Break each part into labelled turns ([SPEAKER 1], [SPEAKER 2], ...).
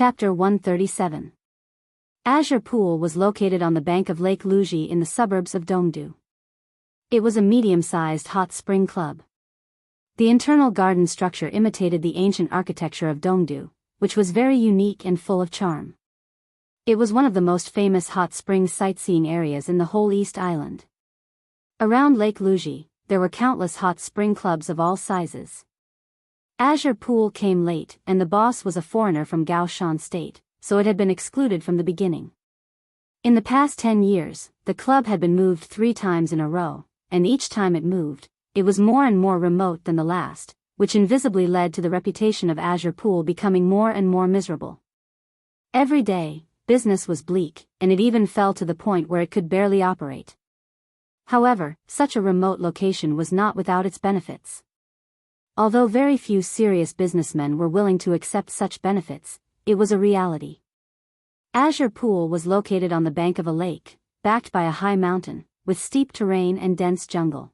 [SPEAKER 1] Chapter 137. Azure Pool was located on the bank of Lake Luji in the suburbs of Dongdu. It was a medium-sized hot spring club. The internal garden structure imitated the ancient architecture of Dongdu, which was very unique and full of charm. It was one of the most famous hot spring sightseeing areas in the whole East Island. Around Lake Luji, there were countless hot spring clubs of all sizes. Azure Pool came late, and the boss was a foreigner from Gaoshan State, so it had been excluded from the beginning. In the past 10 years, the club had been moved 3 times in a row, and each time it moved, it was more and more remote than the last, which invisibly led to the reputation of Azure Pool becoming more and more miserable. Every day, business was bleak, and it even fell to the point where it could barely operate. However, such a remote location was not without its benefits. Although very few serious businessmen were willing to accept such benefits, it was a reality. Azure Pool was located on the bank of a lake, backed by a high mountain, with steep terrain and dense jungle.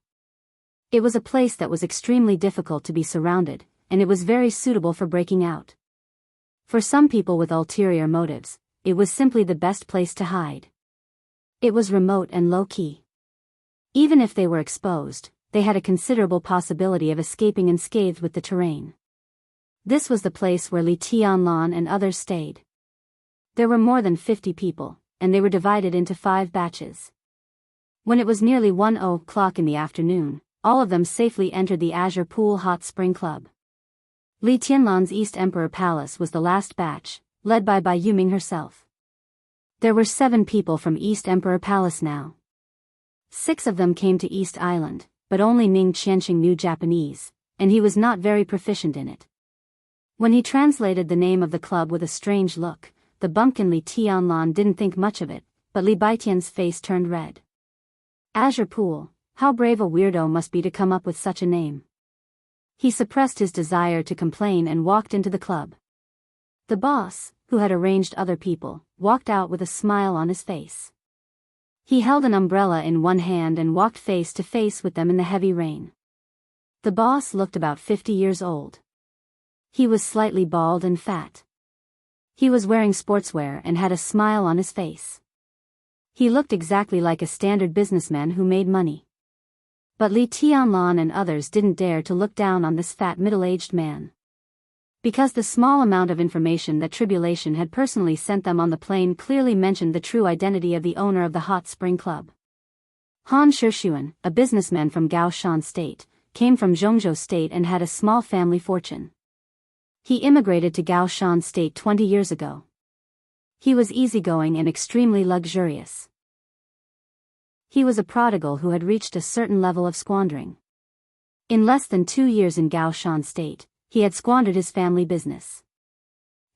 [SPEAKER 1] It was a place that was extremely difficult to be surrounded, and it was very suitable for breaking out. For some people with ulterior motives, it was simply the best place to hide. It was remote and low-key. Even if they were exposed, they had a considerable possibility of escaping unscathed with the terrain. This was the place where Li Tianlan and others stayed. There were more than 50 people, and they were divided into 5 batches. When it was nearly 1 o'clock in the afternoon, all of them safely entered the Azure Pool Hot Spring Club. Li Tianlan's East Emperor Palace was the last batch, led by Bai Yuming herself. There were 7 people from East Emperor Palace now. 6 of them came to East Island, but only Ning Qianqing knew Japanese, and he was not very proficient in it. When he translated the name of the club with a strange look, the bumpkin Li Tianlan didn't think much of it, but Li Baitian's face turned red. Azure Pool, how brave a weirdo must be to come up with such a name. He suppressed his desire to complain and walked into the club. The boss, who had arranged other people, walked out with a smile on his face. He held an umbrella in one hand and walked face to face with them in the heavy rain. The boss looked about 50 years old. He was slightly bald and fat. He was wearing sportswear and had a smile on his face. He looked exactly like a standard businessman who made money. But Li Tianlan and others didn't dare to look down on this fat middle-aged man. Because the small amount of information that Tribulation had personally sent them on the plane clearly mentioned the true identity of the owner of the Hot Spring Club. Han Shixuan, a businessman from Gaoshan State, came from Zhongzhou State and had a small family fortune. He immigrated to Gaoshan State 20 years ago. He was easygoing and extremely luxurious. He was a prodigal who had reached a certain level of squandering. In less than 2 years in Gaoshan State, he had squandered his family business.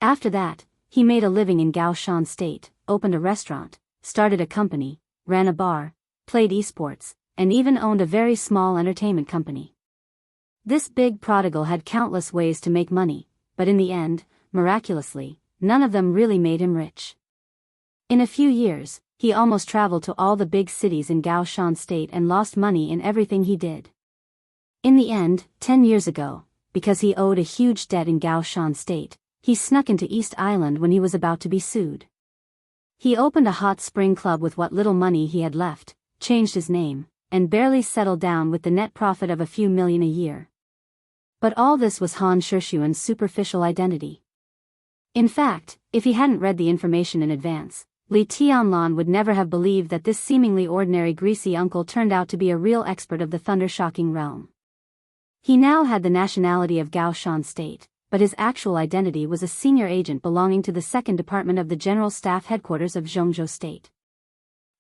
[SPEAKER 1] After that, he made a living in Gaoshan State, opened a restaurant, started a company, ran a bar, played esports, and even owned a very small entertainment company. This big prodigal had countless ways to make money, but in the end, miraculously, none of them really made him rich. In a few years, he almost traveled to all the big cities in Gaoshan State and lost money in everything he did. In the end, 10 years ago, because he owed a huge debt in Gaoshan State, he snuck into East Island when he was about to be sued. He opened a hot spring club with what little money he had left, changed his name, and barely settled down with the net profit of a few million a year. But all this was Han Shixuan's superficial identity. In fact, if he hadn't read the information in advance, Li Tianlan would never have believed that this seemingly ordinary greasy uncle turned out to be a real expert of the thunder-shocking realm. He now had the nationality of Gaoshan State, but his actual identity was a senior agent belonging to the 2nd Department of the General Staff Headquarters of Zhongzhou State.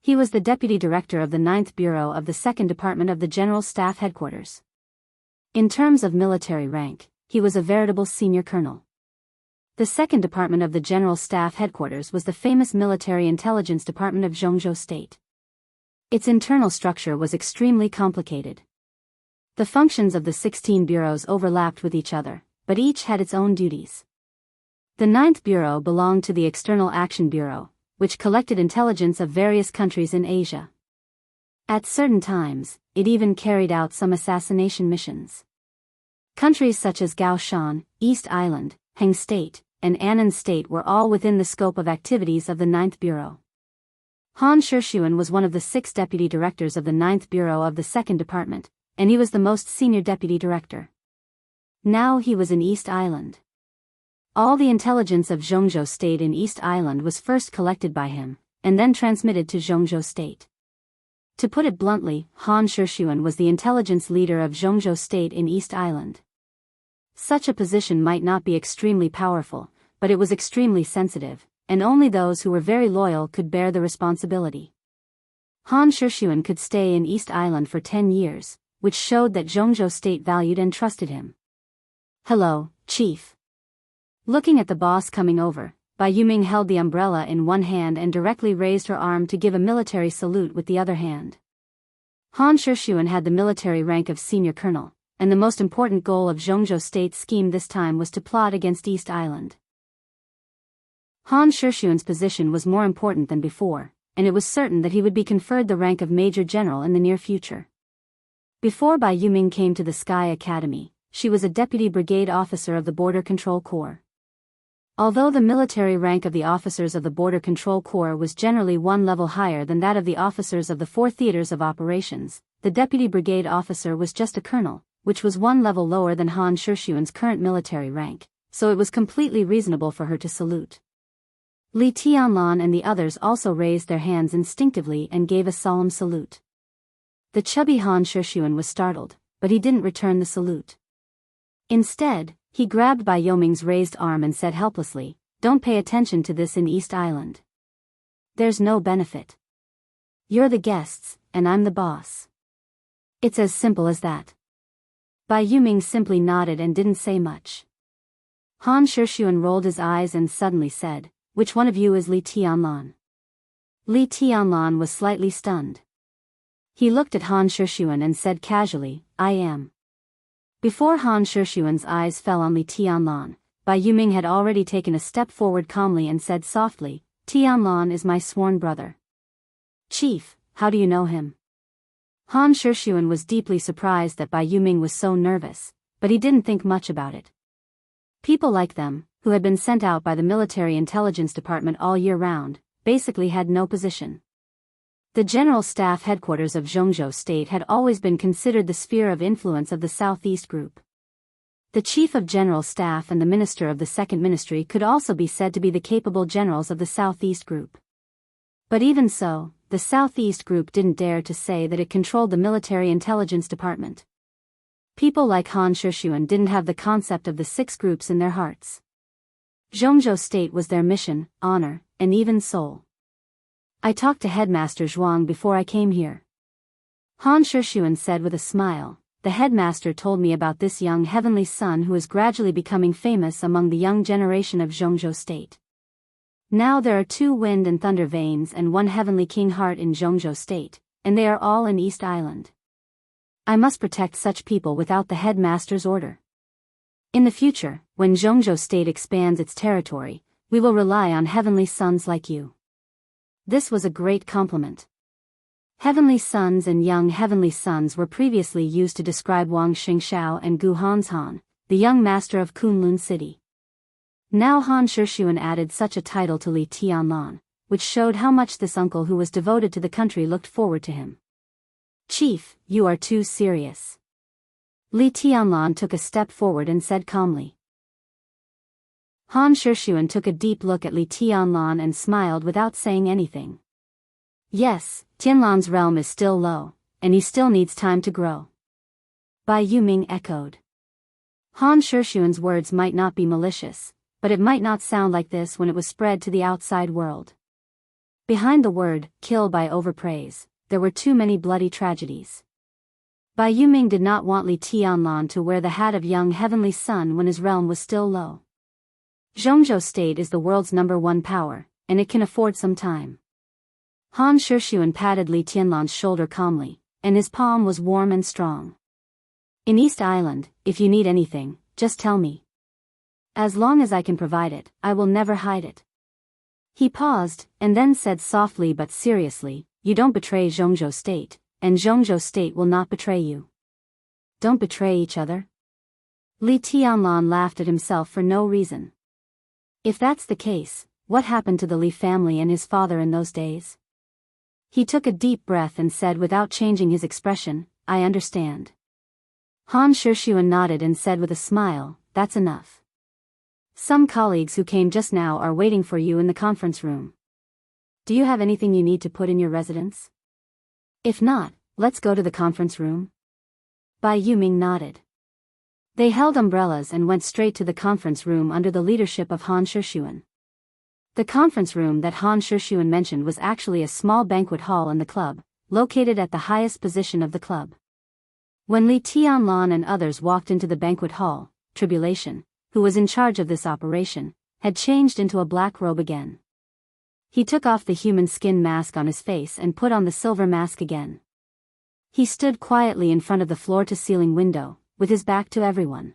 [SPEAKER 1] He was the Deputy Director of the 9th Bureau of the 2nd Department of the General Staff Headquarters. In terms of military rank, he was a veritable senior colonel. The 2nd Department of the General Staff Headquarters was the famous Military Intelligence Department of Zhongzhou State. Its internal structure was extremely complicated. The functions of the 16 bureaus overlapped with each other, but each had its own duties. The 9th Bureau belonged to the External Action Bureau, which collected intelligence of various countries in Asia. At certain times, it even carried out some assassination missions. Countries such as Gaoshan, East Island, Heng State, and Annan State were all within the scope of activities of the Ninth Bureau. Han Shishun was one of the 6 deputy directors of the Ninth Bureau of the 2nd Department, and he was the most senior deputy director. Now he was in East Island. All the intelligence of Zhongzhou State in East Island was first collected by him, and then transmitted to Zhongzhou State. To put it bluntly, Han Shishun was the intelligence leader of Zhongzhou State in East Island. Such a position might not be extremely powerful, but it was extremely sensitive, and only those who were very loyal could bear the responsibility. Han Shishun could stay in East Island for 10 years, which showed that Zhongzhou State valued and trusted him. "Hello, Chief." Looking at the boss coming over, Bai Yuming held the umbrella in one hand and directly raised her arm to give a military salute with the other hand. Han Shishun had the military rank of senior colonel, and the most important goal of Zhongzhou State's scheme this time was to plot against East Island. Han Shishun's position was more important than before, and it was certain that he would be conferred the rank of Major General in the near future. Before Bai Yuming came to the Sky Academy, she was a deputy brigade officer of the Border Control Corps. Although the military rank of the officers of the Border Control Corps was generally one level higher than that of the officers of the 4 theaters of operations, the deputy brigade officer was just a colonel, which was one level lower than Han Shishun's current military rank, so it was completely reasonable for her to salute. Li Tianlan and the others also raised their hands instinctively and gave a solemn salute. The chubby Han Shishun was startled, but he didn't return the salute. Instead, he grabbed Bai Yuming's raised arm and said helplessly, "Don't pay attention to this in East Island. There's no benefit. You're the guests, and I'm the boss. It's as simple as that." Bai Yuming simply nodded and didn't say much. Han Shishun rolled his eyes and suddenly said, "Which one of you is Li Tianlan?" Li Tianlan was slightly stunned. He looked at Han Shishun and said casually, "I am." Before Han Shishun's eyes fell on Li Tianlan, Bai Yuming had already taken a step forward calmly and said softly, "Tianlan is my sworn brother." "Chief, how do you know him?" Han Shishun was deeply surprised that Bai Yuming was so nervous, but he didn't think much about it. People like them, who had been sent out by the military intelligence department all year round, basically had no position. The General Staff headquarters of Zhongzhou State had always been considered the sphere of influence of the Southeast Group. The Chief of General Staff and the Minister of the Second Ministry could also be said to be the capable generals of the Southeast Group. But even so, the Southeast Group didn't dare to say that it controlled the military intelligence department. People like Han Shishun didn't have the concept of the 6 groups in their hearts. Zhongzhou State was their mission, honor, and even soul. "I talked to Headmaster Zhuang before I came here," Han Shishun said with a smile. "The headmaster told me about this young heavenly son who is gradually becoming famous among the young generation of Zhongzhou State. Now there are 2 wind and thunder veins and 1 heavenly king heart in Zhongzhou State, and they are all in East Island. I must protect such people without the headmaster's order. In the future, when Zhongzhou State expands its territory, we will rely on heavenly sons like you." This was a great compliment. Heavenly sons and young heavenly sons were previously used to describe Wang Xingshao and Gu Hanshan, the young master of Kunlun City. Now Han Shishun added such a title to Li Tianlan, which showed how much this uncle who was devoted to the country looked forward to him. "Chief, you are too serious." Li Tianlan took a step forward and said calmly. Han Shishun took a deep look at Li Tianlan and smiled without saying anything. "Yes, Tianlan's realm is still low, and he still needs time to grow." Bai Yuming echoed. Han Shishun's words might not be malicious, but it might not sound like this when it was spread to the outside world. Behind the word, kill by overpraise, there were too many bloody tragedies. Bai Yuming did not want Li Tianlan to wear the hat of young heavenly son when his realm was still low. Zhongzhou State is the world's #1 power, and it can afford some time. Han Shishun patted Li Tianlan's shoulder calmly, and his palm was warm and strong. "In East Island, if you need anything, just tell me. As long as I can provide it, I will never hide it." He paused, and then said softly but seriously, "You don't betray Zhongzhou State, and Zhongzhou State will not betray you." "Don't betray each other?" Li Tianlan laughed at himself for no reason. If that's the case, what happened to the Li family and his father in those days? He took a deep breath and said without changing his expression, I understand. Han Shushuan nodded and said with a smile, that's enough. Some colleagues who came just now are waiting for you in the conference room. Do you have anything you need to put in your residence? If not, let's go to the conference room. Bai Yuming nodded. They held umbrellas and went straight to the conference room under the leadership of Han Shushuan. The conference room that Han Shushuan mentioned was actually a small banquet hall in the club, located at the highest position of the club. When Li Tianlan and others walked into the banquet hall, Tribulation, who was in charge of this operation, had changed into a black robe again. He took off the human skin mask on his face and put on the silver mask again. He stood quietly in front of the floor-to-ceiling window, with his back to everyone.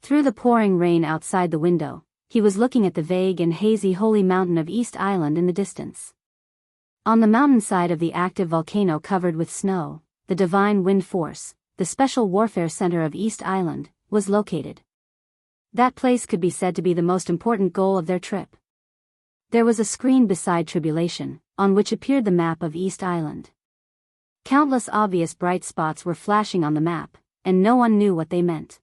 [SPEAKER 1] Through the pouring rain outside the window, he was looking at the vague and hazy holy mountain of East Island in the distance. On the mountainside of the active volcano covered with snow, the Divine Wind Force, the special warfare center of East Island, was located. That place could be said to be the most important goal of their trip. There was a screen beside Tribulation, on which appeared the map of East Island. Countless obvious bright spots were flashing on the map, and no one knew what they meant.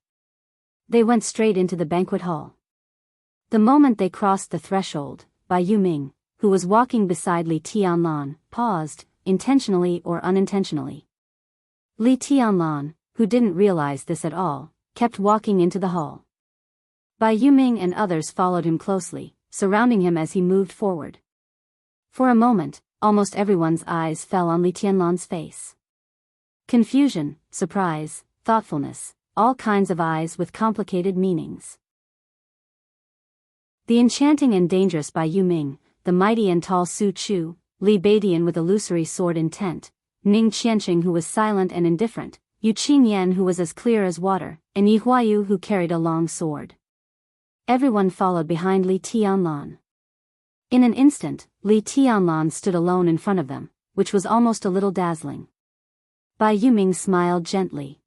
[SPEAKER 1] They went straight into the banquet hall. The moment they crossed the threshold, Bai Yuming, who was walking beside Li Tianlan, paused, intentionally or unintentionally. Li Tianlan, who didn't realize this at all, kept walking into the hall. Bai Yuming and others followed him closely, surrounding him as he moved forward. For a moment, almost everyone's eyes fell on Li Tianlan's face. Confusion, surprise, thoughtfulness, all kinds of eyes with complicated meanings. The enchanting and dangerous Bai Yuming, the mighty and tall Su Chu, Li Beidian with illusory sword intent, Ning Qianqing who was silent and indifferent, Yu Qingyan who was as clear as water, and Yi Huayu who carried a long sword. Everyone followed behind Li Tianlan. In an instant, Li Tianlan stood alone in front of them, which was almost a little dazzling. Bai Yuming smiled gently.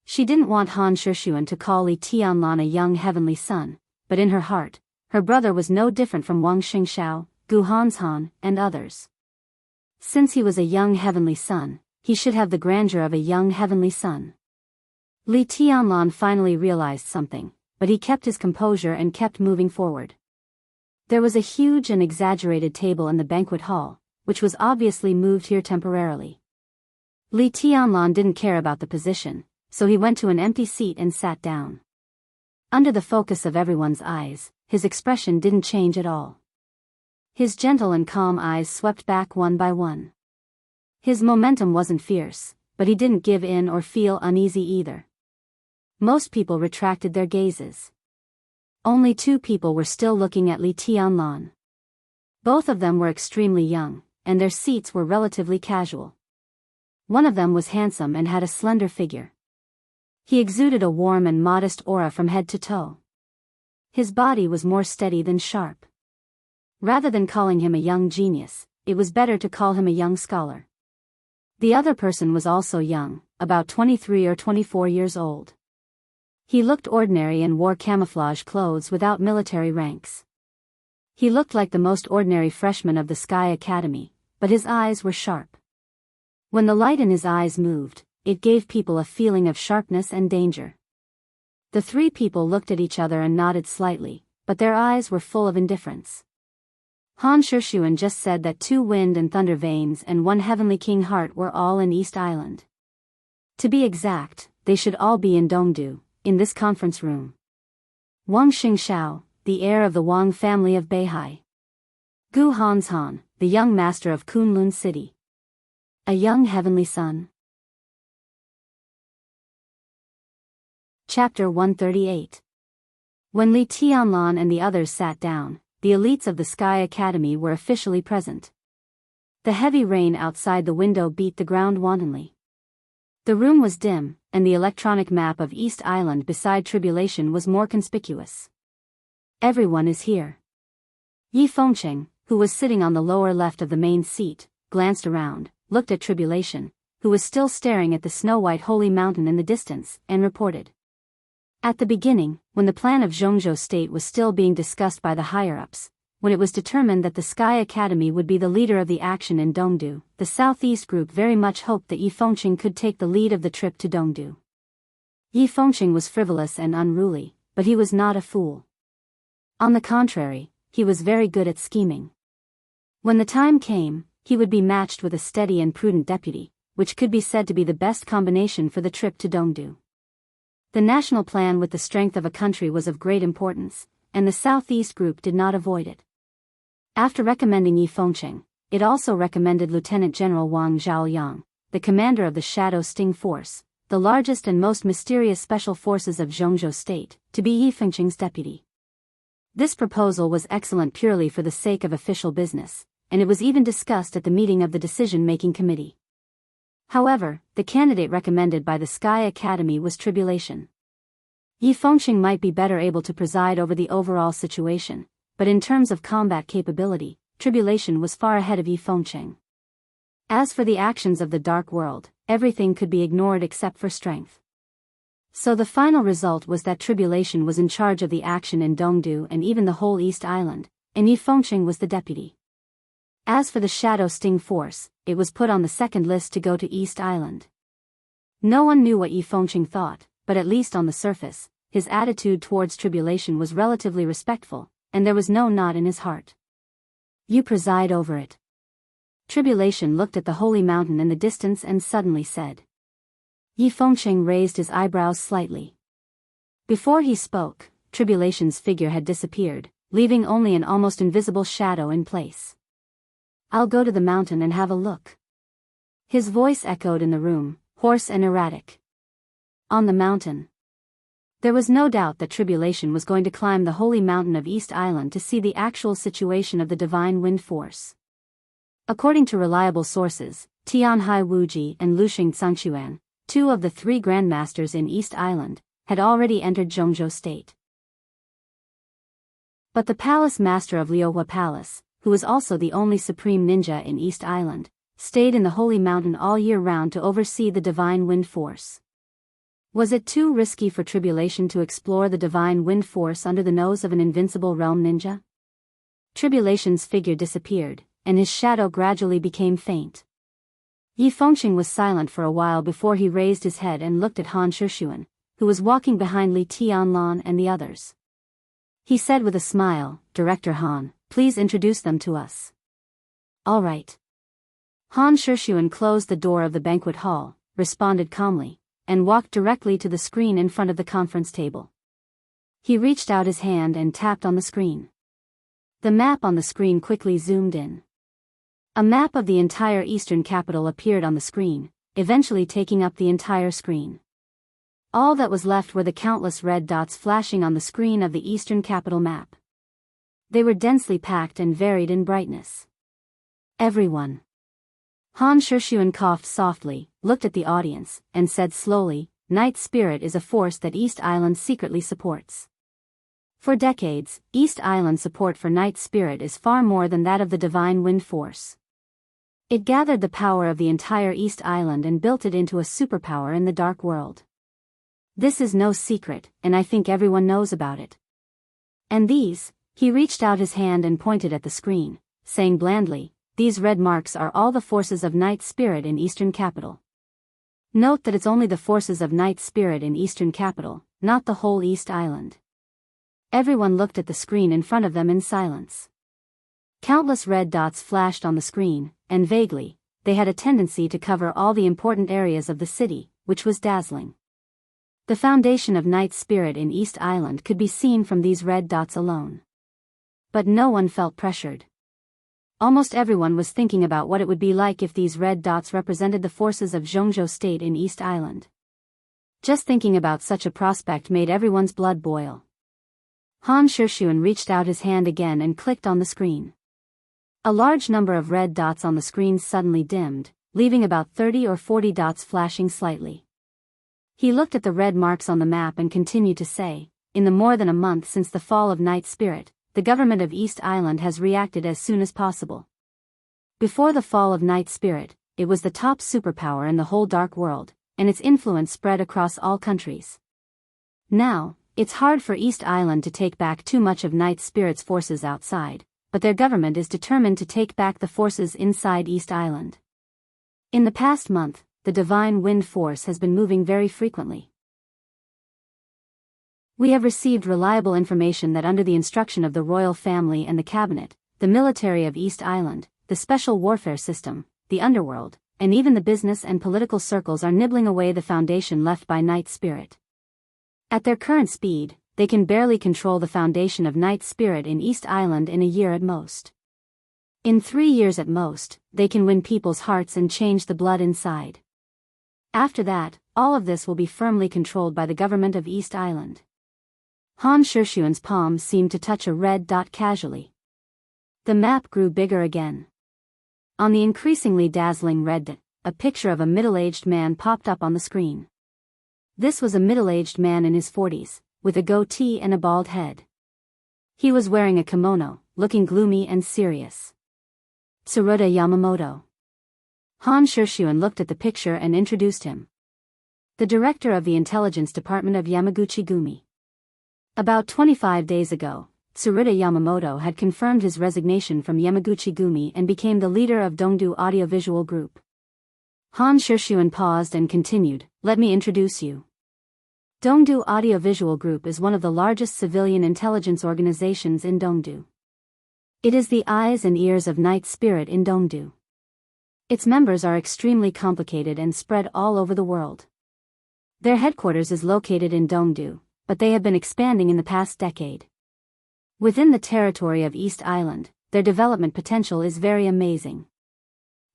[SPEAKER 1] She didn't want Han Shushuan to call Li Tianlan a young heavenly son, but in her heart, her brother was no different from Wang Xingxiao, Gu Hanshan, and others. Since he was a young heavenly son, he should have the grandeur of a young heavenly son. Li Tianlan finally realized something, but he kept his composure and kept moving forward. There was a huge and exaggerated table in the banquet hall, which was obviously moved here temporarily. Li Tianlan didn't care about the position, so he went to an empty seat and sat down. Under the focus of everyone's eyes, his expression didn't change at all. His gentle and calm eyes swept back one by one. His momentum wasn't fierce, but he didn't give in or feel uneasy either. Most people retracted their gazes. Only 2 people were still looking at Li Tianlan. Both of them were extremely young, and their seats were relatively casual. One of them was handsome and had a slender figure. He exuded a warm and modest aura from head to toe. His body was more steady than sharp. Rather than calling him a young genius, it was better to call him a young scholar. The other person was also young, about 23 or 24 years old. He looked ordinary and wore camouflage clothes without military ranks. He looked like the most ordinary freshman of the Sky Academy, but his eyes were sharp. When the light in his eyes moved, it gave people a feeling of sharpness and danger. The 3 people looked at each other and nodded slightly, but their eyes were full of indifference. Han Shushuan just said that 2 wind and thunder veins and 1 heavenly king heart were all in East Island. To be exact, they should all be in Dongdu, in this conference room. Wang Xingxiao, the heir of the Wang family of Beihai. Gu Hanshan, the young master of Kunlun City. A young heavenly son. Chapter 138. When Li Tianlan and the others sat down, the elites of the Sky Academy were officially present. The heavy rain outside the window beat the ground wantonly. The room was dim, and the electronic map of East Island beside Tribulation was more conspicuous. Everyone is here. Yi Fengcheng, who was sitting on the lower left of the main seat, glanced around, looked at Tribulation, who was still staring at the snow-white holy mountain in the distance, and reported. At the beginning, when the plan of Zhongzhou State was still being discussed by the higher-ups, when it was determined that the Sky Academy would be the leader of the action in Dongdu, the Southeast Group very much hoped that Yi Fengqing could take the lead of the trip to Dongdu. Yi Fengqing was frivolous and unruly, but he was not a fool. On the contrary, he was very good at scheming. When the time came, he would be matched with a steady and prudent deputy, which could be said to be the best combination for the trip to Dongdu. The national plan with the strength of a country was of great importance, and the Southeast Group did not avoid it. After recommending Yi Fengqing, it also recommended Lieutenant General Wang Zhaoyang, the commander of the Shadow Sting Force, the largest and most mysterious special forces of Zhongzhou State, to be Yi Fengqing's deputy. This proposal was excellent purely for the sake of official business, and it was even discussed at the meeting of the decision-making committee. However, the candidate recommended by the Sky Academy was Tribulation. Yi Fengqing might be better able to preside over the overall situation, but in terms of combat capability, Tribulation was far ahead of Yi Fengqing. As for the actions of the Dark World, everything could be ignored except for strength. So the final result was that Tribulation was in charge of the action in Dongdu and even the whole East Island, and Yi Fengqing was the deputy. As for the Shadow Sting Force, it was put on the second list to go to East Island. No one knew what Yi Fengqing thought, but at least on the surface, his attitude towards Tribulation was relatively respectful, and there was no knot in his heart. You preside over it. Tribulation looked at the holy mountain in the distance and suddenly said. Yi Fengqing raised his eyebrows slightly. Before he spoke, Tribulation's figure had disappeared, leaving only an almost invisible shadow in place. I'll go to the mountain and have a look. His voice echoed in the room, hoarse and erratic. On the mountain. There was no doubt that Tribulation was going to climb the holy mountain of East Island to see the actual situation of the divine wind force. According to reliable sources, Tianhai Wuji and Luxing Zhangquan, two of the three grandmasters in East Island, had already entered Zhongzhou State. But the palace master of Liuhua Palace, who was also the only supreme ninja in East Island, stayed in the holy mountain all year round to oversee the divine wind force. Was it too risky for Tribulation to explore the divine wind force under the nose of an invincible realm ninja? Tribulation's figure disappeared, and his shadow gradually became faint. Yi Fengqing was silent for a while before he raised his head and looked at Han Shixuan, who was walking behind Li Tianlan and the others. He said with a smile, Director Han, please introduce them to us. All right. Han Shixuan closed the door of the banquet hall, responded calmly, and walked directly to the screen in front of the conference table. He reached out his hand and tapped on the screen. The map on the screen quickly zoomed in. A map of the entire eastern capital appeared on the screen, eventually taking up the entire screen. All that was left were the countless red dots flashing on the screen of the eastern capital map. They were densely packed and varied in brightness. Everyone. Han Shixuan coughed softly, looked at the audience, and said slowly, Night Spirit is a force that East Island secretly supports. For decades, East Island support for Night Spirit is far more than that of the Divine Wind Force. It gathered the power of the entire East Island and built it into a superpower in the Dark World. This is no secret, and I think everyone knows about it. And these, he reached out his hand and pointed at the screen, saying blandly, these red marks are all the forces of Night Spirit in Eastern Capital. Note that it's only the forces of Night Spirit in Eastern Capital, not the whole East Island. Everyone looked at the screen in front of them in silence. Countless red dots flashed on the screen, and vaguely, they had a tendency to cover all the important areas of the city, which was dazzling. The foundation of Night Spirit in East Island could be seen from these red dots alone. But no one felt pressured. Almost everyone was thinking about what it would be like if these red dots represented the forces of Zhongzhou State in East Island. Just thinking about such a prospect made everyone's blood boil. Han Shixuan reached out his hand again and clicked on the screen. A large number of red dots on the screen suddenly dimmed, leaving about 30 or 40 dots flashing slightly. He looked at the red marks on the map and continued to say, in the more than a month since the fall of Night Spirit, the government of East Island has reacted as soon as possible. Before the fall of Night Spirit, it was the top superpower in the whole Dark World, and its influence spread across all countries. Now, it's hard for East Island to take back too much of Night Spirit's forces outside, but their government is determined to take back the forces inside East Island. In the past month, the Divine Wind Force has been moving very frequently. We have received reliable information that under the instruction of the royal family and the cabinet, the military of East Island, the special warfare system, the underworld, and even the business and political circles are nibbling away the foundation left by Night Spirit. At their current speed, they can barely control the foundation of Night Spirit in East Island in a year at most. In 3 years at most, they can win people's hearts and change the blood inside. After that, all of this will be firmly controlled by the government of East Island. Han Shishuan's palm seemed to touch a red dot casually. The map grew bigger again. On the increasingly dazzling red dot, a picture of a middle-aged man popped up on the screen. This was a middle-aged man in his 40s, with a goatee and a bald head. He was wearing a kimono, looking gloomy and serious. Tsuruta Yamamoto. Han Shishuan looked at the picture and introduced him. The director of the intelligence department of Yamaguchi-gumi. About 25 days ago, Tsuruta Yamamoto had confirmed his resignation from Yamaguchi-gumi and became the leader of Dongdu Audiovisual Group. Han Shishuan paused and continued, "Let me introduce you. Dongdu Audiovisual Group is one of the largest civilian intelligence organizations in Dongdu. It is the eyes and ears of Night Spirit in Dongdu. Its members are extremely complicated and spread all over the world. Their headquarters is located in Dongdu, but they have been expanding in the past decade. Within the territory of East Island, their development potential is very amazing.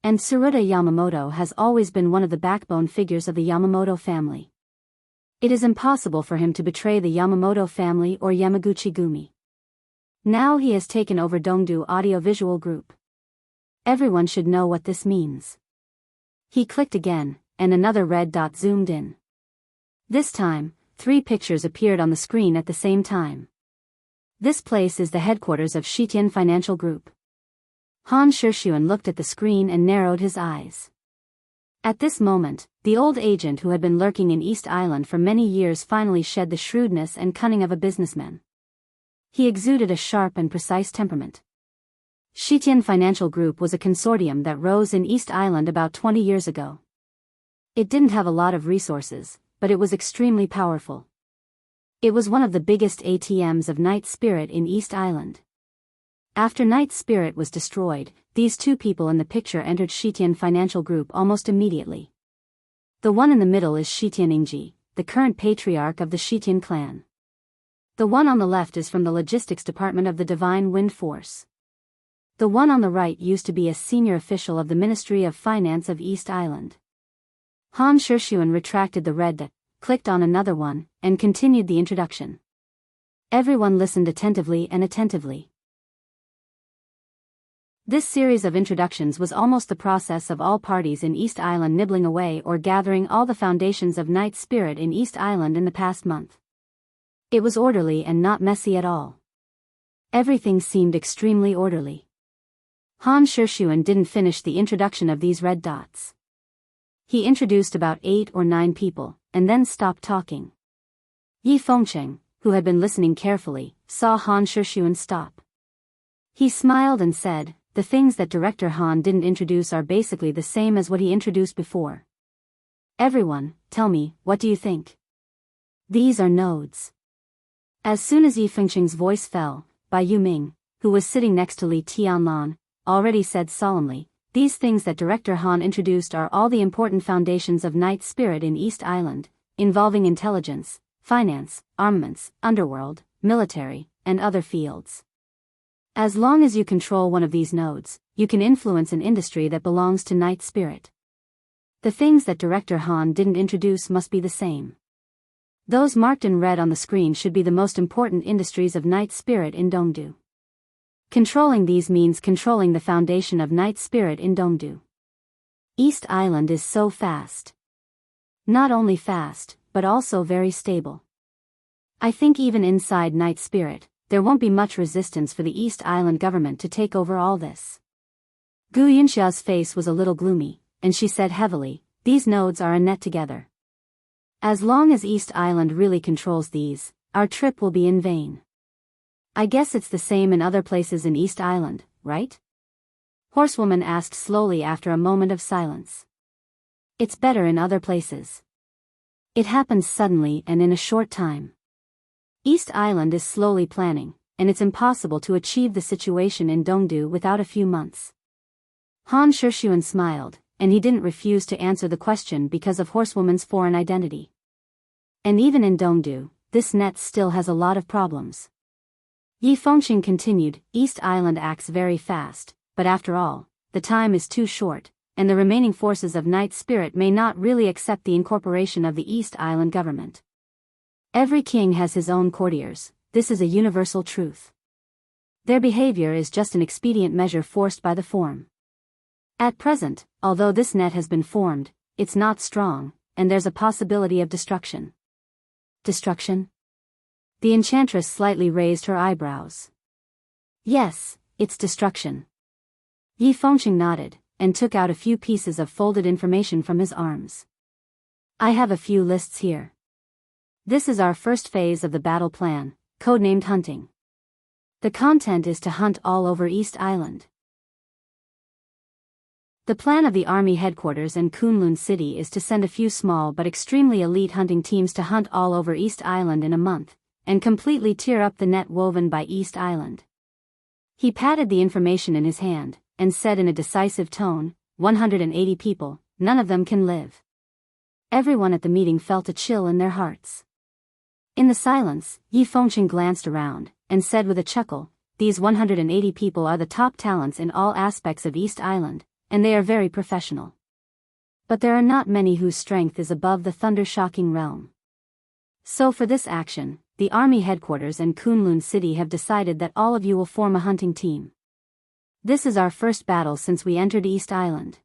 [SPEAKER 1] And Tsuruta Yamamoto has always been one of the backbone figures of the Yamamoto family. It is impossible for him to betray the Yamamoto family or Yamaguchi-gumi. Now he has taken over Dongdu Audiovisual Group. Everyone should know what this means." He clicked again, and another red dot zoomed in. This time, 3 pictures appeared on the screen at the same time. This place is the headquarters of Shitian Financial Group. Han Shishuan looked at the screen and narrowed his eyes. At this moment, the old agent who had been lurking in East Island for many years finally shed the shrewdness and cunning of a businessman. He exuded a sharp and precise temperament. Shitian Financial Group was a consortium that rose in East Island about 20 years ago. It didn't have a lot of resources, but it was extremely powerful. It was one of the biggest ATMs of Night Spirit in East Island. After Night Spirit was destroyed, these 2 people in the picture entered Shitian Financial Group almost immediately. The one in the middle is Shitian Ingji, the current patriarch of the Shitian clan. The one on the left is from the logistics department of the Divine Wind Force. The one on the right used to be a senior official of the Ministry of Finance of East Island. Han Shishuan retracted the red dot, clicked on another one, and continued the introduction. Everyone listened attentively and attentively. This series of introductions was almost the process of all parties in East Island nibbling away or gathering all the foundations of Night Spirit in East Island in the past month. It was orderly and not messy at all. Everything seemed extremely orderly. Han Shishuan didn't finish the introduction of these red dots. He introduced about 8 or 9 people, and then stopped talking. Yi Fengcheng, who had been listening carefully, saw Han Shishuan stop. He smiled and said, "The things that Director Han didn't introduce are basically the same as what he introduced before. Everyone, tell me, what do you think? These are nodes." As soon as Yi Fengcheng's voice fell, Bai Yuming, who was sitting next to Li Tianlan, already said solemnly, "These things that Director Han introduced are all the important foundations of Night Spirit in East Island, involving intelligence, finance, armaments, underworld, military, and other fields. As long as you control one of these nodes, you can influence an industry that belongs to Night Spirit. The things that Director Han didn't introduce must be the same. Those marked in red on the screen should be the most important industries of Night Spirit in Dongdu. Controlling these means controlling the foundation of Night Spirit in Dongdu. East Island is so fast. Not only fast, but also very stable. I think even inside Night Spirit, there won't be much resistance for the East Island government to take over all this." Gu Yunxia's face was a little gloomy, and she said heavily, "These nodes are a net together. As long as East Island really controls these, our trip will be in vain. I guess it's the same in other places in East Island, right? Horsewoman asked slowly after a moment of silence. It's better in other places. It happens suddenly and in a short time. East Island is slowly planning, and it's impossible to achieve the situation in Dongdu without a few months. Han Shushuan smiled, and he didn't refuse to answer the question because of Horsewoman's foreign identity. And even in Dongdu, this net still has a lot of problems. Yi Fengqing continued, East Island acts very fast, but after all, the time is too short, and the remaining forces of Night Spirit may not really accept the incorporation of the East Island government. Every king has his own courtiers, this is a universal truth. Their behavior is just an expedient measure forced by the form. At present, although this net has been formed, it's not strong, and there's a possibility of destruction. Destruction? The enchantress slightly raised her eyebrows. Yes, it's destruction. Yi Fengqing nodded, and took out a few pieces of folded information from his arms. I have a few lists here. This is our first phase of the battle plan, codenamed Hunting. The content is to hunt all over East Island. The plan of the army headquarters in Kunlun City is to send a few small but extremely elite hunting teams to hunt all over East Island in a month, and completely tear up the net woven by East Island. He patted the information in his hand, and said in a decisive tone, 180 people, none of them can live. Everyone at the meeting felt a chill in their hearts. In the silence, Yi Fengqing glanced around, and said with a chuckle, these 180 people are the top talents in all aspects of East Island, and they are very professional. But there are not many whose strength is above the thunder-shocking realm. So for this action, the army headquarters and Kunlun City have decided that all of you will form a hunting team. This is our first battle since we entered East Island.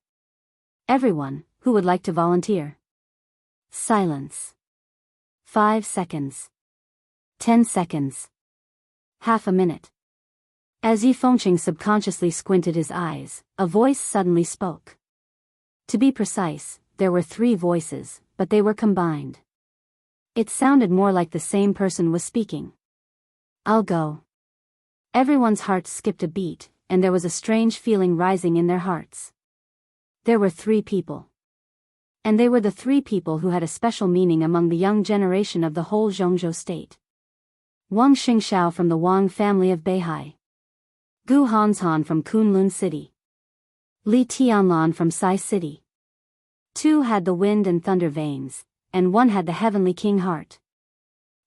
[SPEAKER 1] Everyone, who would like to volunteer? Silence. 5 seconds. 10 seconds. Half a minute. As Yi Fengqing subconsciously squinted his eyes, a voice suddenly spoke. To be precise, there were 3 voices, but they were combined. It sounded more like the same person was speaking. I'll go. Everyone's hearts skipped a beat, and there was a strange feeling rising in their hearts. There were 3 people. And they were the 3 people who had a special meaning among the young generation of the whole Zhongzhou state. Wang Xingxiao from the Wang family of Beihai. Gu Hanshan from Kunlun City. Li Tianlan from Sai City. 2 had the wind and thunder veins, and 1 had the heavenly king heart.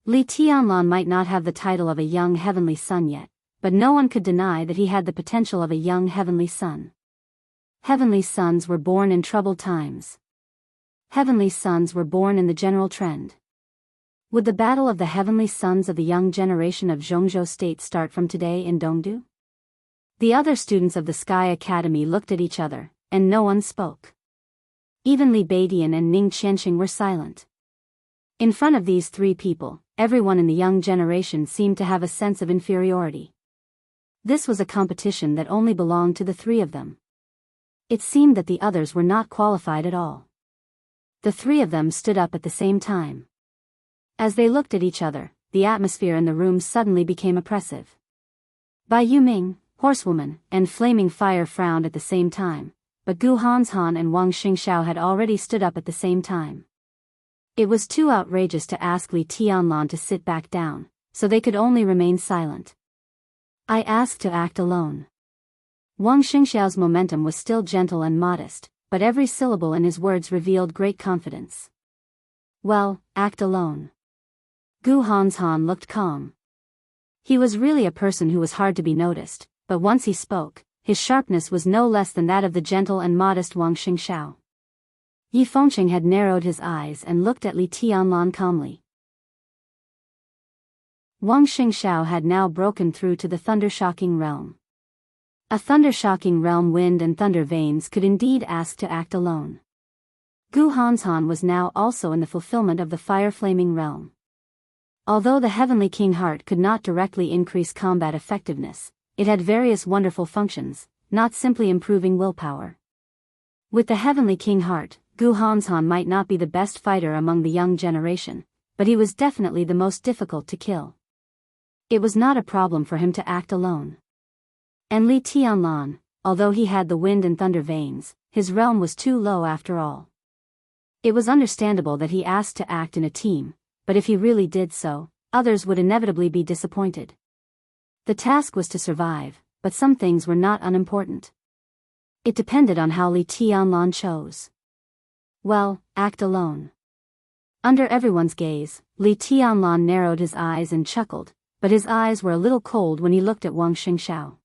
[SPEAKER 1] Li Tianlan might not have the title of a young heavenly son yet, but no one could deny that he had the potential of a young heavenly son. Heavenly sons were born in troubled times. Heavenly sons were born in the general trend. Would the battle of the heavenly sons of the young generation of Zhongzhou state start from today in Dongdu? The other students of the Sky Academy looked at each other, and no one spoke. Even Li Beidian and Ning Qianxing were silent. In front of these 3 people, everyone in the young generation seemed to have a sense of inferiority. This was a competition that only belonged to the 3 of them. It seemed that the others were not qualified at all. The 3 of them stood up at the same time. As they looked at each other, the atmosphere in the room suddenly became oppressive. Bai Yuming, Horsewoman, and Flaming Fire frowned at the same time, but Gu Hanshan and Wang Xingxiao had already stood up at the same time. It was too outrageous to ask Li Tianlan to sit back down, so they could only remain silent. I asked to act alone. Wang Xingxiao's momentum was still gentle and modest, but every syllable in his words revealed great confidence. Well, act alone. Gu Hanshan looked calm. He was really a person who was hard to be noticed, but once he spoke, his sharpness was no less than that of the gentle and modest Wang Xingxiao. Yi Fengqing had narrowed his eyes and looked at Li Tianlan calmly. Wang Xingxiao had now broken through to the thunder-shocking realm. A thunder-shocking realm wind and thunder veins could indeed ask to act alone. Gu Hanshan was now also in the fulfillment of the fire-flaming realm. Although the heavenly king heart could not directly increase combat effectiveness, it had various wonderful functions, not simply improving willpower. With the Heavenly King heart, Gu Hanshan might not be the best fighter among the young generation, but he was definitely the most difficult to kill. It was not a problem for him to act alone. And Li Tianlan, although he had the wind and thunder veins, his realm was too low after all. It was understandable that he asked to act in a team, but if he really did so, others would inevitably be disappointed. The task was to survive, but some things were not unimportant. It depended on how Li Tianlan chose. Well, act alone. Under everyone's gaze, Li Tianlan narrowed his eyes and chuckled, but his eyes were a little cold when he looked at Wang Xingxiao.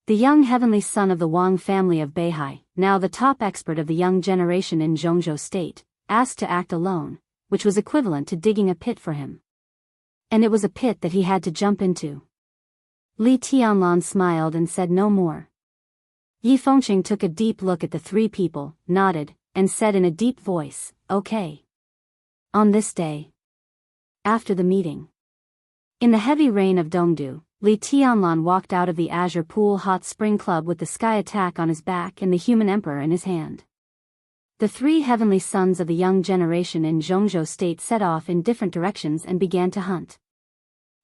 [SPEAKER 1] The young heavenly son of the Wang family of Beihai, now the top expert of the young generation in Zhongzhou State, asked to act alone, which was equivalent to digging a pit for him. And it was a pit that he had to jump into. Li Tianlan smiled and said no more. Yi Fengqing took a deep look at the three people, nodded, and said in a deep voice, "Okay." On this day, after the meeting, in the heavy rain of Dongdu, Li Tianlan walked out of the Azure Pool Hot Spring Club with the sky attack on his back and the human emperor in his hand. The three heavenly sons of the young generation in Zhongzhou State set off in different directions and began to hunt.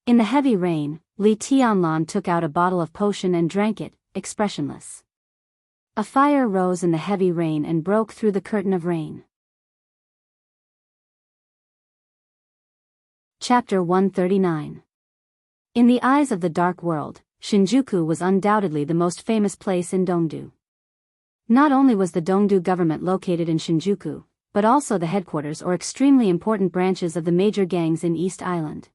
[SPEAKER 1] In the heavy rain, Li Tianlan took out a bottle of potion and drank it, expressionless. A fire rose in the heavy rain and broke through the curtain of rain. Chapter 139. In the eyes of the dark world, Shinjuku was undoubtedly the most famous place in Dongdu. Not only was the Dongdu government located in Shinjuku, but also the headquarters or extremely important branches of the major gangs in East Island.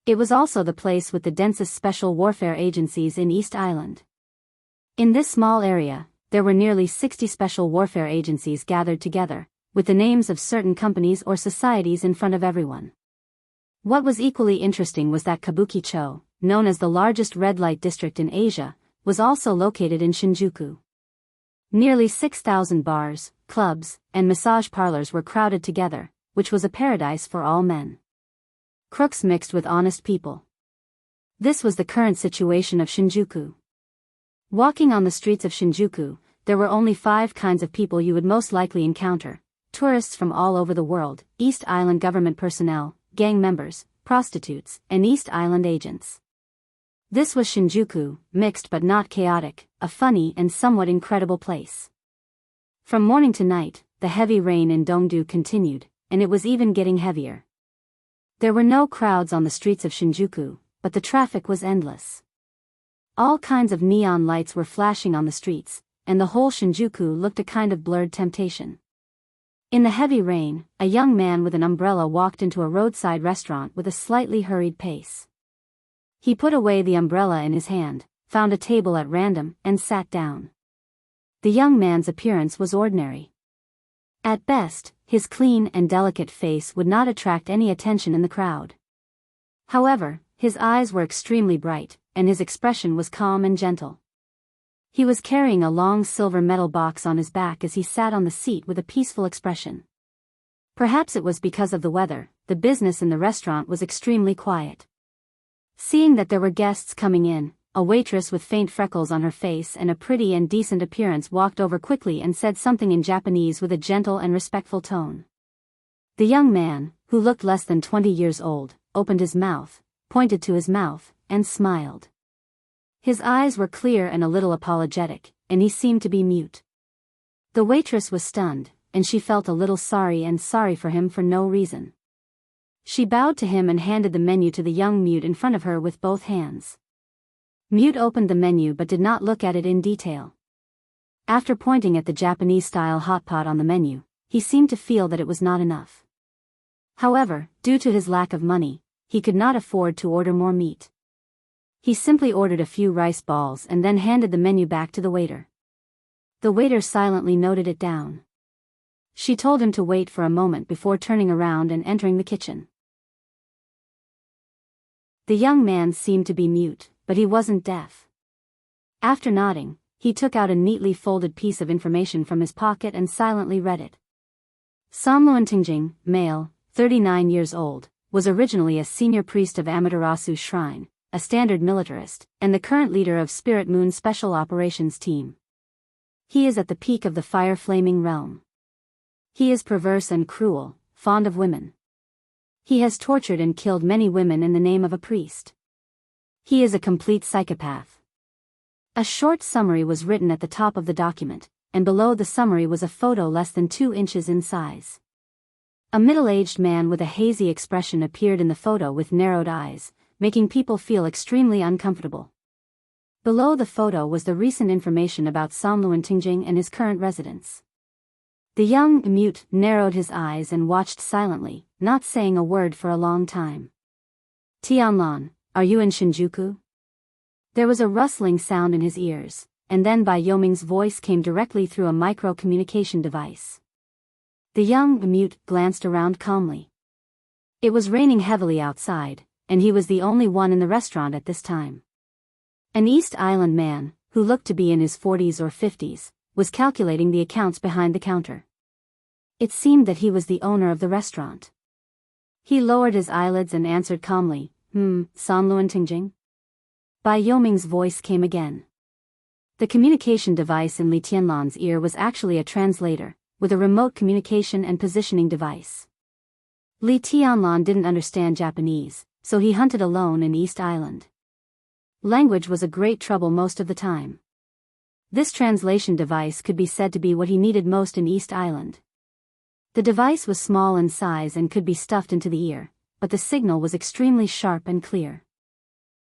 [SPEAKER 1] It was also the place with the densest special warfare agencies in East Island. In this small area, there were nearly 60 special warfare agencies gathered together, with the names of certain companies or societies in front of everyone. What was equally interesting was that Kabuki-cho, known as the largest red light district in Asia, was also located in Shinjuku. Nearly 6,000 bars, clubs, and massage parlors were crowded together, which was a paradise for all men. Crooks mixed with honest people. This was the current situation of Shinjuku. Walking on the streets of Shinjuku, there were only 5 kinds of people you would most likely encounter: tourists from all over the world, East Island government personnel, gang members, prostitutes, and East Island agents. This was Shinjuku, mixed but not chaotic, a funny and somewhat incredible place. From morning to night, the heavy rain in Dongdu continued, and it was even getting heavier. There were no crowds on the streets of Shinjuku, but the traffic was endless. All kinds of neon lights were flashing on the streets, and the whole Shinjuku looked a kind of blurred temptation. In the heavy rain, a young man with an umbrella walked into a roadside restaurant with a slightly hurried pace. He put away the umbrella in his hand, found a table at random, and sat down. The young man's appearance was ordinary. At best, his clean and delicate face would not attract any attention in the crowd. However, his eyes were extremely bright, and his expression was calm and gentle. He was carrying a long silver metal box on his back as he sat on the seat with a peaceful expression. Perhaps it was because of the weather, the business in the restaurant was extremely quiet. Seeing that there were guests coming in, a waitress with faint freckles on her face and a pretty and decent appearance walked over quickly and said something in Japanese with a gentle and respectful tone. The young man, who looked less than 20 years old, opened his mouth, pointed to his mouth, and smiled. His eyes were clear and a little apologetic, and he seemed to be mute. The waitress was stunned, and she felt a little sorry for him for no reason. She bowed to him and handed the menu to the young mute in front of her with both hands. Mute opened the menu but did not look at it in detail. After pointing at the Japanese-style hot pot on the menu, he seemed to feel that it was not enough. However, due to his lack of money, he could not afford to order more meat. He simply ordered a few rice balls and then handed the menu back to the waiter. The waiter silently noted it down. She told him to wait for a moment before turning around and entering the kitchen. The young man seemed to be mute, but he wasn't deaf. After nodding, he took out a neatly folded piece of information from his pocket and silently read it. Samluentingjing, male, 39 years old, was originally a senior priest of Amaterasu Shrine, a standard militarist, and the current leader of Spirit Moon Special Operations Team. He is at the peak of the fire-flaming realm. He is perverse and cruel, fond of women. He has tortured and killed many women in the name of a priest. He is a complete psychopath. A short summary was written at the top of the document, and below the summary was a photo less than 2 inches in size. A middle-aged man with a hazy expression appeared in the photo with narrowed eyes, making people feel extremely uncomfortable. Below the photo was the recent information about Enchanting and his current residence. The young mute narrowed his eyes and watched silently, not saying a word for a long time. Tianlan, are you in Shinjuku? There was a rustling sound in his ears, and then Bai Yoming's voice came directly through a micro-communication device. The young mute glanced around calmly. It was raining heavily outside, and he was the only one in the restaurant at this time. An East Island man, who looked to be in his 40s or 50s, was calculating the accounts behind the counter. It seemed that he was the owner of the restaurant. He lowered his eyelids and answered calmly, Enchanting? Bai Yoming's voice came again. The communication device in Li Tianlan's ear was actually a translator, with a remote communication and positioning device. Li Tianlan didn't understand Japanese, so he hunted alone in East Island. Language was a great trouble most of the time. This translation device could be said to be what he needed most in East Island. The device was small in size and could be stuffed into the ear, but the signal was extremely sharp and clear.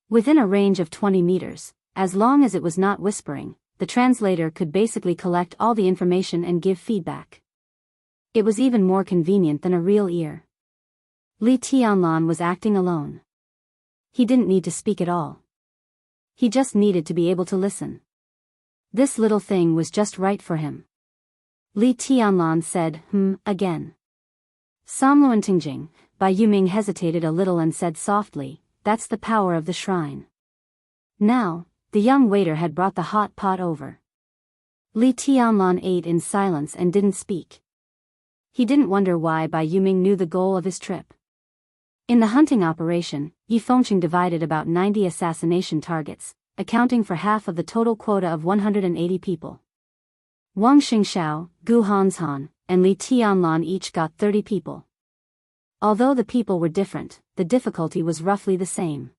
[SPEAKER 1] Within a range of 20 meters, as long as it was not whispering, the translator could basically collect all the information and give feedback. It was even more convenient than a real ear. Li Tianlan was acting alone. He didn't need to speak at all. He just needed to be able to listen. This little thing was just right for him. Li Tianlan said, again. Enchanting. Bai Yoming hesitated a little and said softly, that's the power of the shrine. Now, the young waiter had brought the hot pot over. Li Tianlan ate in silence and didn't speak. He didn't wonder why Bai Yoming knew the goal of his trip. In the hunting operation, Yifengqing divided about 90 assassination targets, accounting for half of the total quota of 180 people. Wang Xingxiao, Gu Hanshan, and Li Tianlan each got 30 people. Although the people were different, the difficulty was roughly the same.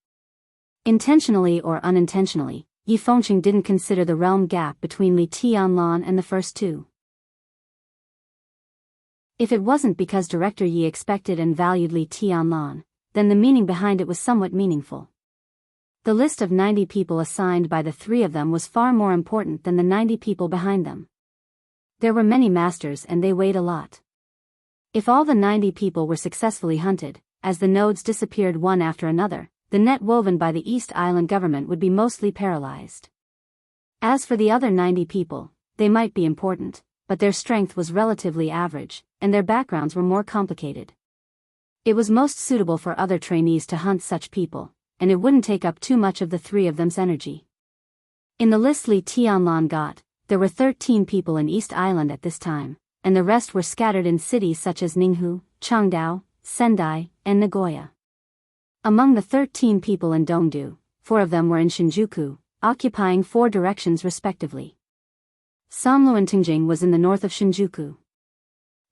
[SPEAKER 1] Intentionally or unintentionally, Yifengqing didn't consider the realm gap between Li Tianlan and the first two. If it wasn't because Director Yi expected and valued Li Tianlan, then the meaning behind it was somewhat meaningful. The list of 90 people assigned by the three of them was far more important than the 90 people behind them. There were many masters and they weighed a lot. If all the 90 people were successfully hunted, as the nodes disappeared one after another, the net woven by the East Island government would be mostly paralyzed. As for the other 90 people, they might be important, but their strength was relatively average, and their backgrounds were more complicated. It was most suitable for other trainees to hunt such people, and it wouldn't take up too much of the three of them's energy. In the list Li Tianlan got, there were 13 people in East Island at this time, and the rest were scattered in cities such as Ninghu, Chengdao, Sendai, and Nagoya. Among the 13 people in Dongdu, 4 of them were in Shinjuku, occupying 4 directions respectively. Enchanting was in the north of Shinjuku.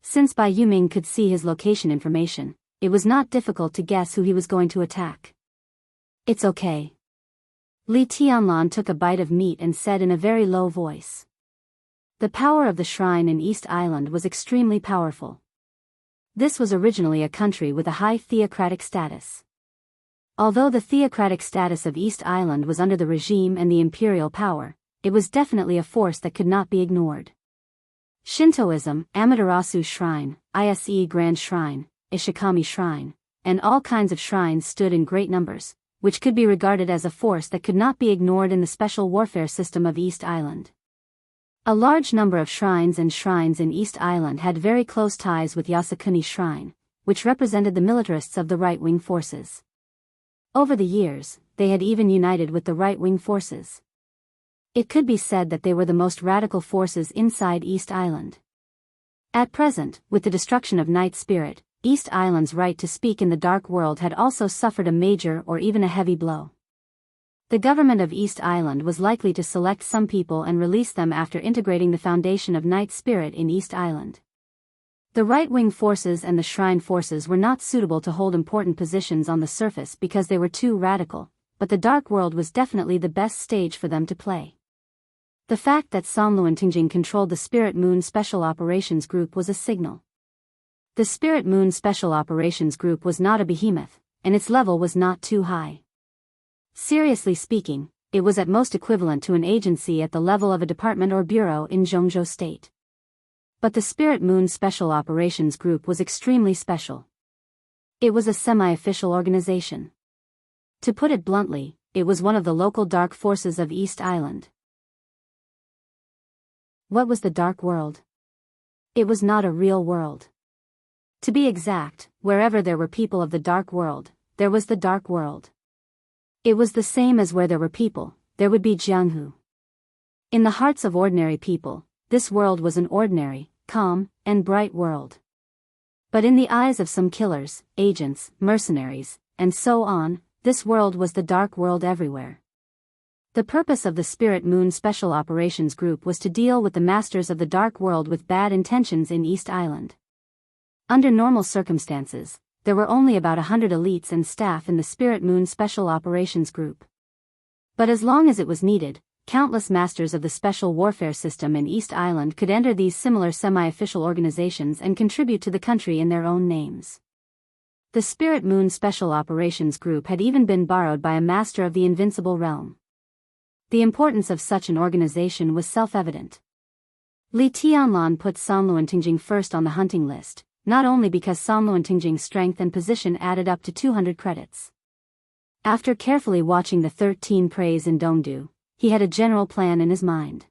[SPEAKER 1] Since Bai Yoming could see his location information, it was not difficult to guess who he was going to attack. It's okay. Li Tianlan took a bite of meat and said in a very low voice. The power of the shrine in East Island was extremely powerful. This was originally a country with a high theocratic status. Although the theocratic status of East Island was under the regime and the imperial power, it was definitely a force that could not be ignored. Shintoism, Amaterasu Shrine, Ise Grand Shrine, Ishikami Shrine, and all kinds of shrines stood in great numbers, which could be regarded as a force that could not be ignored in the special warfare system of East Island. A large number of shrines in East Island had very close ties with Yasukuni Shrine, which represented the militarists of the right-wing forces. Over the years, they had even united with the right-wing forces. It could be said that they were the most radical forces inside East Island. At present, with the destruction of Night Spirit, East Island's right to speak in the dark world had also suffered a major or even a heavy blow. The government of East Island was likely to select some people and release them after integrating the foundation of Night Spirit in East Island. The right-wing forces and the Shrine forces were not suitable to hold important positions on the surface because they were too radical, but the Dark World was definitely the best stage for them to play. The fact that Somluentingjing controlled the Spirit Moon Special Operations Group was a signal. The Spirit Moon Special Operations Group was not a behemoth, and its level was not too high. Seriously speaking, it was at most equivalent to an agency at the level of a department or bureau in Zhongzhou State. But the Spirit Moon Special Operations Group was extremely special. It was a semi-official organization. To put it bluntly, it was one of the local dark forces of East Island. What was the Dark World? It was not a real world. To be exact, wherever there were people of the Dark World, there was the Dark World. It was the same as where there were people, there would be Jianghu. In the hearts of ordinary people, this world was an ordinary, calm, and bright world. But in the eyes of some killers, agents, mercenaries, and so on, this world was the Dark World everywhere. The purpose of the Spirit Moon Special Operations Group was to deal with the masters of the Dark World with bad intentions in East Island. Under normal circumstances, there were only about 100 elites and staff in the Spirit Moon Special Operations Group. But as long as it was needed, countless masters of the special warfare system in East Island could enter these similar semi-official organizations and contribute to the country in their own names. The Spirit Moon Special Operations Group had even been borrowed by a master of the Invincible Realm. The importance of such an organization was self-evident. Li Tianlan put Somluentingjing first on the hunting list, not only because Somluentingjing's strength and position added up to 200 credits. After carefully watching the 13 preys in Dongdu, he had a general plan in his mind.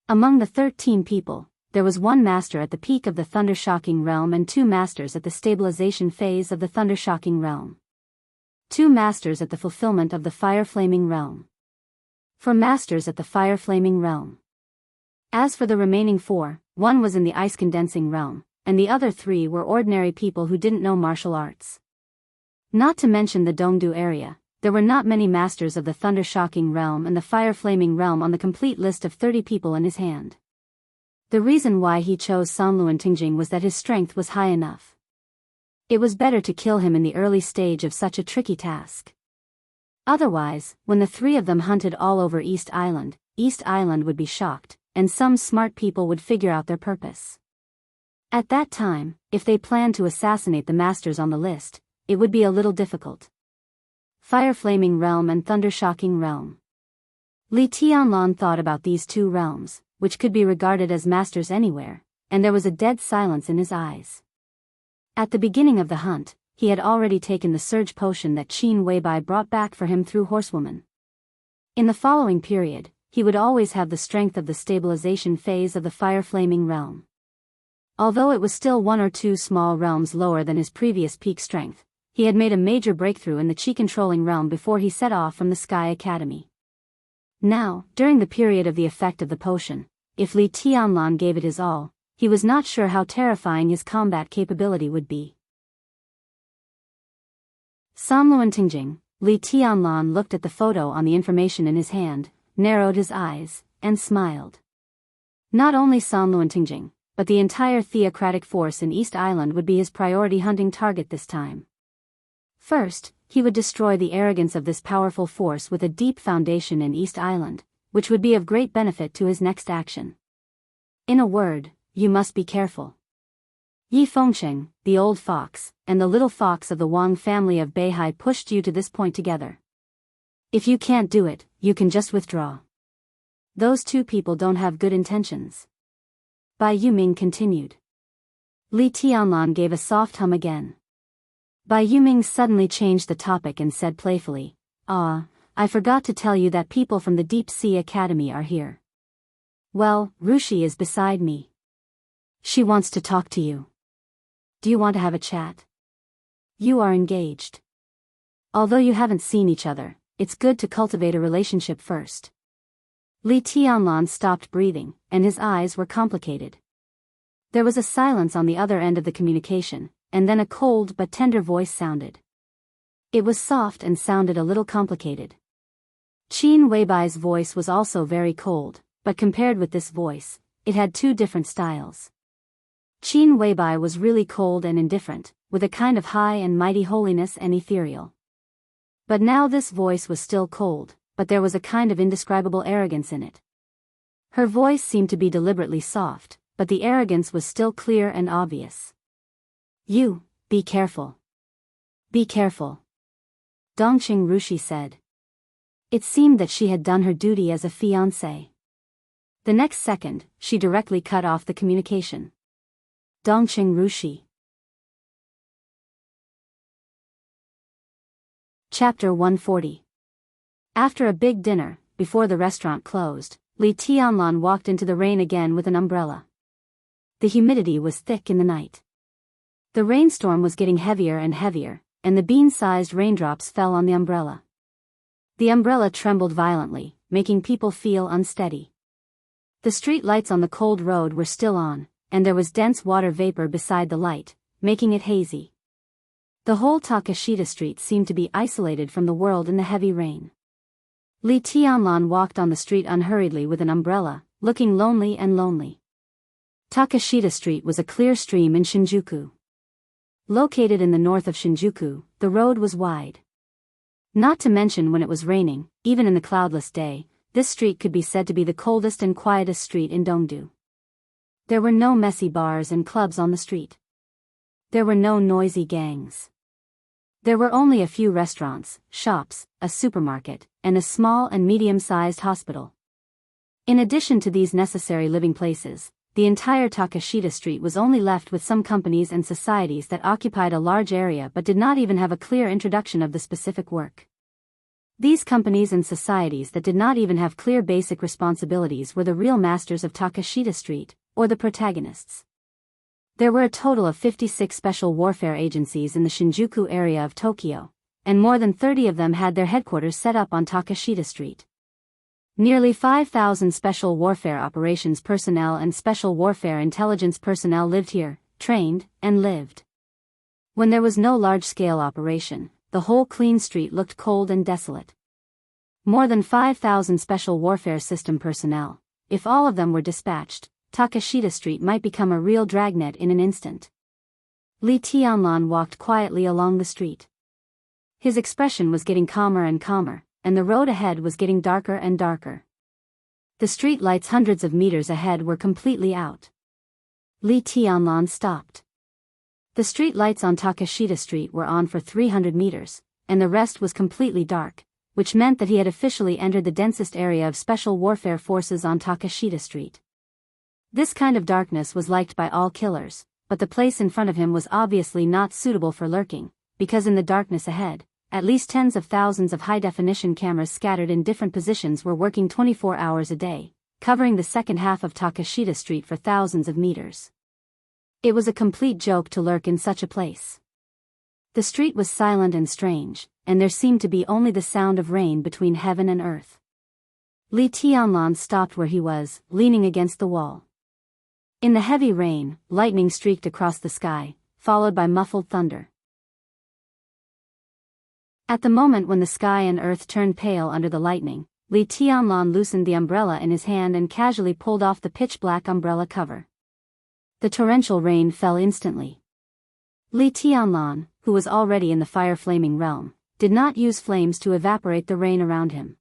[SPEAKER 1] Among the 13 people, there was one master at the peak of the Thunder-Shocking Realm and 2 masters at the stabilization phase of the Thunder-Shocking Realm. 2 masters at the fulfillment of the Fire-Flaming Realm. 4 masters at the Fire-Flaming Realm. As for the remaining 4, one was in the Ice-Condensing Realm, and the other 3 were ordinary people who didn't know martial arts. Not to mention the Dongdu area, there were not many masters of the Thunder-Shocking Realm and the Fire-Flaming Realm on the complete list of 30 people in his hand. The reason why he chose Somluentingjing was that his strength was high enough. It was better to kill him in the early stage of such a tricky task. Otherwise, when the 3 of them hunted all over East Island would be shocked, and some smart people would figure out their purpose. At that time, if they planned to assassinate the masters on the list, it would be a little difficult. Fire-Flaming Realm and Thunder-Shocking Realm. Li Tianlan thought about these 2 realms, which could be regarded as masters anywhere, and there was a dead silence in his eyes. At the beginning of the hunt, he had already taken the surge potion that Qin Weibai brought back for him through Horsewoman. In the following period, he would always have the strength of the stabilization phase of the Fire-Flaming Realm. Although it was still 1 or 2 small realms lower than his previous peak strength, he had made a major breakthrough in the Qi-controlling realm before he set off from the Sky Academy. Now, during the period of the effect of the potion, if Li Tianlan gave it his all, he was not sure how terrifying his combat capability would be. Somluentingjing, Li Tianlan looked at the photo on the information in his hand, narrowed his eyes, and smiled. Not only Somluentingjing, but the entire theocratic force in East Island would be his priority hunting target this time. First, he would destroy the arrogance of this powerful force with a deep foundation in East Island, which would be of great benefit to his next action. In a word, you must be careful. Yi Fengcheng, the old fox, and the little fox of the Wang family of Beihai pushed you to this point together. If you can't do it, you can just withdraw. Those 2 people don't have good intentions. Bai Yuming continued. Li Tianlan gave a soft hum again. Bai Yuming suddenly changed the topic and said playfully, I forgot to tell you that people from the Deep Sea Academy are here. Well, Rushi is beside me. She wants to talk to you. Do you want to have a chat? You are engaged. Although you haven't seen each other, it's good to cultivate a relationship first. Li Tianlan stopped breathing, and his eyes were complicated. There was a silence on the other end of the communication, and then a cold but tender voice sounded. It was soft and sounded a little complicated. Qin Weibai's voice was also very cold, but compared with this voice, it had two different styles. Qin Weibai was really cold and indifferent, with a kind of high and mighty holiness and ethereal. But now this voice was still cold, but there was a kind of indescribable arrogance in it. Her voice seemed to be deliberately soft, but the arrogance was still clear and obvious. "You, be careful. Be careful," Dongqing Rushi said. It seemed that she had done her duty as a fiancée. The next second, she directly cut off the communication. Dongqing Rushi. Chapter 140. After a big dinner, before the restaurant closed, Li Tianlan walked into the rain again with an umbrella. The humidity was thick in the night. The rainstorm was getting heavier and heavier, and the bean-sized raindrops fell on the umbrella. The umbrella trembled violently, making people feel unsteady. The street lights on the cold road were still on, and there was dense water vapor beside the light, making it hazy. The whole Takashita street seemed to be isolated from the world in the heavy rain. Li Tianlan walked on the street unhurriedly with an umbrella, looking lonely and lonely. Takashita Street was a clear stream in Shinjuku. Located in the north of Shinjuku, the road was wide. Not to mention when it was raining, even in the cloudless day, this street could be said to be the coldest and quietest street in Dongdu. There were no messy bars and clubs on the street. There were no noisy gangs. There were only a few restaurants, shops, a supermarket, and a small and medium-sized hospital. In addition to these necessary living places, the entire Takashita Street was only left with some companies and societies that occupied a large area but did not even have a clear introduction of the specific work. These companies and societies that did not even have clear basic responsibilities were the real masters of Takashita Street, or the protagonists. There were a total of 56 special warfare agencies in the Shinjuku area of Tokyo, and more than 30 of them had their headquarters set up on Takashita Street. Nearly 5,000 special warfare operations personnel and special warfare intelligence personnel lived here, trained, and lived. When there was no large-scale operation, the whole clean street looked cold and desolate. More than 5,000 special warfare system personnel, if all of them were dispatched, Takashita Street might become a real dragnet in an instant. Li Tianlan walked quietly along the street. His expression was getting calmer and calmer, and the road ahead was getting darker and darker. The street lights hundreds of meters ahead were completely out. Li Tianlan stopped. The street lights on Takashita Street were on for 300 meters, and the rest was completely dark, which meant that he had officially entered the densest area of special warfare forces on Takashita Street. This kind of darkness was liked by all killers, but the place in front of him was obviously not suitable for lurking, because in the darkness ahead, at least tens of thousands of high-definition cameras scattered in different positions were working 24 hours a day, covering the second half of Takashita Street for thousands of meters. It was a complete joke to lurk in such a place. The street was silent and strange, and there seemed to be only the sound of rain between heaven and earth. Li Tianlan stopped where he was, leaning against the wall. In the heavy rain, lightning streaked across the sky, followed by muffled thunder. At the moment when the sky and earth turned pale under the lightning, Li Tianlan loosened the umbrella in his hand and casually pulled off the pitch-black umbrella cover. The torrential rain fell instantly. Li Tianlan, who was already in the fire-flaming realm, did not use flames to evaporate the rain around him.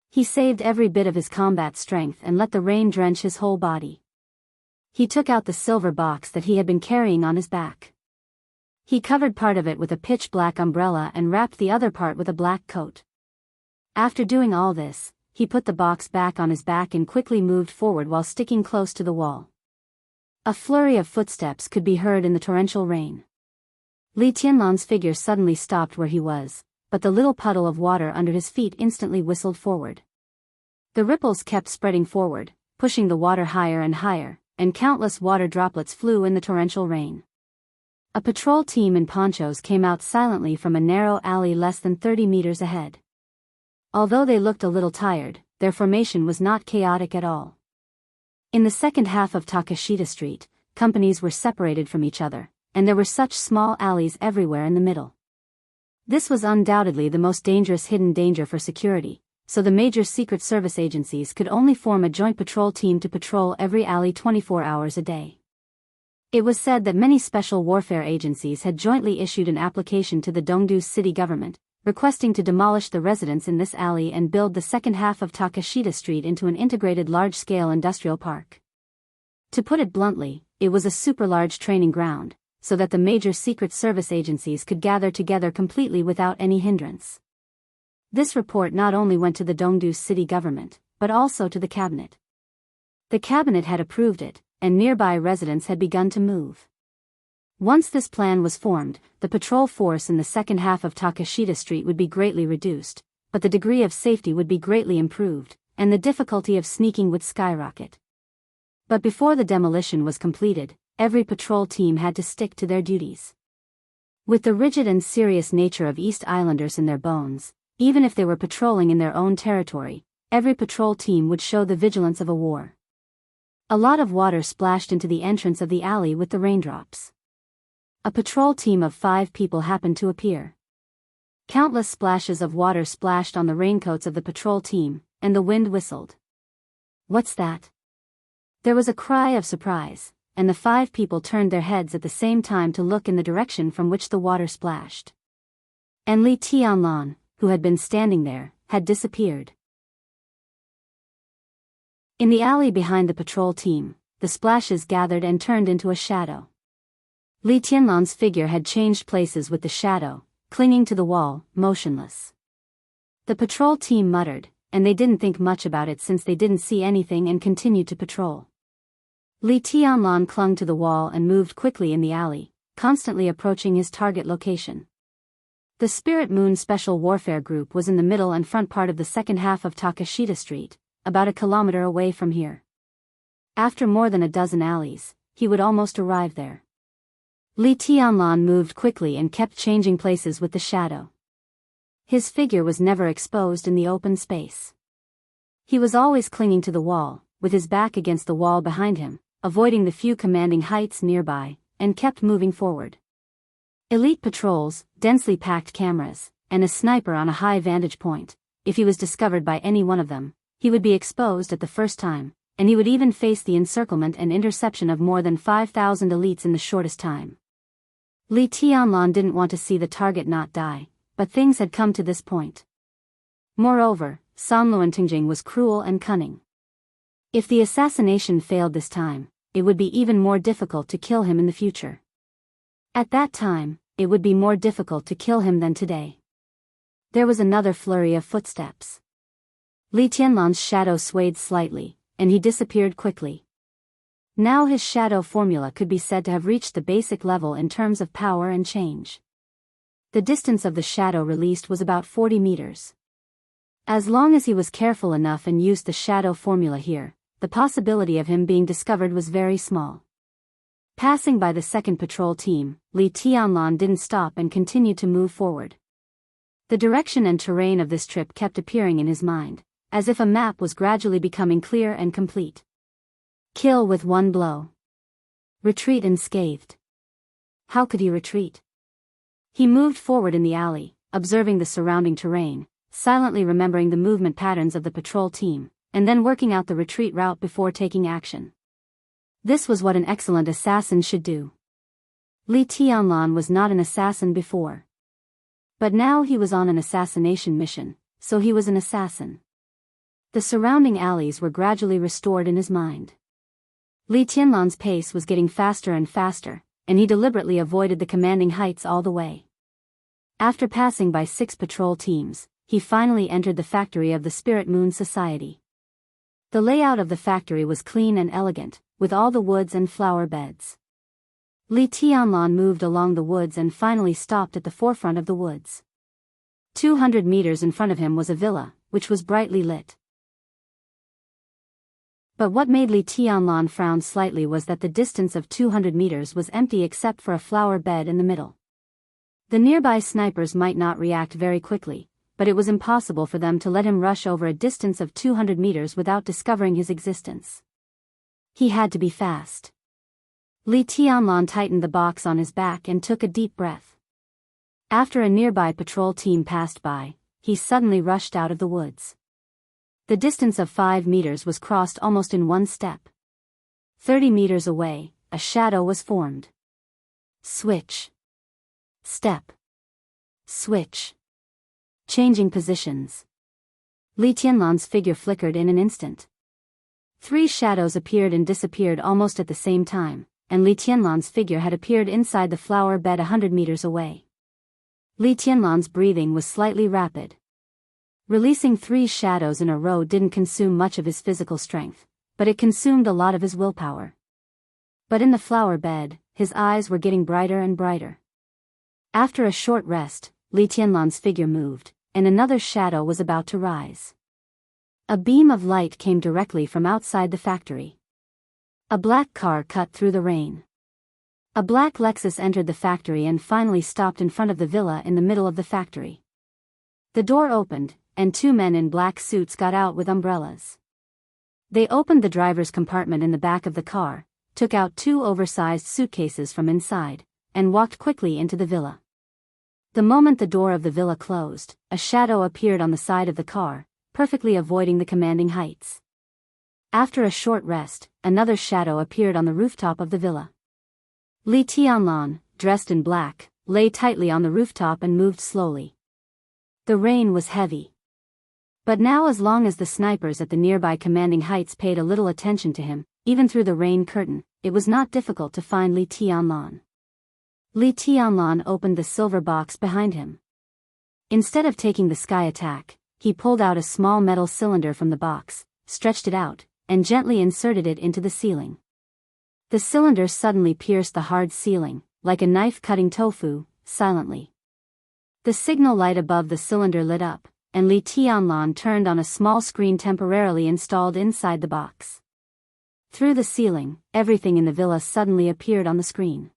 [SPEAKER 1] He saved every bit of his combat strength and let the rain drench his whole body. He took out the silver box that he had been carrying on his back. He covered part of it with a pitch-black umbrella and wrapped the other part with a black coat. After doing all this, he put the box back on his back and quickly moved forward while sticking close to the wall. A flurry of footsteps could be heard in the torrential rain. Li Tianlan's figure suddenly stopped where he was, but the little puddle of water under his feet instantly whistled forward. The ripples kept spreading forward, pushing the water higher and higher, and countless water droplets flew in the torrential rain. A patrol team in ponchos came out silently from a narrow alley less than 30 meters ahead. Although they looked a little tired, their formation was not chaotic at all. In the second half of Takashita Street, companies were separated from each other, and there were such small alleys everywhere in the middle. This was undoubtedly the most dangerous hidden danger for security, so the major Secret Service agencies could only form a joint patrol team to patrol every alley 24 hours a day. It was said that many special warfare agencies had jointly issued an application to the Dongdu city government, requesting to demolish the residents in this alley and build the second half of Takashita Street into an integrated large-scale industrial park. To put it bluntly, it was a super-large training ground, so that the major Secret Service agencies could gather together completely without any hindrance. This report not only went to the Dongdu city government, but also to the cabinet. The cabinet had approved it, and nearby residents had begun to move. Once this plan was formed, the patrol force in the second half of Takashita Street would be greatly reduced, but the degree of safety would be greatly improved, and the difficulty of sneaking would skyrocket. But before the demolition was completed, every patrol team had to stick to their duties. With the rigid and serious nature of East Islanders in their bones, even if they were patrolling in their own territory, every patrol team would show the vigilance of a war. A lot of water splashed into the entrance of the alley with the raindrops. A patrol team of 5 people happened to appear. Countless splashes of water splashed on the raincoats of the patrol team, and the wind whistled. "What's that?" There was a cry of surprise, and the 5 people turned their heads at the same time to look in the direction from which the water splashed. And Li Tianlan, who had been standing there, had disappeared. In the alley behind the patrol team, the splashes gathered and turned into a shadow. Li Tianlan's figure had changed places with the shadow, clinging to the wall, motionless. The patrol team muttered, and they didn't think much about it since they didn't see anything and continued to patrol. Li Tianlan clung to the wall and moved quickly in the alley, constantly approaching his target location. The Spirit Moon Special Warfare Group was in the middle and front part of the second half of Takashita Street, about a kilometer away from here. After more than a dozen alleys, he would almost arrive there. Li Tianlan moved quickly and kept changing places with the shadow. His figure was never exposed in the open space. He was always clinging to the wall, with his back against the wall behind him, avoiding the few commanding heights nearby, and kept moving forward. Elite patrols, densely packed cameras, and a sniper on a high vantage point. If he was discovered by any one of them, he would be exposed at the first time, and he would even face the encirclement and interception of more than 5,000 elites in the shortest time. Li Tianlan didn't want to see the target not die, but things had come to this point. Moreover, Sanluantingjing was cruel and cunning. If the assassination failed this time, it would be even more difficult to kill him in the future. At that time, it would be more difficult to kill him than today. There was another flurry of footsteps. Li Tianlan's shadow swayed slightly, and he disappeared quickly. Now his shadow formula could be said to have reached the basic level in terms of power and change. The distance of the shadow released was about 40 meters. As long as he was careful enough and used the shadow formula here, the possibility of him being discovered was very small. Passing by the second patrol team, Li Tianlan didn't stop and continued to move forward. The direction and terrain of this trip kept appearing in his mind, as if a map was gradually becoming clear and complete. Kill with one blow. Retreat unscathed. How could he retreat? He moved forward in the alley, observing the surrounding terrain, silently remembering the movement patterns of the patrol team, and then working out the retreat route before taking action. This was what an excellent assassin should do. Li Tianlan was not an assassin before. But now he was on an assassination mission, so he was an assassin. The surrounding alleys were gradually restored in his mind. Li Tianlan's pace was getting faster and faster, and he deliberately avoided the commanding heights all the way. After passing by 6 patrol teams, he finally entered the factory of the Spirit Moon Society. The layout of the factory was clean and elegant, with all the woods and flower beds. Li Tianlan moved along the woods and finally stopped at the forefront of the woods. 200 meters in front of him was a villa, which was brightly lit. But what made Li Tianlan frown slightly was that the distance of 200 meters was empty except for a flower bed in the middle. The nearby snipers might not react very quickly, but it was impossible for them to let him rush over a distance of 200 meters without discovering his existence. He had to be fast. Li Tianlan tightened the box on his back and took a deep breath. After a nearby patrol team passed by, he suddenly rushed out of the woods. The distance of 5 meters was crossed almost in one step. 30 meters away, a shadow was formed. Switch. Step. Switch. Changing positions. Li Tianlan's figure flickered in an instant. 3 shadows appeared and disappeared almost at the same time, and Li Tianlan's figure had appeared inside the flower bed 100 meters away. Li Tianlan's breathing was slightly rapid. Releasing 3 shadows in a row didn't consume much of his physical strength, but it consumed a lot of his willpower. But in the flower bed, his eyes were getting brighter and brighter. After a short rest, Li Tianlan's figure moved, and another shadow was about to rise. A beam of light came directly from outside the factory. A black car cut through the rain. A black Lexus entered the factory and finally stopped in front of the villa in the middle of the factory. The door opened, and 2 men in black suits got out with umbrellas. They opened the driver's compartment in the back of the car, took out 2 oversized suitcases from inside, and walked quickly into the villa. The moment the door of the villa closed, a shadow appeared on the side of the car, perfectly avoiding the commanding heights. After a short rest, another shadow appeared on the rooftop of the villa. Li Tianlan, dressed in black, lay tightly on the rooftop and moved slowly. The rain was heavy. But now, as long as the snipers at the nearby commanding heights paid a little attention to him, even through the rain curtain, it was not difficult to find Li Tianlan. Li Tianlan opened the silver box behind him. Instead of taking the sky attack, he pulled out a small metal cylinder from the box, stretched it out, and gently inserted it into the ceiling. The cylinder suddenly pierced the hard ceiling, like a knife cutting tofu, silently. The signal light above the cylinder lit up, and Li Tianlan turned on a small screen temporarily installed inside the box. Through the ceiling, everything in the villa suddenly appeared on the screen.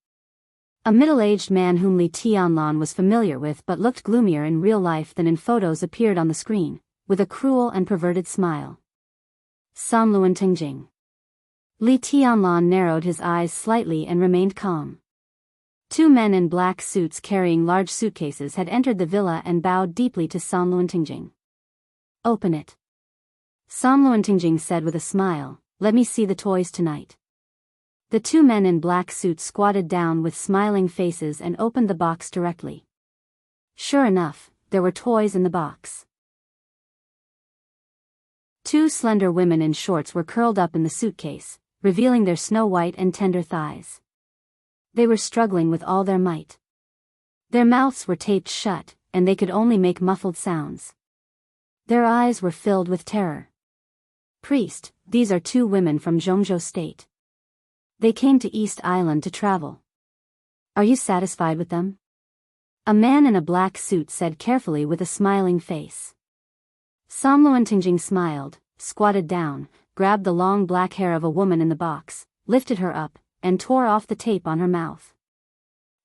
[SPEAKER 1] A middle-aged man whom Li Tianlan was familiar with but looked gloomier in real life than in photos appeared on the screen, with a cruel and perverted smile. Enchanting. Li Tianlan narrowed his eyes slightly and remained calm. 2 men in black suits carrying large suitcases had entered the villa and bowed deeply to Enchanting. "Open it," Enchanting said with a smile. "Let me see the toys tonight." The 2 men in black suits squatted down with smiling faces and opened the box directly. Sure enough, there were toys in the box. 2 slender women in shorts were curled up in the suitcase, revealing their snow-white and tender thighs. They were struggling with all their might. Their mouths were taped shut, and they could only make muffled sounds. Their eyes were filled with terror. "Priest, these are 2 women from Zhongzhou State. They came to East Island to travel. Are you satisfied with them?" A man in a black suit said carefully with a smiling face. Enchanting smiled, squatted down, grabbed the long black hair of a woman in the box, lifted her up, and tore off the tape on her mouth.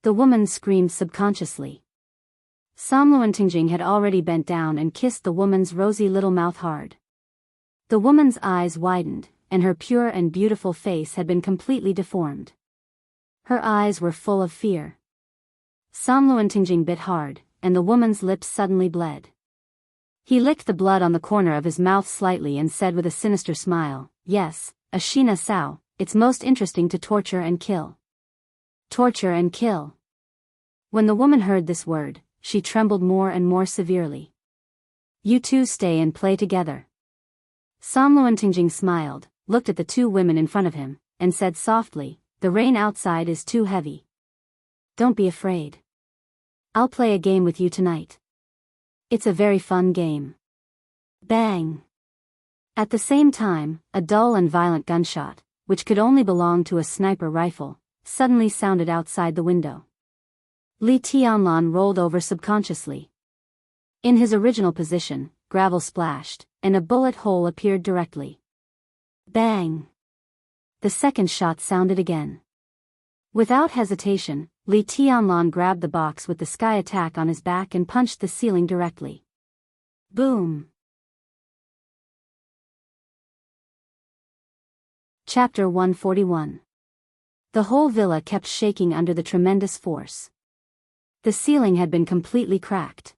[SPEAKER 1] The woman screamed subconsciously. Enchanting had already bent down and kissed the woman's rosy little mouth hard. The woman's eyes widened, and her pure and beautiful face had been completely deformed. Her eyes were full of fear. Enchanting bit hard, and the woman's lips suddenly bled. He licked the blood on the corner of his mouth slightly and said with a sinister smile, "Yes, Ashina Sao, it's most interesting to torture and kill." Torture and kill. When the woman heard this word, she trembled more and more severely. "You 2 stay and play together." Enchanting smiled, looked at the 2 women in front of him, and said softly, "The rain outside is too heavy. Don't be afraid. I'll play a game with you tonight. It's a very fun game." Bang! At the same time, a dull and violent gunshot, which could only belong to a sniper rifle, suddenly sounded outside the window. Li Tianlan rolled over subconsciously. In his original position, gravel splashed, and a bullet hole appeared directly. Bang! The second shot sounded again. Without hesitation, Li Tianlan grabbed the box with the sky attack on his back and punched the ceiling directly. Boom! Chapter 141. The whole villa kept shaking under the tremendous force. The ceiling had been completely cracked.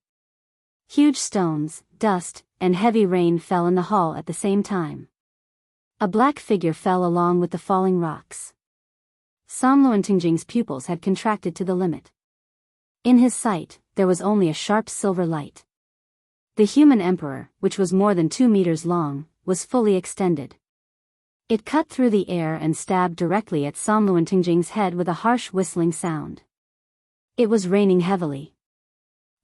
[SPEAKER 1] Huge stones, dust, and heavy rain fell in the hall at the same time. A black figure fell along with the falling rocks. Sam Luantingjing's pupils had contracted to the limit. In his sight, there was only a sharp silver light. The human emperor, which was more than 2 meters long, was fully extended. It cut through the air and stabbed directly at Sam Luantingjing's head with a harsh whistling sound. It was raining heavily.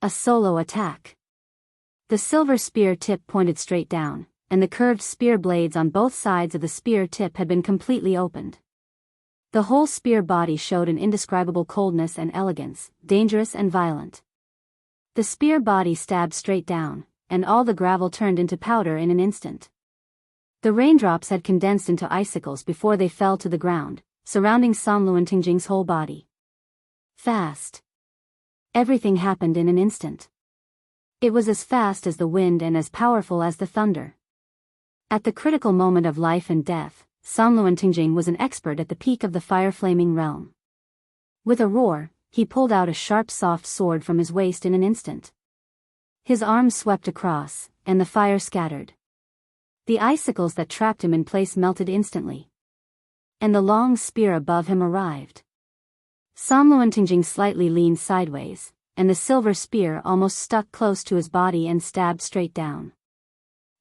[SPEAKER 1] A solo attack. The silver spear tip pointed straight down, and the curved spear blades on both sides of the spear tip had been completely opened. The whole spear body showed an indescribable coldness and elegance, dangerous and violent. The spear body stabbed straight down, and all the gravel turned into powder in an instant. The raindrops had condensed into icicles before they fell to the ground, surrounding Sam Luantingjing's whole body. Fast. Everything happened in an instant. It was as fast as the wind and as powerful as the thunder. At the critical moment of life and death, Sam Luantingjing was an expert at the peak of the fire-flaming realm. With a roar, he pulled out a sharp soft sword from his waist in an instant. His arms swept across, and the fire scattered. The icicles that trapped him in place melted instantly. And the long spear above him arrived. Sam Luantingjing slightly leaned sideways, and the silver spear almost stuck close to his body and stabbed straight down.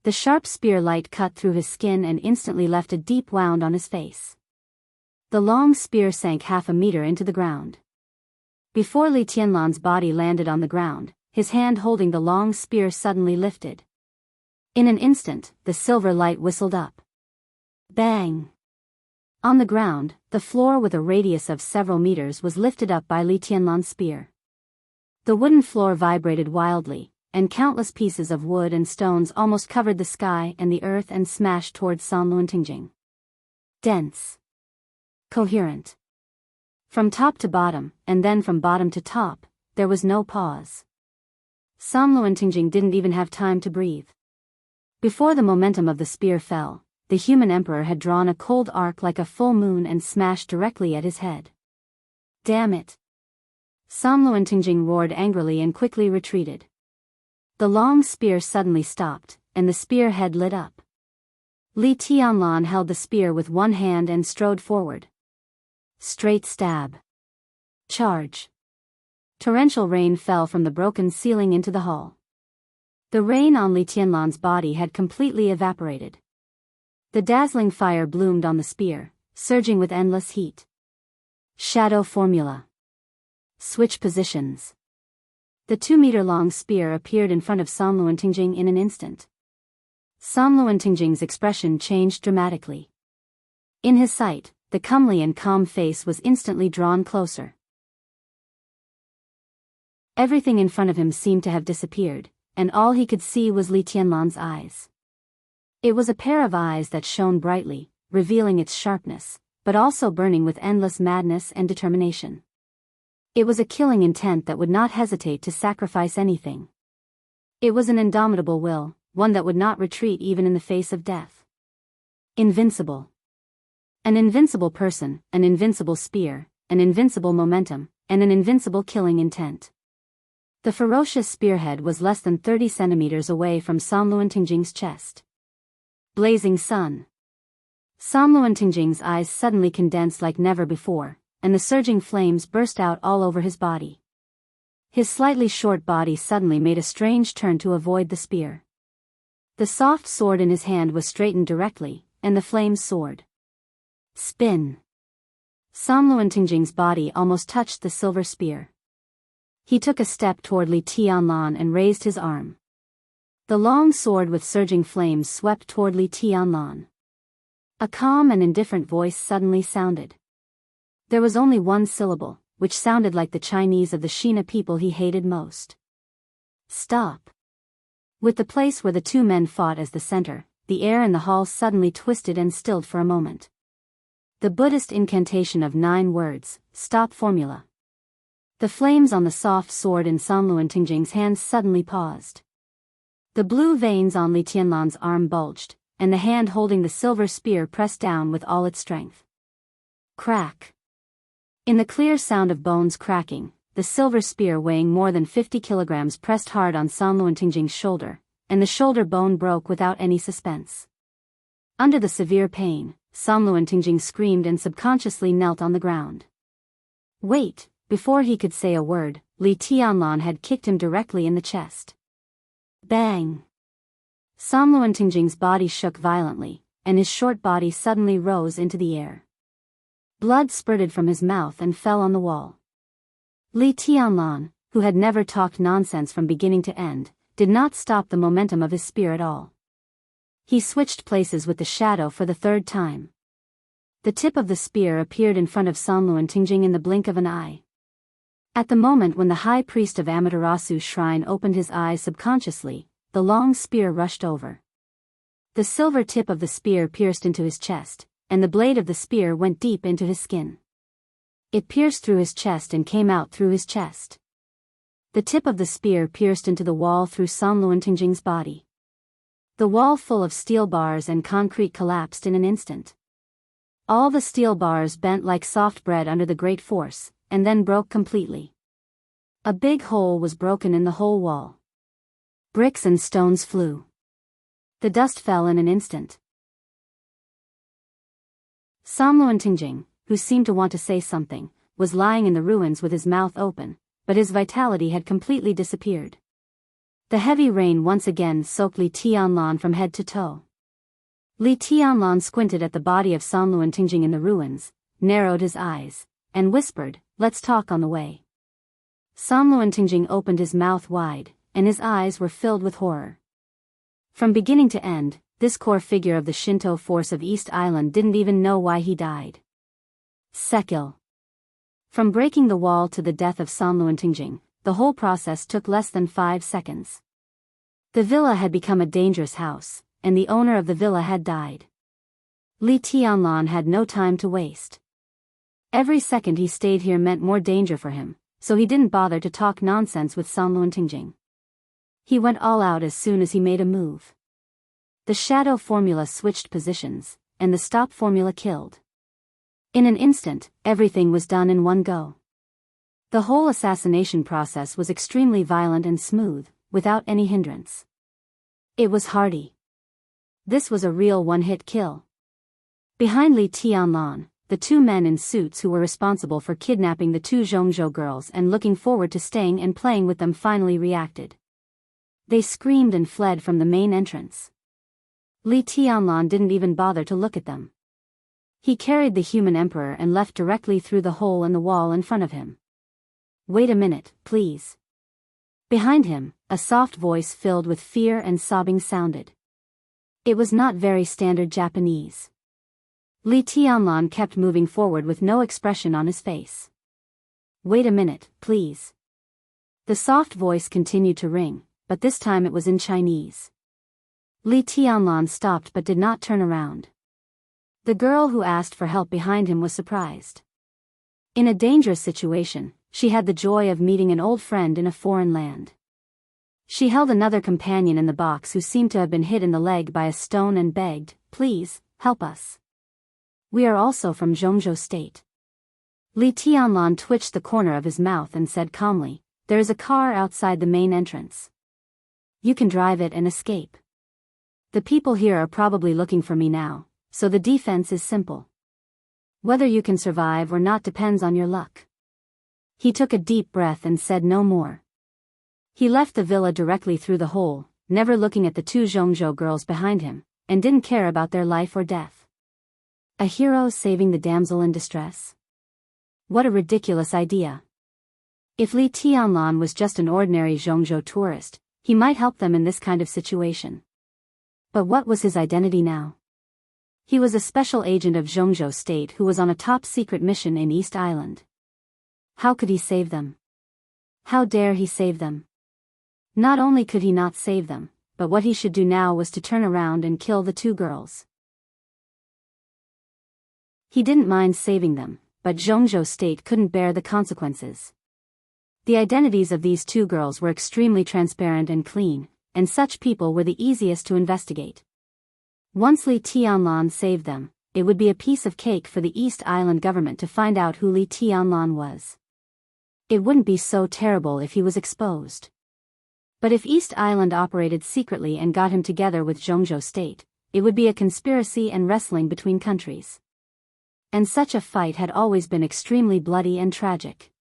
[SPEAKER 1] The sharp spear light cut through his skin and instantly left a deep wound on his face. The long spear sank 1/2 meter into the ground. Before Li Tianlan's body landed on the ground, his hand holding the long spear suddenly lifted. In an instant, the silver light whistled up. Bang! On the ground, the floor with a radius of several meters was lifted up by Li Tianlan's spear. The wooden floor vibrated wildly, and countless pieces of wood and stones almost covered the sky and the earth and smashed towards Sam Luantingjing. Dense. Coherent. From top to bottom, and then from bottom to top, there was no pause. Sam Luantingjing didn't even have time to breathe. Before the momentum of the spear fell, the human emperor had drawn a cold arc like a full moon and smashed directly at his head. Damn it! Sam Luantingjing roared angrily and quickly retreated. The long spear suddenly stopped, and the spear head lit up. Li Tianlan held the spear with one hand and strode forward. Straight stab. Charge. Torrential rain fell from the broken ceiling into the hall. The rain on Li Tianlan's body had completely evaporated. The dazzling fire bloomed on the spear, surging with endless heat. Shadow formula. Switch positions. The 2-meter-long spear appeared in front of Sam Luantingjing in an instant. Sam Luantingjing's expression changed dramatically. In his sight, the comely and calm face was instantly drawn closer. Everything in front of him seemed to have disappeared, and all he could see was Li Tianlan's eyes. It was a pair of eyes that shone brightly, revealing its sharpness, but also burning with endless madness and determination. It was a killing intent that would not hesitate to sacrifice anything. It was an indomitable will, one that would not retreat even in the face of death. Invincible. An invincible person, an invincible spear, an invincible momentum, and an invincible killing intent. The ferocious spearhead was less than 30 centimeters away from Sam Luantingjing's chest. Blazing sun. Sam Luantingjing's eyes suddenly condensed like never before, and the surging flames burst out all over his body. His slightly short body suddenly made a strange turn to avoid the spear. The soft sword in his hand was straightened directly, and the flames soared. Spin. Sam Luantingjing's body almost touched the silver spear. He took a step toward Li Tianlan and raised his arm. The long sword with surging flames swept toward Li Tianlan. A calm and indifferent voice suddenly sounded. There was only one syllable, which sounded like the Chinese of the Shina people he hated most. Stop. With the place where the two men fought as the center, the air in the hall suddenly twisted and stilled for a moment. The Buddhist incantation of 9 words, stop formula. The flames on the soft sword in Sam Luantingjing's hands suddenly paused. The blue veins on Li Tianlan's arm bulged, and the hand holding the silver spear pressed down with all its strength. Crack. In the clear sound of bones cracking, the silver spear weighing more than 50 kilograms pressed hard on Sam Luantingjing's shoulder, and the shoulder bone broke without any suspense. Under the severe pain, Somluentingjing screamed and subconsciously knelt on the ground. Wait! Before he could say a word, Li Tianlan had kicked him directly in the chest. Bang! Somluentingjing's body shook violently, and his short body suddenly rose into the air. Blood spurted from his mouth and fell on the wall. Li Tianlan, who had never talked nonsense from beginning to end, did not stop the momentum of his spear at all. He switched places with the shadow for the third time. The tip of the spear appeared in front of Somluentingjing in the blink of an eye. At the moment when the high priest of Amaterasu's shrine opened his eyes subconsciously, the long spear rushed over. The silver tip of the spear pierced into his chest, and the blade of the spear went deep into his skin. It pierced through his chest and came out through his chest. The tip of the spear pierced into the wall through Somluentingjing's body. The wall full of steel bars and concrete collapsed in an instant. All the steel bars bent like soft bread under the great force, and then broke completely. A big hole was broken in the whole wall. Bricks and stones flew. The dust fell in an instant. Somluentingjing, who seemed to want to say something, was lying in the ruins with his mouth open, but his vitality had completely disappeared. The heavy rain once again soaked Li Tianlan from head to toe. Li Tianlan squinted at the body of Somluentingjing in the ruins, narrowed his eyes, and whispered, "Let's talk on the way." Somluentingjing opened his mouth wide, and his eyes were filled with horror. From beginning to end, this core figure of the Shinto force of East Island didn't even know why he died. Sekil. From breaking the wall to the death of Somluentingjing, the whole process took less than 5 seconds. The villa had become a dangerous house, and the owner of the villa had died. Li Tianlan had no time to waste. Every second he stayed here meant more danger for him, so he didn't bother to talk nonsense with Somluentingjing. He went all out as soon as he made a move. The shadow formula switched positions, and the stop formula killed. In an instant, everything was done in one go. The whole assassination process was extremely violent and smooth, without any hindrance. It was hearty. This was a real one-hit kill. Behind Li Tianlan, the 2 men in suits who were responsible for kidnapping the 2 Zhongzhou girls and looking forward to staying and playing with them finally reacted. They screamed and fled from the main entrance. Li Tianlan didn't even bother to look at them. He carried the human emperor and left directly through the hole in the wall in front of him. "Wait a minute, please." Behind him, a soft voice filled with fear and sobbing sounded. It was not very standard Japanese. Li Tianlan kept moving forward with no expression on his face. "Wait a minute, please." The soft voice continued to ring, but this time it was in Chinese. Li Tianlan stopped but did not turn around. The girl who asked for help behind him was surprised. In a dangerous situation, she had the joy of meeting an old friend in a foreign land. She held another companion in the box who seemed to have been hit in the leg by a stone and begged, "Please, help us. We are also from Zhongzhou State." Li Tianlan twitched the corner of his mouth and said calmly, "There is a car outside the main entrance. You can drive it and escape. The people here are probably looking for me now, so the defense is simple. Whether you can survive or not depends on your luck." He took a deep breath and said no more. He left the villa directly through the hole, never looking at the 2 Zhongzhou girls behind him, and didn't care about their life or death. A hero saving the damsel in distress? What a ridiculous idea. If Li Tianlan was just an ordinary Zhongzhou tourist, he might help them in this kind of situation. But what was his identity now? He was a special agent of Zhongzhou State who was on a top-secret mission in East Island. How could he save them? How dare he save them? Not only could he not save them, but what he should do now was to turn around and kill the 2 girls. He didn't mind saving them, but Zhongzhou State couldn't bear the consequences. The identities of these 2 girls were extremely transparent and clean, and such people were the easiest to investigate. Once Li Tianlan saved them, it would be a piece of cake for the East Island government to find out who Li Tianlan was. It wouldn't be so terrible if he was exposed. But if East Island operated secretly and got him together with Zhongzhou State, it would be a conspiracy and wrestling between countries. And such a fight had always been extremely bloody and tragic.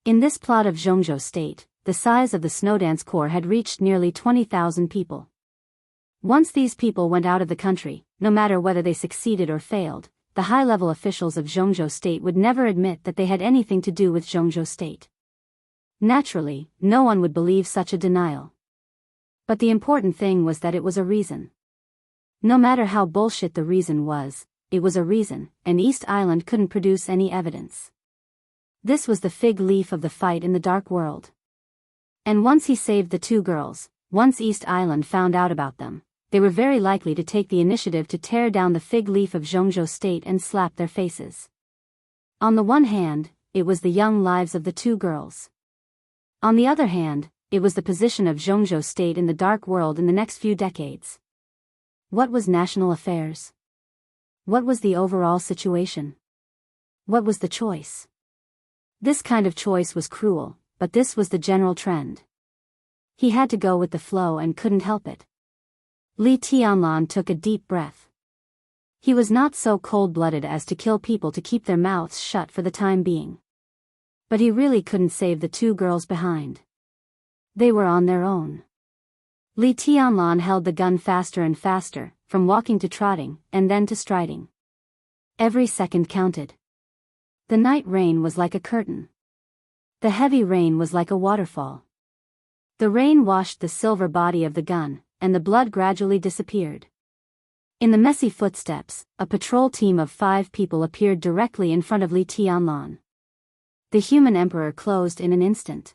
[SPEAKER 1] In this plot of Zhongzhou State, the size of the Snowdance Corps had reached nearly 20,000 people. Once these people went out of the country, no matter whether they succeeded or failed, the high-level officials of Zhongzhou State would never admit that they had anything to do with Zhongzhou State. Naturally, no one would believe such a denial. But the important thing was that it was a reason. No matter how bullshit the reason was, it was a reason, and East Island couldn't produce any evidence. This was the fig leaf of the fight in the dark world. And once he saved the two girls, once East Island found out about them, they were very likely to take the initiative to tear down the fig leaf of Zhongzhou State and slap their faces. On the one hand, it was the young lives of the two girls. On the other hand, it was the position of Zhongzhou State in the dark world in the next few decades. What was national affairs? What was the overall situation? What was the choice? This kind of choice was cruel, but this was the general trend. He had to go with the flow and couldn't help it. Li Tianlan took a deep breath. He was not so cold-blooded as to kill people to keep their mouths shut for the time being. But he really couldn't save the two girls behind. They were on their own. Li Tianlan held the gun faster and faster, from walking to trotting, and then to striding. Every second counted. The night rain was like a curtain. The heavy rain was like a waterfall. The rain washed the silver body of the gun, and the blood gradually disappeared. In the messy footsteps, a patrol team of 5 people appeared directly in front of Li Tianlan. The human emperor closed in an instant.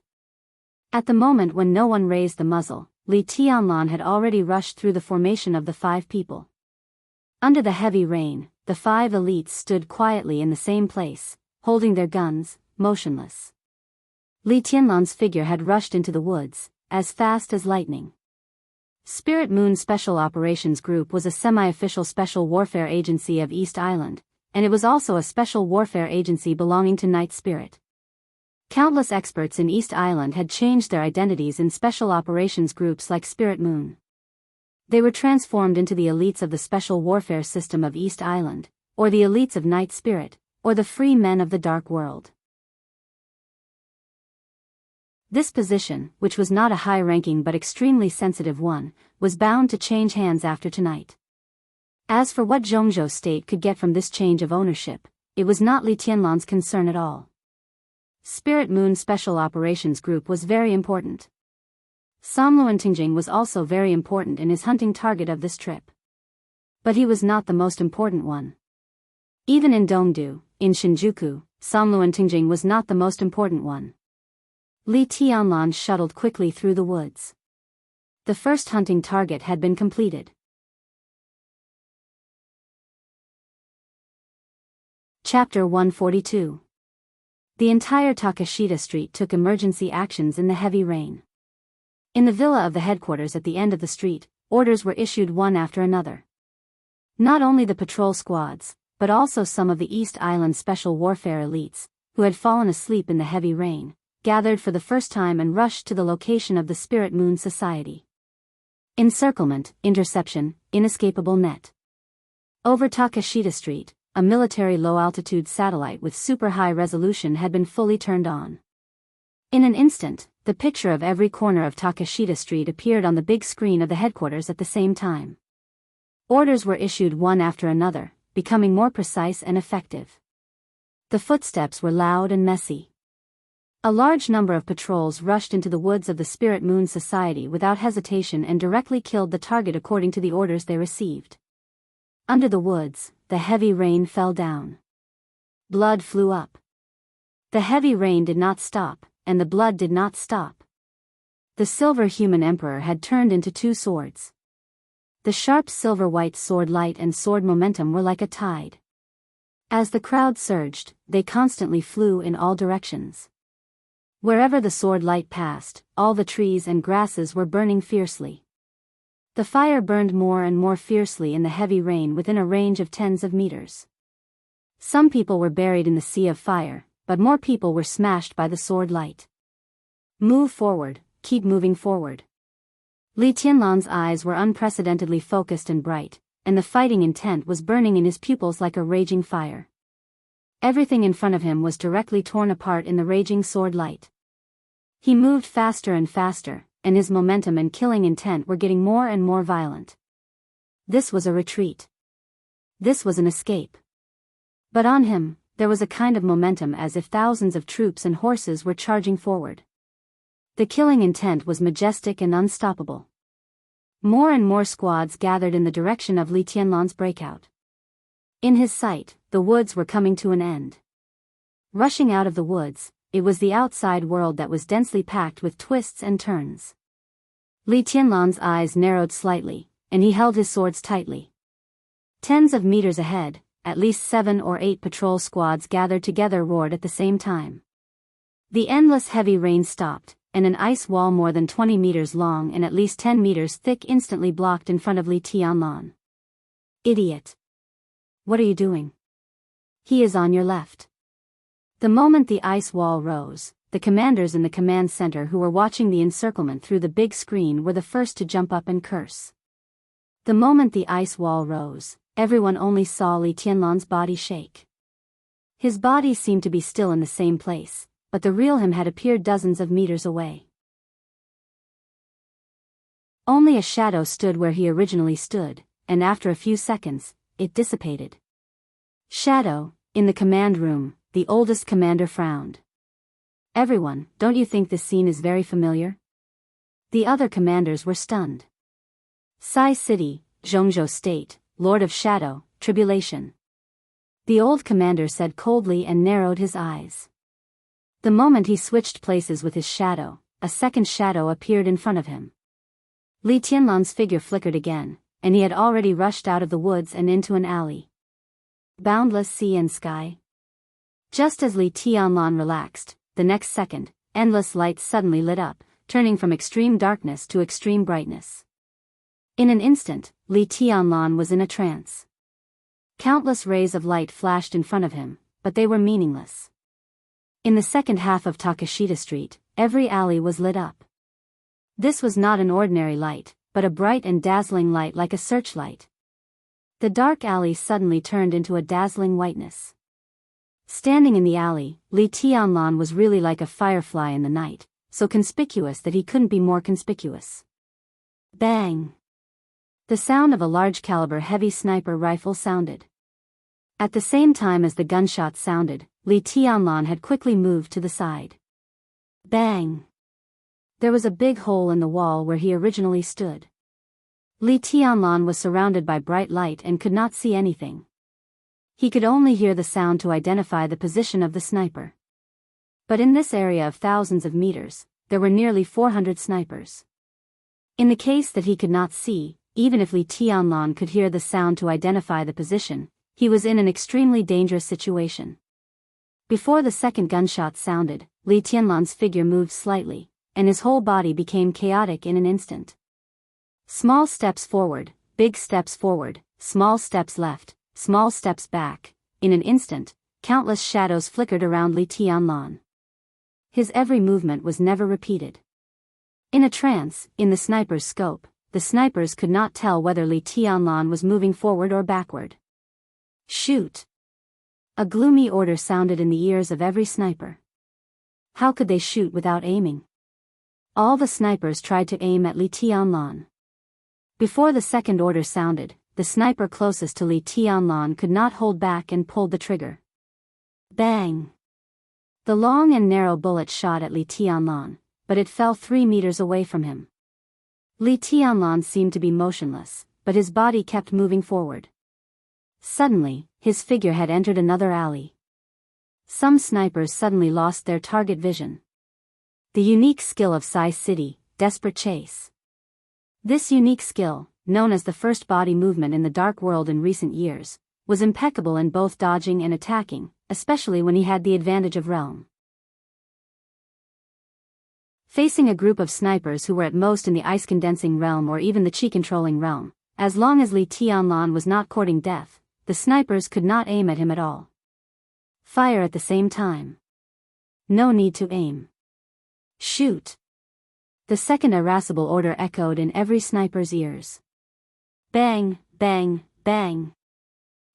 [SPEAKER 1] At the moment when no one raised the muzzle, Li Tianlan had already rushed through the formation of the 5 people. Under the heavy rain, the 5 elites stood quietly in the same place, holding their guns, motionless. Li Tianlan's figure had rushed into the woods, as fast as lightning. Spirit Moon Special Operations Group was a semi-official special warfare agency of East Island, and it was also a special warfare agency belonging to Night Spirit. Countless experts in East Island had changed their identities in special operations groups like Spirit Moon. They were transformed into the elites of the special warfare system of East Island, or the elites of Night Spirit, or the free men of the dark world. This position, which was not a high-ranking but extremely sensitive one, was bound to change hands after tonight. As for what Zhongzhou State could get from this change of ownership, it was not Li Tianlan's concern at all. Spirit Moon Special Operations Group was very important. Enchanting was also very important in his hunting target of this trip. But he was not the most important one. Even in Dongdu, in Shinjuku, Enchanting was not the most important one. Li Tianlan shuttled quickly through the woods. The first hunting target had been completed. Chapter 142. The entire Takashita Street took emergency actions in the heavy rain. In the villa of the headquarters at the end of the street, orders were issued one after another. Not only the patrol squads, but also some of the East Island special warfare elites, who had fallen asleep in the heavy rain, gathered for the first time and rushed to the location of the Spirit Moon Society. Encirclement, interception, inescapable net. Over Takashita Street, a military low-altitude satellite with super-high resolution had been fully turned on. In an instant, the picture of every corner of Takashita Street appeared on the big screen of the headquarters at the same time. Orders were issued one after another, becoming more precise and effective. The footsteps were loud and messy. A large number of patrols rushed into the woods of the Spirit Moon Society without hesitation and directly killed the target according to the orders they received. Under the woods, the heavy rain fell down. Blood flew up. The heavy rain did not stop, and the blood did not stop. The silver human emperor had turned into 2 swords. The sharp silver-white sword light and sword momentum were like a tide. As the crowd surged, they constantly flew in all directions. Wherever the sword light passed, all the trees and grasses were burning fiercely. The fire burned more and more fiercely in the heavy rain within a range of tens of meters. Some people were buried in the sea of fire, but more people were smashed by the sword light. Move forward, keep moving forward. Li Tianlan's eyes were unprecedentedly focused and bright, and the fighting intent was burning in his pupils like a raging fire. Everything in front of him was directly torn apart in the raging sword light. He moved faster and faster, and his momentum and killing intent were getting more and more violent. This was a retreat. This was an escape. But on him, there was a kind of momentum as if thousands of troops and horses were charging forward. The killing intent was majestic and unstoppable. More and more squads gathered in the direction of Li Tianlan's breakout. In his sight, the woods were coming to an end. Rushing out of the woods, it was the outside world that was densely packed with twists and turns. Li Tianlan's eyes narrowed slightly, and he held his swords tightly. Tens of meters ahead, at least 7 or 8 patrol squads gathered together roared at the same time. The endless heavy rain stopped, and an ice wall more than 20 meters long and at least 10 meters thick instantly blocked in front of Li Tianlan. Idiot! What are you doing? He is on your left. The moment the ice wall rose, the commanders in the command center who were watching the encirclement through the big screen were the first to jump up and curse. The moment the ice wall rose, everyone only saw Li Tianlan's body shake. His body seemed to be still in the same place, but the real him had appeared dozens of meters away. Only a shadow stood where he originally stood, and after a few seconds, it dissipated. Shadow, in the command room, the oldest commander frowned. Everyone, don't you think this scene is very familiar? The other commanders were stunned. Sai City, Zhongzhou State, Lord of Shadow, Tribulation. The old commander said coldly and narrowed his eyes. The moment he switched places with his shadow, a second shadow appeared in front of him. Li Tianlan's figure flickered again, and he had already rushed out of the woods and into an alley. Boundless sea and sky. Just as Li Tianlan relaxed, the next second, endless light suddenly lit up, turning from extreme darkness to extreme brightness. In an instant, Li Tianlan was in a trance. Countless rays of light flashed in front of him, but they were meaningless. In the second half of Takashita Street, every alley was lit up. This was not an ordinary light, but a bright and dazzling light like a searchlight. The dark alley suddenly turned into a dazzling whiteness. Standing in the alley, Li Tianlan was really like a firefly in the night, so conspicuous that he couldn't be more conspicuous. Bang! The sound of a large-caliber heavy sniper rifle sounded. At the same time as the gunshot sounded, Li Tianlan had quickly moved to the side. Bang! There was a big hole in the wall where he originally stood. Li Tianlan was surrounded by bright light and could not see anything. He could only hear the sound to identify the position of the sniper. But in this area of thousands of meters, there were nearly 400 snipers. In the case that he could not see, even if Li Tianlan could hear the sound to identify the position, he was in an extremely dangerous situation. Before the second gunshot sounded, Li Tianlan's figure moved slightly, and his whole body became chaotic in an instant. Small steps forward, big steps forward, small steps left, small steps back. In an instant, countless shadows flickered around Li Tianlan. His every movement was never repeated. In a trance, in the sniper's scope, the snipers could not tell whether Li Tianlan was moving forward or backward. Shoot! A gloomy order sounded in the ears of every sniper. How could they shoot without aiming? All the snipers tried to aim at Li Tianlan. Before the second order sounded, the sniper closest to Li Tianlan could not hold back and pulled the trigger. Bang! The long and narrow bullet shot at Li Tianlan, but it fell 3 meters away from him. Li Tianlan seemed to be motionless, but his body kept moving forward. Suddenly, his figure had entered another alley. Some snipers suddenly lost their target vision. The unique skill of Sai City, desperate chase. This unique skill, known as the first body movement in the dark world in recent years, was impeccable in both dodging and attacking, especially when he had the advantage of realm. Facing a group of snipers who were at most in the ice-condensing realm or even the chi-controlling realm, as long as Li Tianlan was not courting death, the snipers could not aim at him at all. Fire at the same time. No need to aim. Shoot! The second irascible order echoed in every sniper's ears. Bang, bang, bang.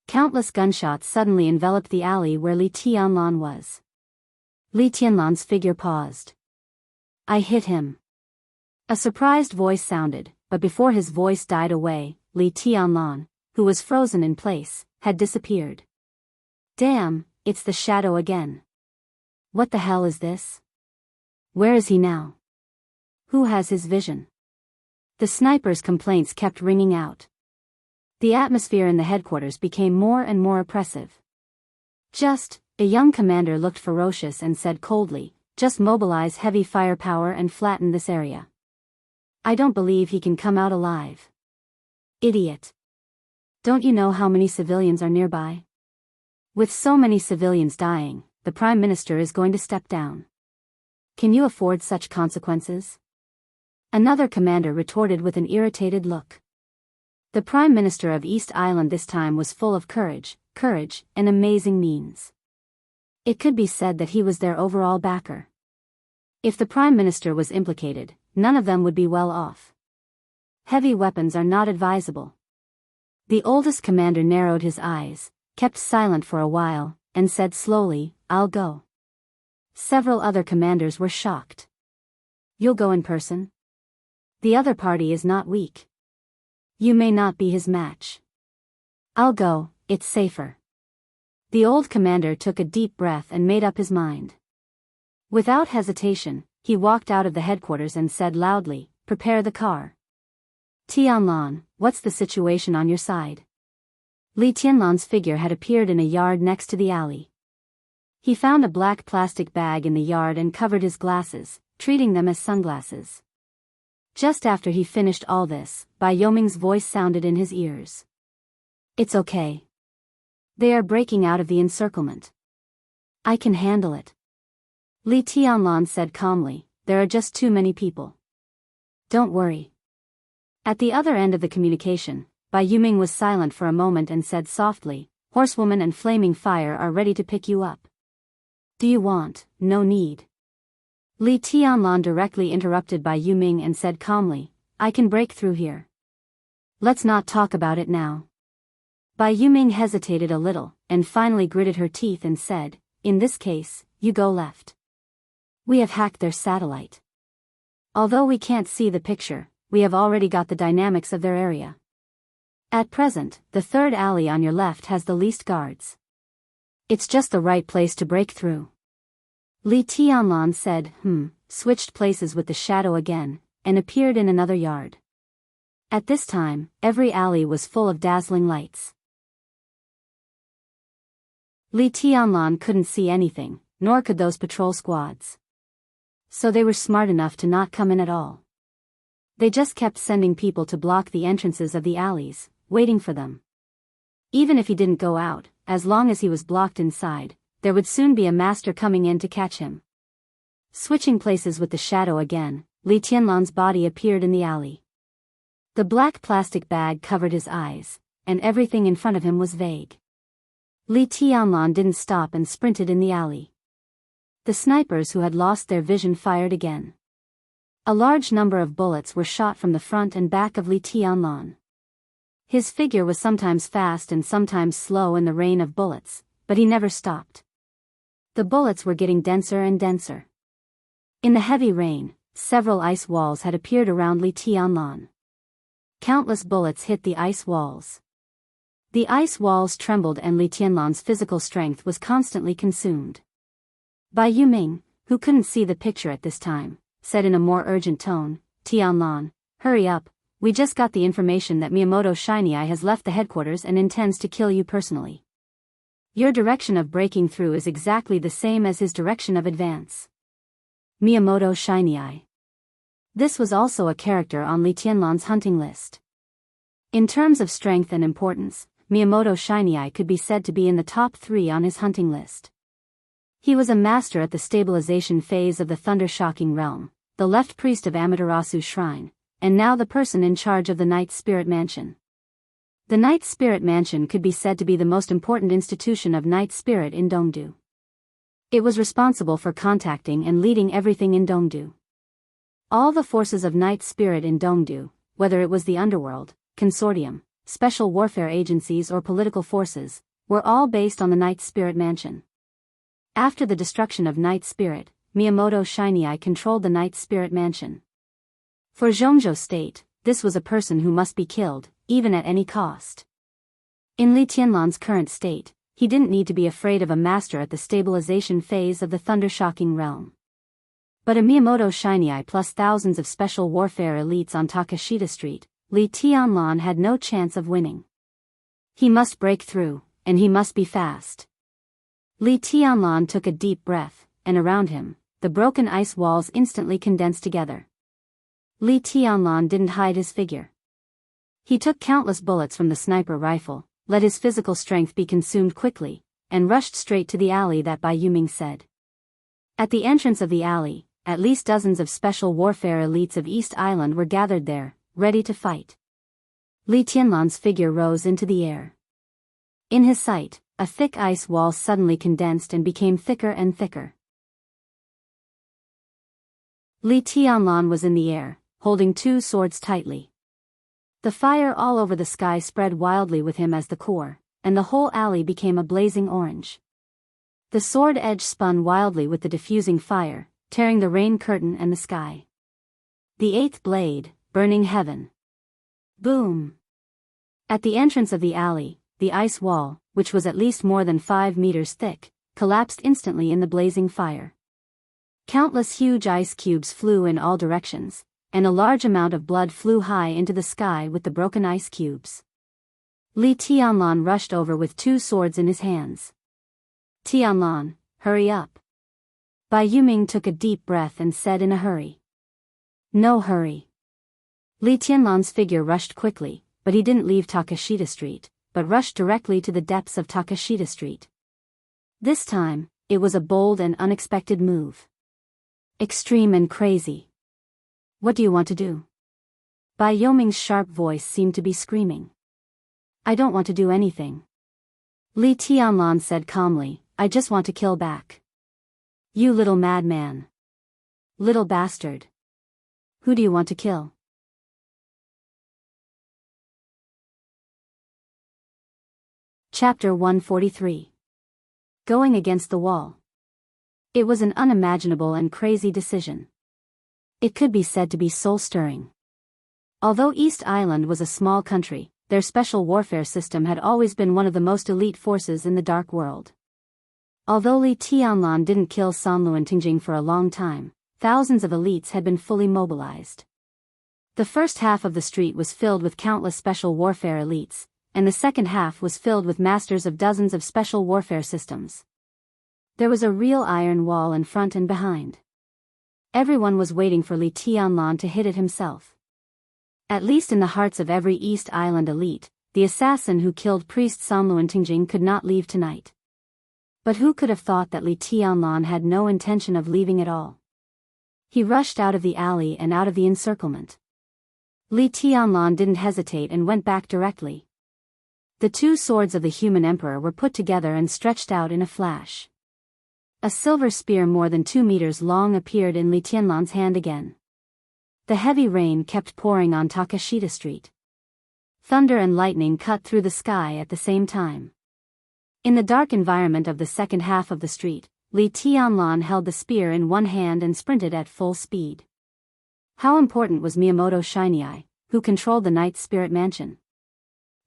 [SPEAKER 1] Countless gunshots suddenly enveloped the alley where Li Tianlan was. Li Tianlan's figure paused. I hit him. A surprised voice sounded, but before his voice died away, Li Tianlan, who was frozen in place, had disappeared. Damn, it's the shadow again. What the hell is this? Where is he now? Who has his vision? The sniper's complaints kept ringing out. The atmosphere in the headquarters became more and more oppressive. A young commander looked ferocious and said coldly, just mobilize heavy firepower and flatten this area. I don't believe he can come out alive. Idiot. Don't you know how many civilians are nearby? With so many civilians dying, the Prime Minister is going to step down. Can you afford such consequences? Another commander retorted with an irritated look. The Prime Minister of East Island this time was full of courage, and amazing means. It could be said that he was their overall backer. If the Prime Minister was implicated, none of them would be well off. Heavy weapons are not advisable. The oldest commander narrowed his eyes, kept silent for a while, and said slowly, I'll go. Several other commanders were shocked. You'll go in person? The other party is not weak. You may not be his match. I'll go, it's safer. The old commander took a deep breath and made up his mind. Without hesitation, he walked out of the headquarters and said loudly, prepare the car. Tianlan, what's the situation on your side? Li Tianlan's figure had appeared in a yard next to the alley. He found a black plastic bag in the yard and covered his glasses, treating them as sunglasses. Just after he finished all this, Bai Yoming's voice sounded in his ears. It's okay. They are breaking out of the encirclement. I can handle it. Li Tianlan said calmly, there are just too many people. Don't worry. At the other end of the communication, Bai Yoming was silent for a moment and said softly, Horsewoman and Flaming Fire are ready to pick you up. Do you want? No need. Li Tianlan directly interrupted Bai Yoming and said calmly, I can break through here. Let's not talk about it now. Bai Yoming hesitated a little, and finally gritted her teeth and said, in this case, you go left. We have hacked their satellite. Although we can't see the picture, we have already got the dynamics of their area. At present, the third alley on your left has the least guards. It's just the right place to break through. Li Tianlan said, switched places with the shadow again, and appeared in another yard. At this time, every alley was full of dazzling lights. Li Tianlan couldn't see anything, nor could those patrol squads. So they were smart enough to not come in at all. They just kept sending people to block the entrances of the alleys, waiting for them. Even if he didn't go out, as long as he was blocked inside, there would soon be a master coming in to catch him. Switching places with the shadow again, Li Tianlan's body appeared in the alley. The black plastic bag covered his eyes, and everything in front of him was vague. Li Tianlan didn't stop and sprinted in the alley. The snipers who had lost their vision fired again. A large number of bullets were shot from the front and back of Li Tianlan. His figure was sometimes fast and sometimes slow in the rain of bullets, but he never stopped. The bullets were getting denser and denser. In the heavy rain, several ice walls had appeared around Li Tianlan. Countless bullets hit the ice walls. The ice walls trembled and Li Tianlan's physical strength was constantly consumed. Bai Yoming, who couldn't see the picture at this time, said in a more urgent tone, Tianlan, hurry up, we just got the information that Miyamoto Shiny Eye has left the headquarters and intends to kill you personally. Your direction of breaking through is exactly the same as his direction of advance. Miyamoto Shiny Eye. This was also a character on Li Tianlan's hunting list. In terms of strength and importance, Miyamoto Shiny Eye could be said to be in the top 3 on his hunting list. He was a master at the stabilization phase of the Thunder-Shocking Realm, the left priest of Amaterasu's shrine, and now the person in charge of the Night Spirit Mansion. The Night Spirit Mansion could be said to be the most important institution of Night Spirit in Dongdu. It was responsible for contacting and leading everything in Dongdu. All the forces of Night Spirit in Dongdu, whether it was the underworld, consortium, special warfare agencies or political forces, were all based on the Night Spirit Mansion. After the destruction of Night Spirit, Miyamoto Shinyai controlled the Night Spirit Mansion. For Zhongzhou State, this was a person who must be killed, even at any cost. In Li Tianlan's current state, he didn't need to be afraid of a master at the stabilization phase of the thunder-shocking realm. But a Miyamoto Shinyai plus thousands of special warfare elites on Takashita Street, Li Tianlan had no chance of winning. He must break through, and he must be fast. Li Tianlan took a deep breath, and around him, the broken ice walls instantly condensed together. Li Tianlan didn't hide his figure. He took countless bullets from the sniper rifle, let his physical strength be consumed quickly, and rushed straight to the alley that Bai Yuming said. At the entrance of the alley, at least dozens of special warfare elites of East Island were gathered there, ready to fight. Li Tianlan's figure rose into the air. In his sight, a thick ice wall suddenly condensed and became thicker and thicker. Li Tianlan was in the air, holding two swords tightly. The fire all over the sky spread wildly with him as the core, and the whole alley became a blazing orange. The sword edge spun wildly with the diffusing fire, tearing the rain curtain and the sky. The eighth blade, burning heaven. Boom! At the entrance of the alley, the ice wall, which was at least more than 5 meters thick, collapsed instantly in the blazing fire. Countless huge ice cubes flew in all directions, and a large amount of blood flew high into the sky with the broken ice cubes. Li Tianlan rushed over with two swords in his hands. Tianlan, hurry up. Bai Yuming took a deep breath and said in a hurry. No hurry. Li Tianlan's figure rushed quickly, but he didn't leave Takashita Street, but rushed directly to the depths of Takashita Street. This time, it was a bold and unexpected move. Extreme and crazy. What do you want to do? Bai Yoming's sharp voice seemed to be screaming. I don't want to do anything. Li Tianlan said calmly, I just want to kill back. You little madman. Little bastard. Who do you want to kill? Chapter 143. Going against the wall. It was an unimaginable and crazy decision. It could be said to be soul-stirring. Although East Island was a small country, their special warfare system had always been one of the most elite forces in the Dark World. Although Li Tianlan didn't kill Sanluan Tingjing for a long time, thousands of elites had been fully mobilized. The first half of the street was filled with countless special warfare elites, and the second half was filled with masters of dozens of special warfare systems. There was a real iron wall in front and behind. Everyone was waiting for Li Tianlan to hit it himself. At least in the hearts of every East Island elite, the assassin who killed priest Sanluan Tingjing could not leave tonight. But who could have thought that Li Tianlan had no intention of leaving at all? He rushed out of the alley and out of the encirclement. Li Tianlan didn't hesitate and went back directly. The two swords of the human emperor were put together and stretched out in a flash. A silver spear more than 2 meters long appeared in Li Tianlan's hand again. The heavy rain kept pouring on Takashita Street. Thunder and lightning cut through the sky at the same time. In the dark environment of the second half of the street, Li Tianlan held the spear in one hand and sprinted at full speed. How important was Miyamoto Shinyai, who controlled the Night Spirit Mansion?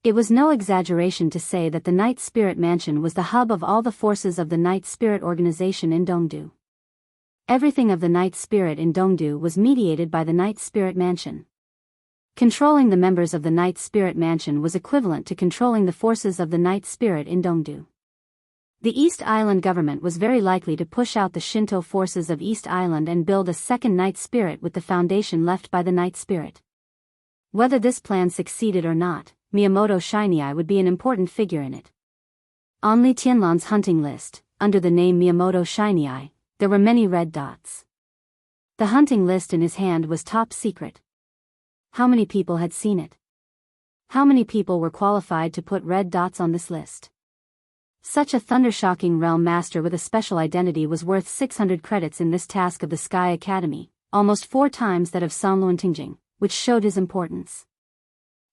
[SPEAKER 1] It was no exaggeration to say that the Night Spirit Mansion was the hub of all the forces of the Night Spirit organization in Dongdu. Everything of the Night Spirit in Dongdu was mediated by the Night Spirit Mansion. Controlling the members of the Night Spirit Mansion was equivalent to controlling the forces of the Night Spirit in Dongdu. The East Island government was very likely to push out the Shinto forces of East Island and build a second Night Spirit with the foundation left by the Night Spirit. Whether this plan succeeded or not, Miyamoto Shinyai would be an important figure in it. On Li Tianlan's hunting list, under the name Miyamoto Shinyai, there were many red dots. The hunting list in his hand was top secret. How many people had seen it? How many people were qualified to put red dots on this list? Such a thundershocking realm master with a special identity was worth 600 credits in this task of the Sky Academy, almost 4 times that of Enchanting, which showed his importance.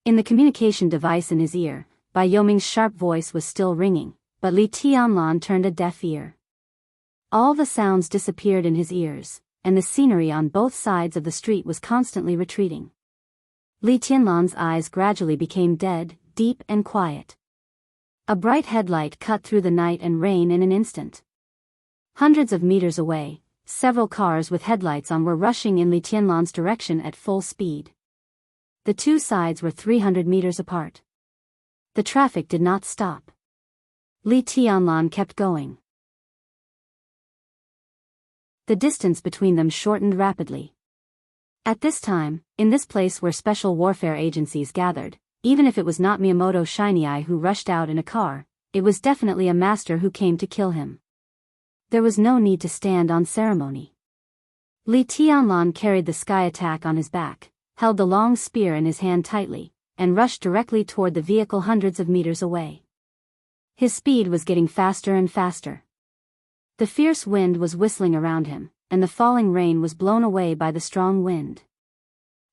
[SPEAKER 1] In the communication device in his ear, Bai Yoming's sharp voice was still ringing, but Li Tianlan turned a deaf ear. All the sounds disappeared in his ears, and the scenery on both sides of the street was constantly retreating. Li Tianlan's eyes gradually became dead, deep and quiet. A bright headlight cut through the night and rain in an instant. Hundreds of meters away, several cars with headlights on were rushing in Li Tianlan's direction at full speed. The two sides were 300 meters apart. The traffic did not stop. Li Tianlan kept going. The distance between them shortened rapidly. At this time, in this place where special warfare agencies gathered, even if it was not Miyamoto Shinyai who rushed out in a car, it was definitely a master who came to kill him. There was no need to stand on ceremony. Li Tianlan carried the sky attack on his back, held the long spear in his hand tightly, and rushed directly toward the vehicle hundreds of meters away. His speed was getting faster and faster. The fierce wind was whistling around him, and the falling rain was blown away by the strong wind.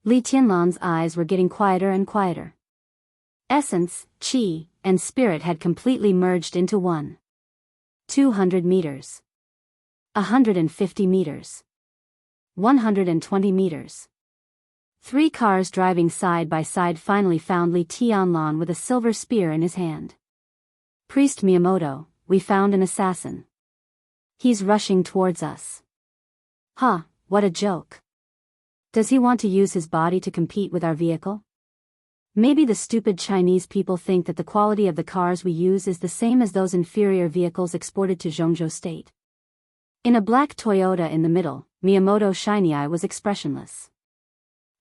[SPEAKER 1] Li Tianlan's eyes were getting quieter and quieter. Essence, qi, and spirit had completely merged into one. 200 meters. 150 meters. 120 meters. 3 cars driving side by side finally found Li Tianlan with a silver spear in his hand. Priest Miyamoto, we found an assassin. He's rushing towards us. Huh, what a joke. Does he want to use his body to compete with our vehicle? Maybe the stupid Chinese people think that the quality of the cars we use is the same as those inferior vehicles exported to Zhongzhou State. In a black Toyota in the middle, Miyamoto Shinyai was expressionless.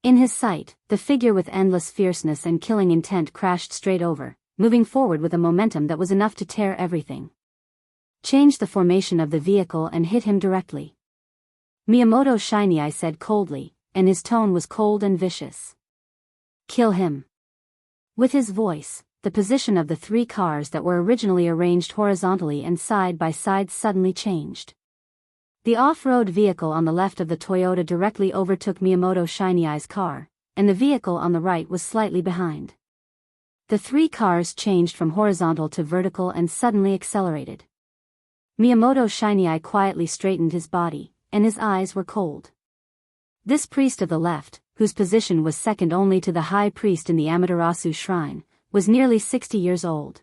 [SPEAKER 1] In his sight, the figure with endless fierceness and killing intent crashed straight over, moving forward with a momentum that was enough to tear everything. Change the formation of the vehicle and hit him directly. Miyamoto Shinyai said coldly, and his tone was cold and vicious. Kill him. With his voice, the position of the 3 cars that were originally arranged horizontally and side by side suddenly changed. The off-road vehicle on the left of the Toyota directly overtook Miyamoto Shinyai's car, and the vehicle on the right was slightly behind. The 3 cars changed from horizontal to vertical and suddenly accelerated. Miyamoto Shinyai quietly straightened his body, and his eyes were cold. This priest of the left, whose position was second only to the high priest in the Amaterasu shrine, was nearly 60 years old.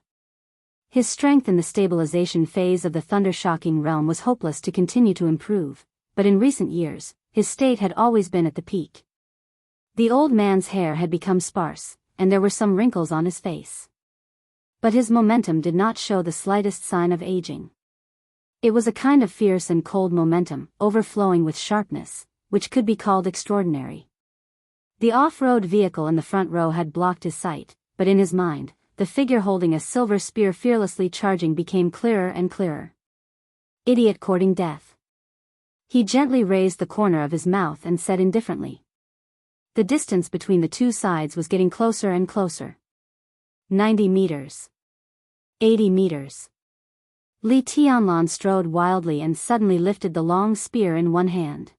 [SPEAKER 1] His strength in the stabilization phase of the thunder-shocking realm was hopeless to continue to improve, but in recent years, his state had always been at the peak. The old man's hair had become sparse, and there were some wrinkles on his face. But his momentum did not show the slightest sign of aging. It was a kind of fierce and cold momentum, overflowing with sharpness, which could be called extraordinary. The off-road vehicle in the front row had blocked his sight, but in his mind, the figure holding a silver spear fearlessly charging became clearer and clearer. Idiot courting death. He gently raised the corner of his mouth and said indifferently. The distance between the 2 sides was getting closer and closer. 90 meters. 80 meters. Li Tianlan strode wildly and suddenly lifted the long spear in one hand.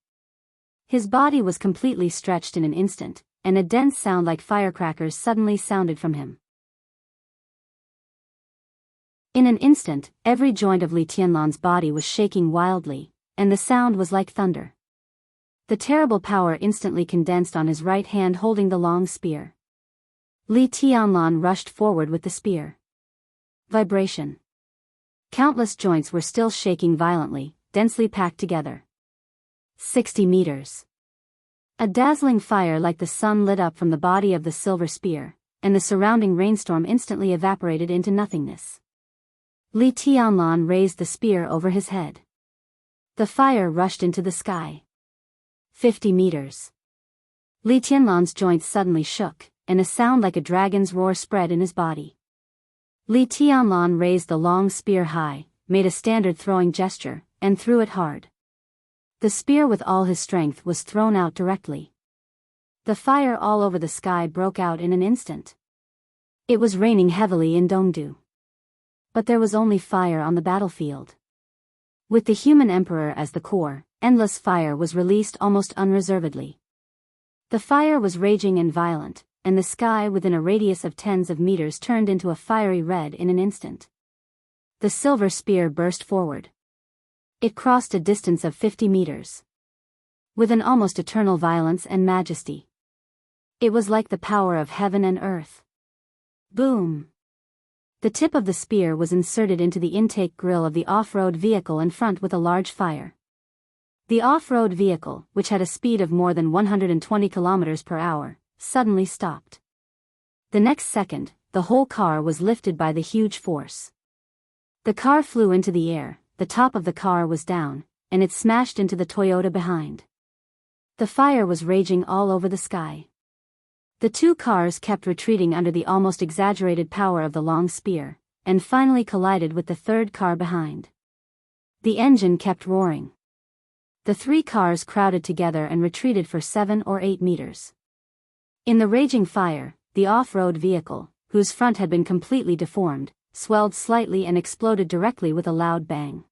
[SPEAKER 1] His body was completely stretched in an instant, and a dense sound like firecrackers suddenly sounded from him. In an instant, every joint of Li Tianlan's body was shaking wildly, and the sound was like thunder. The terrible power instantly condensed on his right hand holding the long spear. Li Tianlan rushed forward with the spear. Vibration. Countless joints were still shaking violently, densely packed together. 60 meters. A dazzling fire like the sun lit up from the body of the silver spear, and the surrounding rainstorm instantly evaporated into nothingness. Li Tianlan raised the spear over his head. The fire rushed into the sky. 50 meters. Li Tianlan's joints suddenly shook, and a sound like a dragon's roar spread in his body. Li Tianlan raised the long spear high, made a standard throwing gesture, and threw it hard. The spear with all his strength was thrown out directly. The fire all over the sky broke out in an instant. It was raining heavily in Dongdu. But there was only fire on the battlefield. With the human emperor as the core, endless fire was released almost unreservedly. The fire was raging and violent, and the sky within a radius of tens of meters turned into a fiery red in an instant. The silver spear burst forward. It crossed a distance of 50 meters. With an almost eternal violence and majesty. It was like the power of heaven and earth. Boom! The tip of the spear was inserted into the intake grill of the off-road vehicle in front with a large fire. The off-road vehicle, which had a speed of more than 120 kilometers per hour, suddenly stopped. The next second, the whole car was lifted by the huge force. The car flew into the air, the top of the car was down, and it smashed into the Toyota behind. The fire was raging all over the sky. The two cars kept retreating under the almost exaggerated power of the long spear, and finally collided with the third car behind. The engine kept roaring. The three cars crowded together and retreated for 7 or 8 meters. In the raging fire, the off-road vehicle, whose front had been completely deformed, swelled slightly and exploded directly with a loud bang.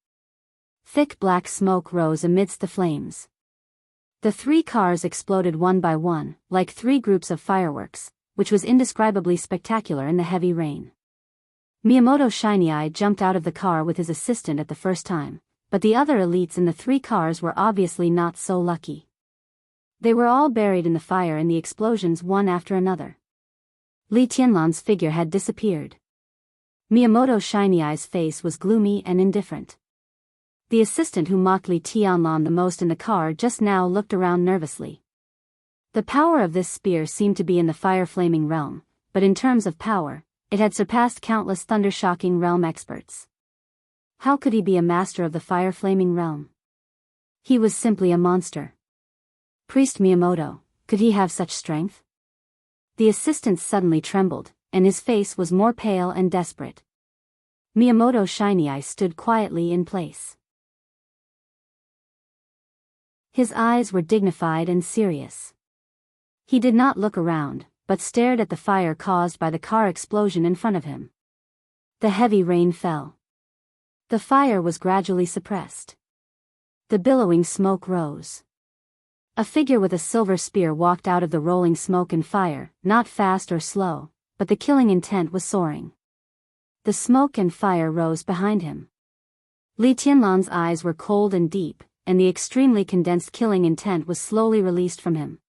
[SPEAKER 1] Thick black smoke rose amidst the flames. The three cars exploded one by one, like 3 groups of fireworks, which was indescribably spectacular in the heavy rain. Miyamoto Shiny Eye jumped out of the car with his assistant at the first time, but the other elites in the 3 cars were obviously not so lucky. They were all buried in the fire in the explosions one after another. Li Tianlan's figure had disappeared. Miyamoto Shiny Eye's face was gloomy and indifferent. The assistant who mocked Li Tianlan the most in the car just now looked around nervously. The power of this spear seemed to be in the fire-flaming realm, but in terms of power, it had surpassed countless thunder-shocking realm experts. How could he be a master of the fire-flaming realm? He was simply a monster. Priest Miyamoto, could he have such strength? The assistant suddenly trembled, and his face was more pale and desperate. Miyamoto Shiny Eye stood quietly in place. His eyes were dignified and serious. He did not look around, but stared at the fire caused by the car explosion in front of him. The heavy rain fell. The fire was gradually suppressed. The billowing smoke rose. A figure with a silver spear walked out of the rolling smoke and fire, not fast or slow, but the killing intent was soaring. The smoke and fire rose behind him. Li Tianlan's eyes were cold and deep, and the extremely condensed killing intent was slowly released from him.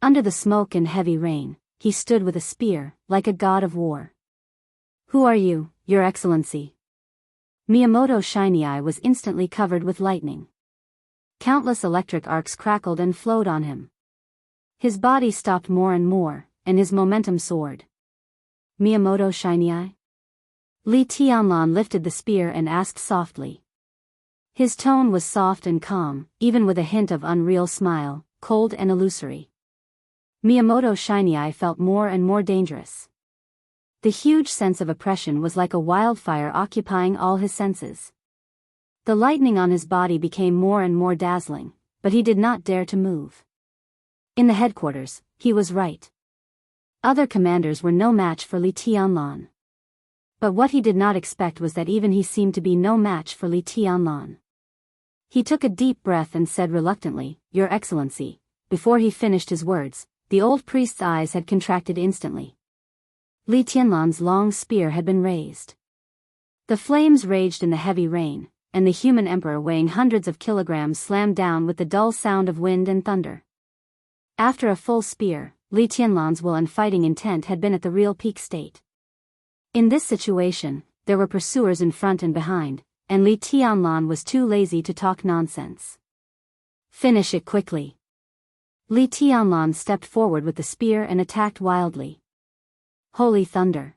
[SPEAKER 1] Under the smoke and heavy rain, he stood with a spear, like a god of war. "Who are you, Your Excellency?" Miyamoto Shiny Eye was instantly covered with lightning. Countless electric arcs crackled and flowed on him. His body stopped more and more, and his momentum soared. "Miyamoto Shiny Eye?" Li Tianlan lifted the spear and asked softly. His tone was soft and calm, even with a hint of unreal smile, cold and illusory. Miyamoto Shiny Eye felt more and more dangerous. The huge sense of oppression was like a wildfire occupying all his senses. The lightning on his body became more and more dazzling, but he did not dare to move. In the headquarters, he was right. Other commanders were no match for Li Tianlan. But what he did not expect was that even he seemed to be no match for Li Tianlan. He took a deep breath and said reluctantly, "Your Excellency." Before he finished his words, the old priest's eyes had contracted instantly. Li Tianlan's long spear had been raised. The flames raged in the heavy rain, and the human emperor weighing hundreds of kilograms slammed down with the dull sound of wind and thunder. After a full spear, Li Tianlan's will and fighting intent had been at the real peak state. In this situation, there were pursuers in front and behind, and Li Tianlan was too lazy to talk nonsense. "Finish it quickly." Li Tianlan stepped forward with the spear and attacked wildly. Holy thunder!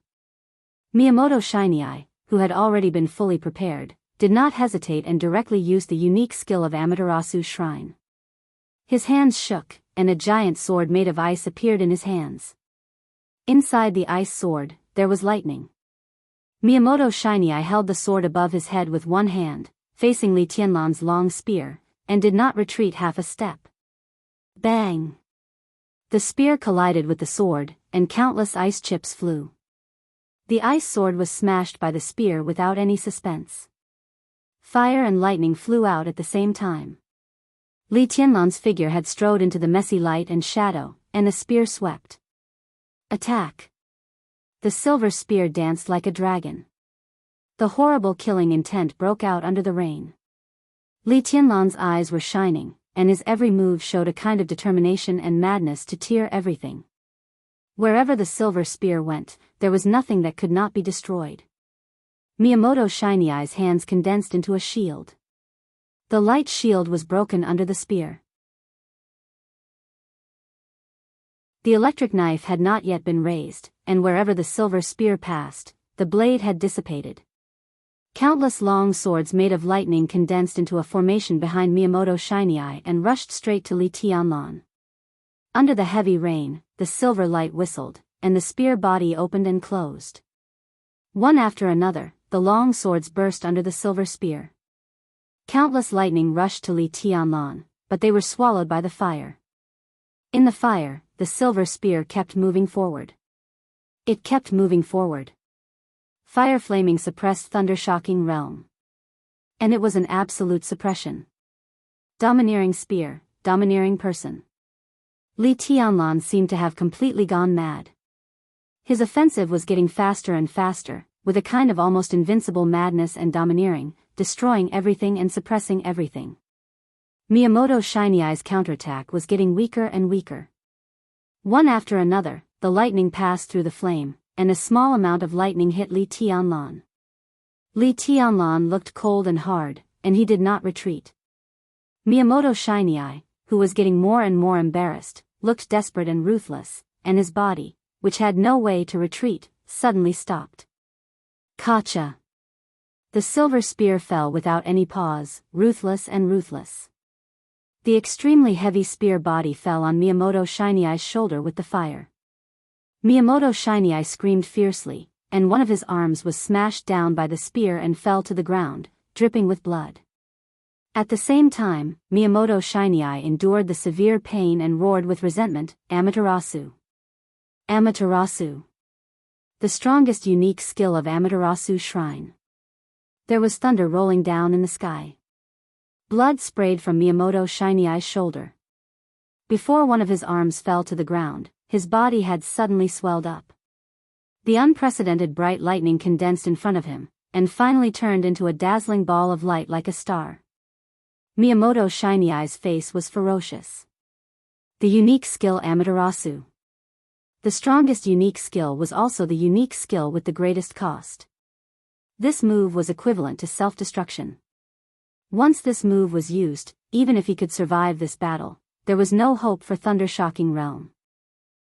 [SPEAKER 1] Miyamoto Shiny Eye, who had already been fully prepared, did not hesitate and directly used the unique skill of Amaterasu's shrine. His hands shook, and a giant sword made of ice appeared in his hands. Inside the ice sword, there was lightning. Miyamoto Shiny Eye held the sword above his head with one hand, facing Li Tianlan's long spear, and did not retreat half a step. Bang! The spear collided with the sword, and countless ice chips flew. The ice sword was smashed by the spear without any suspense. Fire and lightning flew out at the same time. Li Tianlan's figure had strode into the messy light and shadow, and the spear swept. Attack! The silver spear danced like a dragon. The horrible killing intent broke out under the rain. Li Tianlan's eyes were shining, and his every move showed a kind of determination and madness to tear everything. Wherever the silver spear went, there was nothing that could not be destroyed. Miyamoto Shiny Eye's hands condensed into a shield. The light shield was broken under the spear. The electric knife had not yet been raised, and wherever the silver spear passed, the blade had dissipated. Countless long swords made of lightning condensed into a formation behind Miyamoto Shiny Eye and rushed straight to Li Tianlan. Under the heavy rain, the silver light whistled, and the spear body opened and closed. One after another, the long swords burst under the silver spear. Countless lightning rushed to Li Tianlan, but they were swallowed by the fire. In the fire, the silver spear kept moving forward. It kept moving forward. Fire flaming suppressed thunder-shocking realm. And it was an absolute suppression. Domineering spear, domineering person. Li Tianlan seemed to have completely gone mad. His offensive was getting faster and faster, with a kind of almost invincible madness and domineering, destroying everything and suppressing everything. Miyamoto Shiny Eye's counterattack was getting weaker and weaker. One after another, the lightning passed through the flame, and a small amount of lightning hit Li Tianlan. Li Tianlan looked cold and hard, and he did not retreat. Miyamoto Shiny Eye, who was getting more and more embarrassed, looked desperate and ruthless, and his body, which had no way to retreat, suddenly stopped. Kacha! The silver spear fell without any pause, ruthless and ruthless. The extremely heavy spear body fell on Miyamoto Shiny Eye's shoulder with the fire. Miyamoto Shiny Eye screamed fiercely, and one of his arms was smashed down by the spear and fell to the ground, dripping with blood. At the same time, Miyamoto Shiny Eye endured the severe pain and roared with resentment, Amaterasu. Amaterasu. The strongest unique skill of Amaterasu Shrine. There was thunder rolling down in the sky. Blood sprayed from Miyamoto Shiny Eye's shoulder. Before one of his arms fell to the ground, his body had suddenly swelled up. The unprecedented bright lightning condensed in front of him, and finally turned into a dazzling ball of light like a star. Miyamoto Shiny Eye's face was ferocious. The unique skill Amaterasu. The strongest unique skill was also the unique skill with the greatest cost. This move was equivalent to self-destruction. Once this move was used, even if he could survive this battle, there was no hope for thunder-shocking realm.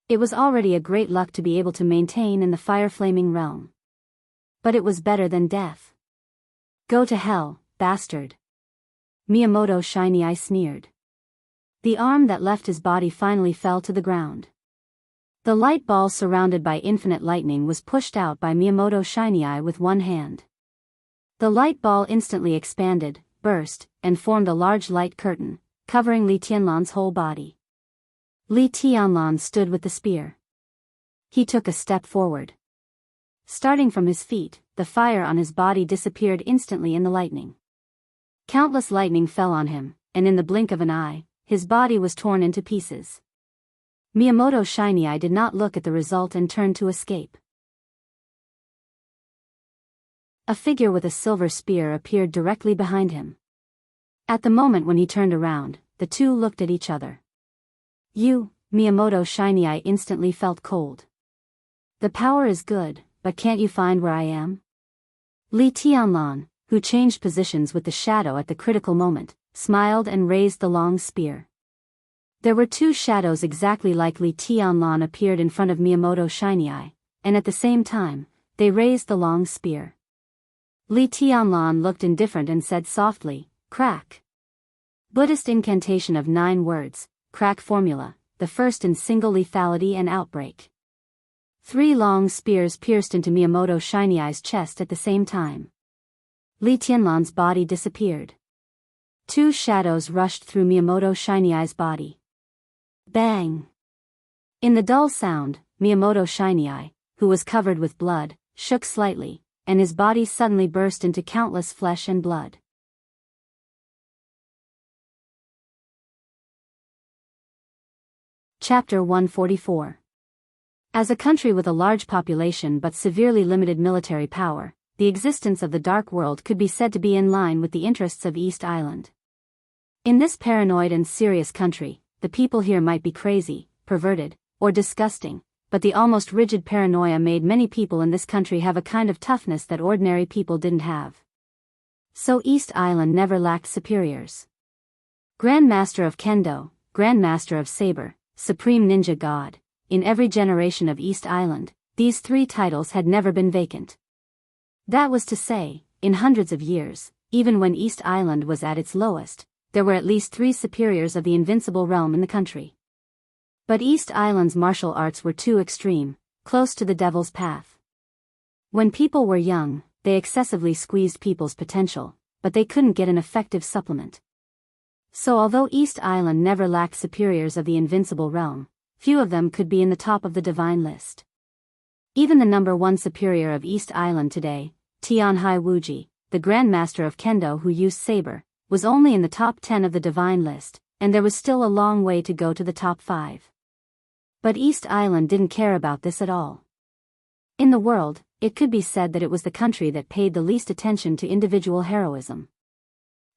[SPEAKER 1] It was already a great luck to be able to maintain in the fire-flaming realm. But it was better than death. Go to hell, bastard. Miyamoto Shiny Eye sneered. The arm that left his body finally fell to the ground. The light ball surrounded by infinite lightning was pushed out by Miyamoto Shiny Eye with one hand. The light ball instantly expanded, burst, and formed a large light curtain, covering Li Tianlan's whole body. Li Tianlan stood with the spear. He took a step forward. Starting from his feet, the fire on his body disappeared instantly in the lightning. Countless lightning fell on him, and in the blink of an eye, his body was torn into pieces. Miyamoto Shiny Eye did not look at the result and turned to escape. A figure with a silver spear appeared directly behind him. At the moment when he turned around, the two looked at each other. Miyamoto Shiny Eye instantly felt cold. The power is good, but can't you find where I am? Li Tianlan, who changed positions with the shadow at the critical moment, smiled and raised the long spear. There were two shadows exactly like Li Tianlan appeared in front of Miyamoto Shiny Eye, and at the same time, they raised the long spear. Li Tianlan looked indifferent and said softly, "Crack." Buddhist incantation of 9 words, crack formula, the first in single lethality and outbreak. 3 long spears pierced into Miyamoto Shiny Eye's chest at the same time. Li Tianlan's body disappeared. 2 shadows rushed through Miyamoto Shiny Eye's body. Bang! In the dull sound, Miyamoto Shiny Eye, who was covered with blood, shook slightly, and his body suddenly burst into countless flesh and blood. Chapter 144. As a country with a large population but severely limited military power, the existence of the Dark World could be said to be in line with the interests of East Island. In this paranoid and serious country, the people here might be crazy, perverted, or disgusting, but the almost rigid paranoia made many people in this country have a kind of toughness that ordinary people didn't have. So East Island never lacked superiors. Grand Master of Kendo, Grand Master of Saber, Supreme Ninja God. In every generation of East Island, these three titles had never been vacant. That was to say, in hundreds of years, even when East Island was at its lowest, there were at least three superiors of the invincible realm in the country. But East Island's martial arts were too extreme, close to the devil's path. When people were young, they excessively squeezed people's potential, but they couldn't get an effective supplement. So although East Island never lacked superiors of the invincible realm, few of them could be in the top of the divine list. Even the number one superior of East Island today, Tianhai Wuji, the Grand Master of Kendo who used saber, was only in the top 10 of the divine list, and there was still a long way to go to the top 5. But East Island didn't care about this at all. In the world, it could be said that it was the country that paid the least attention to individual heroism.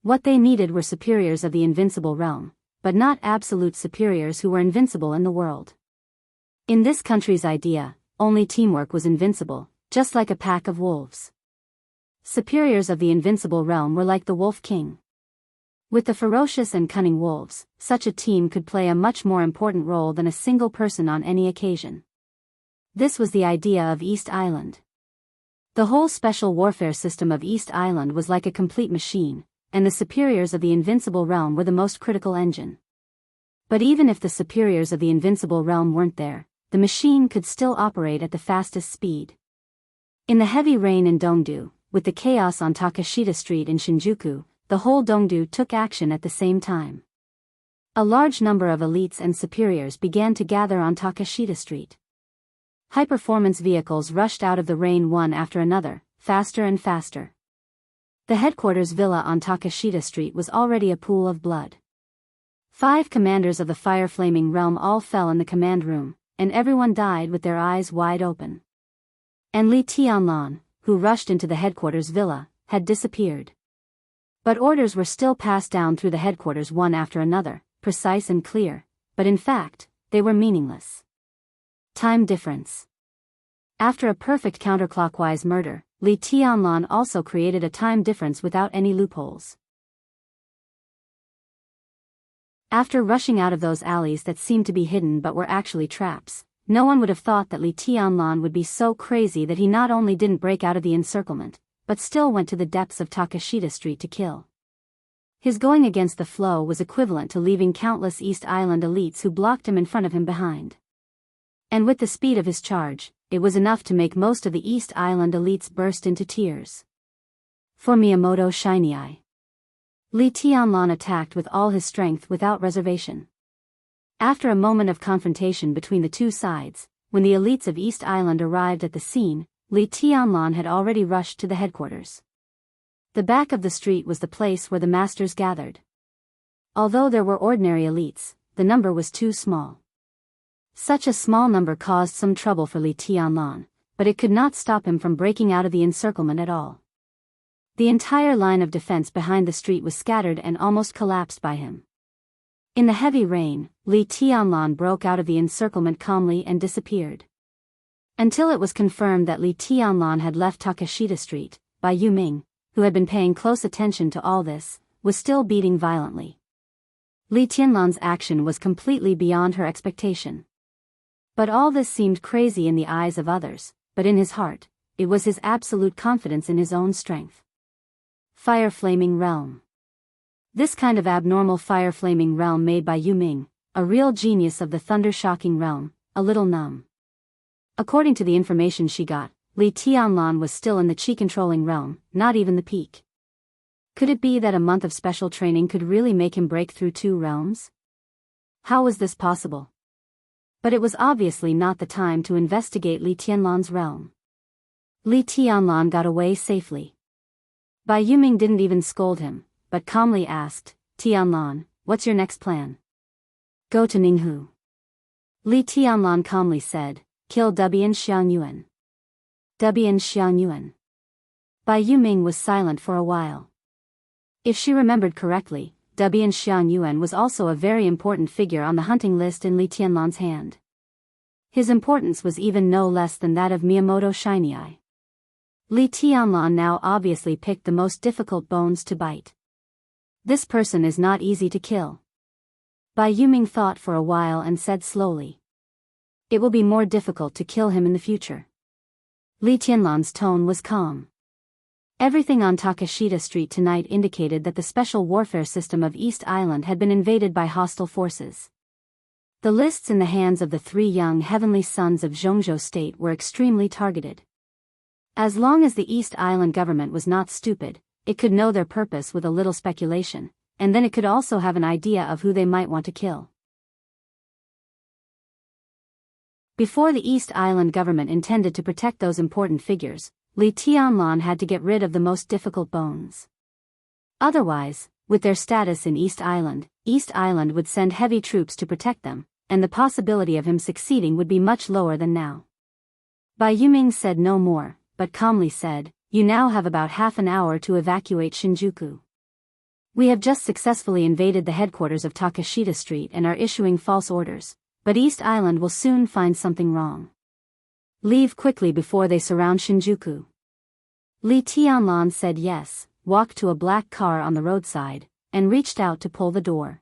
[SPEAKER 1] What they needed were superiors of the invincible realm, but not absolute superiors who were invincible in the world. In this country's idea, only teamwork was invincible, just like a pack of wolves. Superiors of the invincible realm were like the Wolf King. With the ferocious and cunning wolves, such a team could play a much more important role than a single person on any occasion. This was the idea of East Island. The whole special warfare system of East Island was like a complete machine, and the superiors of the invincible realm were the most critical engine. But even if the superiors of the invincible realm weren't there, the machine could still operate at the fastest speed. In the heavy rain in Dongdu, with the chaos on Takashita Street in Shinjuku, the whole Dongdu took action at the same time. A large number of elites and superiors began to gather on Takashita Street. High-performance vehicles rushed out of the rain one after another, faster and faster. The headquarters villa on Takashita Street was already a pool of blood. 5 commanders of the fire-flaming realm all fell in the command room, and everyone died with their eyes wide open. And Li Tianlan, who rushed into the headquarters villa, had disappeared. But orders were still passed down through the headquarters one after another, precise and clear, but in fact, they were meaningless. Time difference. After a perfect counterclockwise murder, Li Tianlan also created a time difference without any loopholes. After rushing out of those alleys that seemed to be hidden but were actually traps, no one would have thought that Li Tianlan would be so crazy that he not only didn't break out of the encirclement, but still went to the depths of Takashita Street to kill. His going against the flow was equivalent to leaving countless East Island elites who blocked him in front of him behind. And with the speed of his charge, it was enough to make most of the East Island elites burst into tears. For Miyamoto Shiny Eye, Li Tianlan attacked with all his strength without reservation. After a moment of confrontation between the two sides, when the elites of East Island arrived at the scene, Li Tianlan had already rushed to the headquarters. The back of the street was the place where the masters gathered. Although there were ordinary elites, the number was too small. Such a small number caused some trouble for Li Tianlan, but it could not stop him from breaking out of the encirclement at all. The entire line of defense behind the street was scattered and almost collapsed by him. In the heavy rain, Li Tianlan broke out of the encirclement calmly and disappeared. Until it was confirmed that Li Tianlan had left Takashita Street, Bai Yuming, who had been paying close attention to all this, was still beating violently. Li Tianlan's action was completely beyond her expectation. But all this seemed crazy in the eyes of others, but in his heart, it was his absolute confidence in his own strength. Fire-flaming realm. This kind of abnormal fire-flaming realm made by Yuming, a real genius of the thunder-shocking realm, a little numb. According to the information she got, Li Tianlan was still in the chi-controlling realm, not even the peak. Could it be that a month of special training could really make him break through 2 realms? How was this possible? But it was obviously not the time to investigate Li Tianlan's realm. Li Tianlan got away safely. Bai Yuming didn't even scold him, but calmly asked, "Tianlan, what's your next plan?" "Go to Ninghu." Li Tianlan calmly said, "Kill Dubian Xiangyuan." Dubian Xiangyuan. Bai Yuming was silent for a while. If she remembered correctly, Dubian Xiangyuan was also a very important figure on the hunting list in Li Tianlan's hand. His importance was even no less than that of Miyamoto Shiny Eye. Li Tianlan now obviously picked the most difficult bones to bite. This person is not easy to kill. Bai Yuming thought for a while and said slowly. It will be more difficult to kill him in the future. Li Tianlan's tone was calm. Everything on Takashita Street tonight indicated that the special warfare system of East Island had been invaded by hostile forces. The lists in the hands of the three young heavenly sons of Zhongzhou State were extremely targeted. As long as the East Island government was not stupid, it could know their purpose with a little speculation, and then it could also have an idea of who they might want to kill. Before the East Island government intended to protect those important figures, Li Tianlan had to get rid of the most difficult bones. Otherwise, with their status in East Island would send heavy troops to protect them, and the possibility of him succeeding would be much lower than now. Bai Yuming said no more, but calmly said, "You now have about half an hour to evacuate Shinjuku. We have just successfully invaded the headquarters of Takashita Street and are issuing false orders, but East Island will soon find something wrong. Leave quickly before they surround Shinjuku." Li Tianlan said yes, walked to a black car on the roadside, and reached out to pull the door.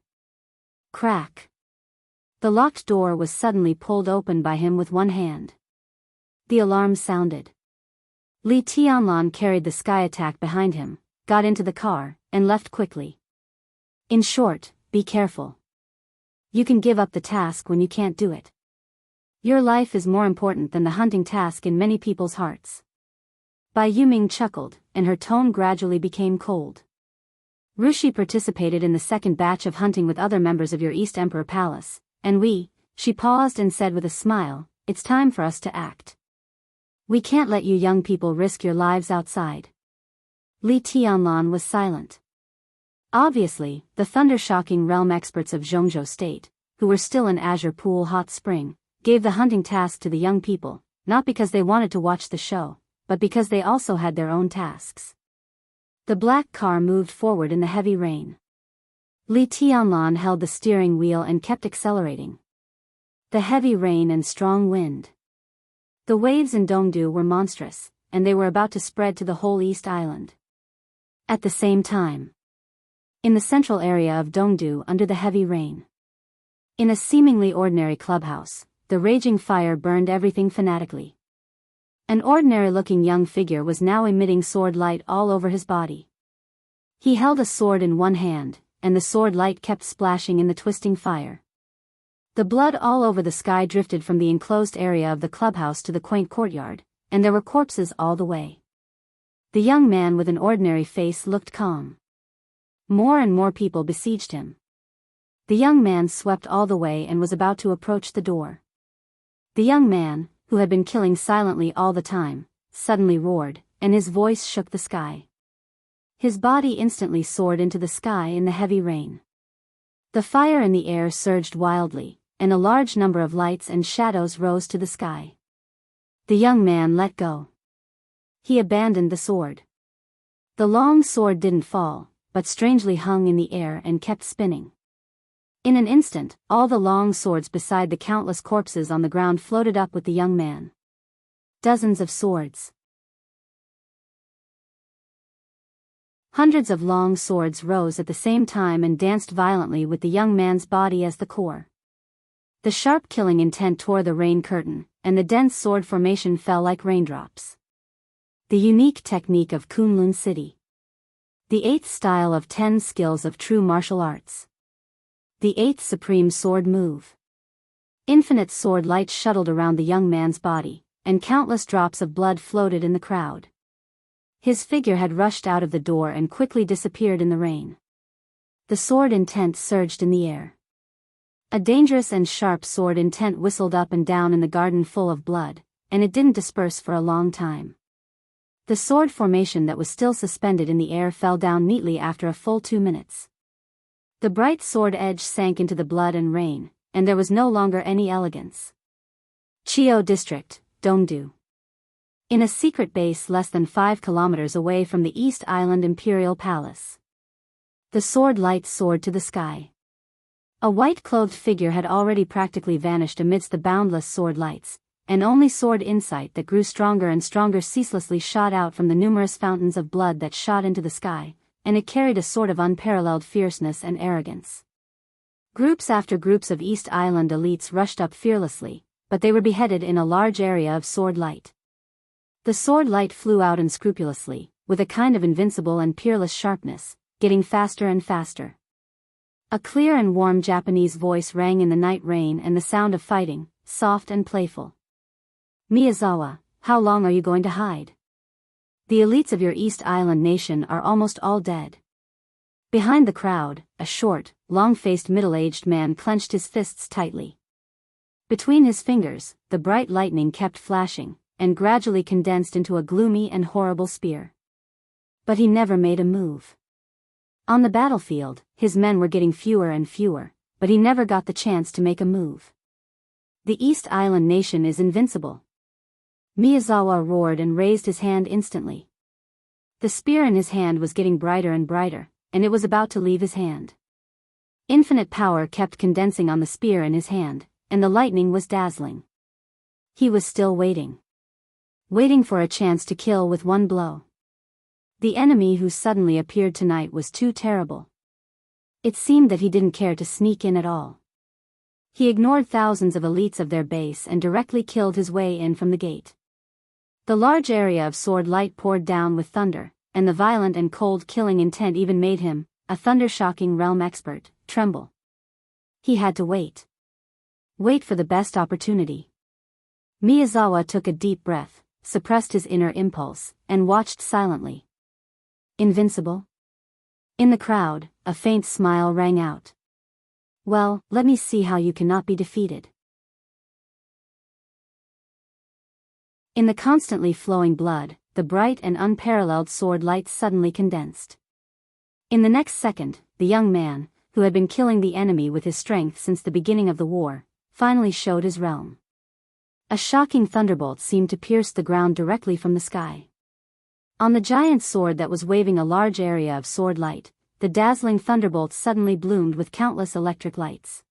[SPEAKER 1] Crack. The locked door was suddenly pulled open by him with one hand. The alarm sounded. Li Tianlan carried the sky attack behind him, got into the car, and left quickly. In short, be careful. You can give up the task when you can't do it. Your life is more important than the hunting task in many people's hearts. Bai Yuming chuckled, and her tone gradually became cold. Rushi participated in the second batch of hunting with other members of your East Emperor Palace, and she paused and said with a smile, "It's time for us to act. We can't let you young people risk your lives outside." Li Tianlan was silent. Obviously, the thunder-shocking realm experts of Zhongzhou State, who were still in Azure Pool Hot Spring, gave the hunting task to the young people, not because they wanted to watch the show, but because they also had their own tasks. The black car moved forward in the heavy rain. Li Tianlan held the steering wheel and kept accelerating. The heavy rain and strong wind. The waves in Dongdu were monstrous, and they were about to spread to the whole East Island. At the same time, in the central area of Dongdu under the heavy rain, in a seemingly ordinary clubhouse, the raging fire burned everything fanatically. An ordinary-looking young figure was now emitting sword light all over his body. He held a sword in one hand, and the sword light kept splashing in the twisting fire. The blood all over the sky drifted from the enclosed area of the clubhouse to the quaint courtyard, and there were corpses all the way. The young man with an ordinary face looked calm. More and more people besieged him. The young man swept all the way and was about to approach the door. The young man, who had been killing silently all the time, suddenly roared, and his voice shook the sky. His body instantly soared into the sky in the heavy rain. The fire in the air surged wildly, and a large number of lights and shadows rose to the sky. The young man let go. He abandoned the sword. The long sword didn't fall, but strangely hung in the air and kept spinning. In an instant, all the long swords beside the countless corpses on the ground floated up with the young man. Dozens of swords. Hundreds of long swords rose at the same time and danced violently with the young man's body as the core. The sharp killing intent tore the rain curtain, and the dense sword formation fell like raindrops. The unique technique of Kunlun City. The 8th style of 10 skills of true martial arts. The 8th supreme sword move. Infinite sword light shuttled around the young man's body, and countless drops of blood floated in the crowd. His figure had rushed out of the door and quickly disappeared in the rain. The sword intent surged in the air. A dangerous and sharp sword intent whistled up and down in the garden full of blood, and it didn't disperse for a long time. The sword formation that was still suspended in the air fell down neatly after a full 2 minutes. The bright sword edge sank into the blood and rain, and there was no longer any elegance. Chio District, Dongdu. In a secret base less than 5 kilometers away from the East Island Imperial Palace. The sword light soared to the sky. A white-clothed figure had already practically vanished amidst the boundless sword lights, and only sword insight that grew stronger and stronger ceaselessly shot out from the numerous fountains of blood that shot into the sky, and it carried a sort of unparalleled fierceness and arrogance. Groups after groups of East Island elites rushed up fearlessly, but they were beheaded in a large area of sword light. The sword light flew out unscrupulously, with a kind of invincible and peerless sharpness, getting faster and faster. A clear and warm Japanese voice rang in the night rain and the sound of fighting, soft and playful. Miyazawa, how long are you going to hide? The elites of your East Island nation are almost all dead. Behind the crowd, a short, long-faced middle-aged man clenched his fists tightly. Between his fingers, the bright lightning kept flashing, and gradually condensed into a gloomy and horrible spear. But he never made a move. On the battlefield, his men were getting fewer and fewer, but he never got the chance to make a move. The East Island nation is invincible. Miyazawa roared and raised his hand instantly. The spear in his hand was getting brighter and brighter, and it was about to leave his hand. Infinite power kept condensing on the spear in his hand, and the lightning was dazzling. He was still waiting. Waiting for a chance to kill with one blow. The enemy who suddenly appeared tonight was too terrible. It seemed that he didn't care to sneak in at all. He ignored thousands of elites of their base and directly killed his way in from the gate. The large area of sword light poured down with thunder, and the violent and cold killing intent even made him, a thunder-shocking realm expert, tremble. He had to wait. Wait for the best opportunity. Miyazawa took a deep breath, suppressed his inner impulse, and watched silently. Invincible? In the crowd, a faint smile rang out. Well, let me see how you cannot be defeated. In the constantly flowing blood, the bright and unparalleled sword light suddenly condensed. In the next second, the young man, who had been killing the enemy with his strength since the beginning of the war, finally showed his realm. A shocking thunderbolt seemed to pierce the ground directly from the sky. On the giant sword that was waving a large area of sword light, the dazzling thunderbolt suddenly bloomed with countless electric lights.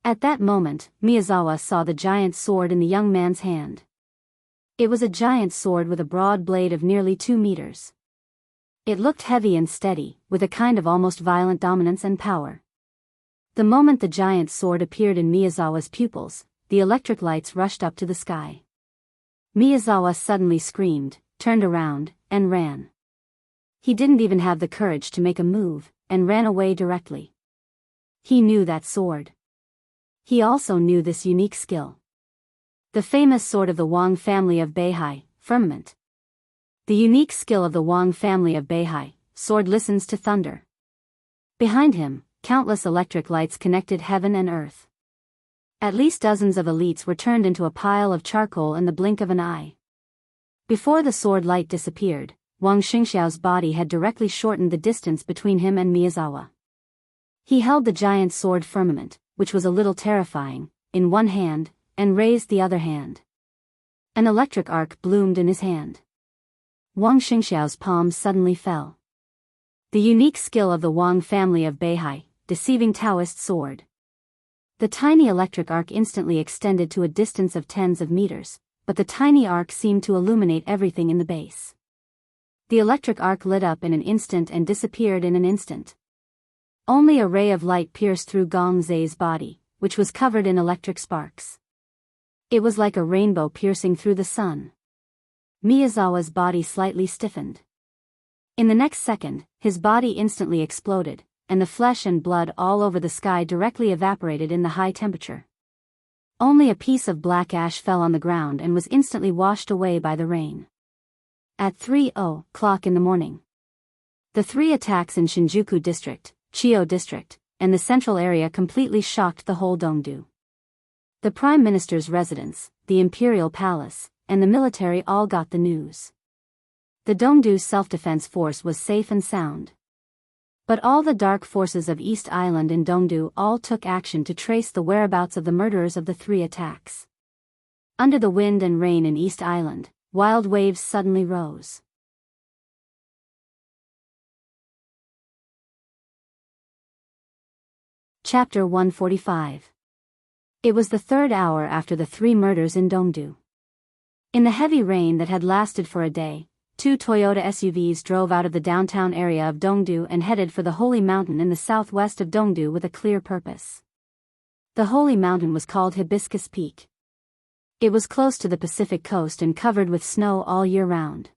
[SPEAKER 1] At that moment, Miyazawa saw the giant sword in the young man's hand. It was a giant sword with a broad blade of nearly 2 meters. It looked heavy and steady, with a kind of almost violent dominance and power. The moment the giant sword appeared in Miyazawa's pupils, the electric lights rushed up to the sky. Miyazawa suddenly screamed, turned around, and ran. He didn't even have the courage to make a move, and ran away directly. He knew that sword. He also knew this unique skill. The famous sword of the Wang family of Beihai, Firmament. The unique skill of the Wang family of Beihai, sword listens to thunder. Behind him, countless electric lights connected heaven and earth. At least dozens of elites were turned into a pile of charcoal in the blink of an eye. Before the sword light disappeared, Wang Xingxiao's body had directly shortened the distance between him and Miyazawa. He held the giant sword Firmament, which was a little terrifying, in one hand, and raised the other hand. An electric arc bloomed in his hand. Wang Xingxiao's palm suddenly fell. The unique skill of the Wang family of Beihai, deceiving Taoist sword. The tiny electric arc instantly extended to a distance of tens of meters, but the tiny arc seemed to illuminate everything in the base. The electric arc lit up in an instant and disappeared in an instant. Only a ray of light pierced through Gong Zai's body, which was covered in electric sparks. It was like a rainbow piercing through the sun. Miyazawa's body slightly stiffened. In the next second, his body instantly exploded, and the flesh and blood all over the sky directly evaporated in the high temperature. Only a piece of black ash fell on the ground and was instantly washed away by the rain. At 3:00 in the morning. The 3 attacks in Shinjuku District, Chio District, and the central area completely shocked the whole Dongdu. The Prime Minister's residence, the Imperial Palace, and the military all got the news. The Dongdu Self-Defense Force was safe and sound. But all the dark forces of East Island and Dongdu all took action to trace the whereabouts of the murderers of the 3 attacks. Under the wind and rain in East Island, wild waves suddenly rose. Chapter 145. It was the 3rd hour after the 3 murders in Dongdu. In the heavy rain that had lasted for a day, 2 Toyota SUVs drove out of the downtown area of Dongdu and headed for the Holy Mountain in the southwest of Dongdu with a clear purpose. The Holy Mountain was called Hibiscus Peak. It was close to the Pacific coast and covered with snow all year round.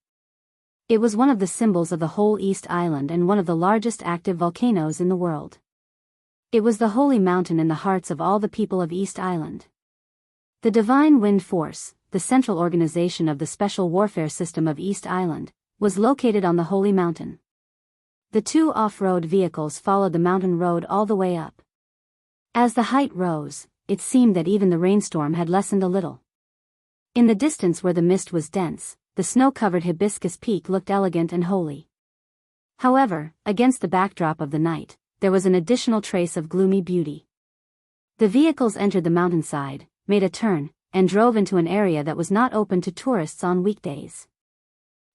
[SPEAKER 1] It was one of the symbols of the whole East Island and one of the largest active volcanoes in the world. It was the Holy Mountain in the hearts of all the people of East Island. The Divine Wind Force, the central organization of the Special Warfare System of East Island, was located on the Holy Mountain. The 2 off-road vehicles followed the mountain road all the way up. As the height rose, it seemed that even the rainstorm had lessened a little. In the distance where the mist was dense, the snow-covered Hibiscus Peak looked elegant and holy. However, against the backdrop of the night, there was an additional trace of gloomy beauty. The vehicles entered the mountainside, made a turn, and drove into an area that was not open to tourists on weekdays.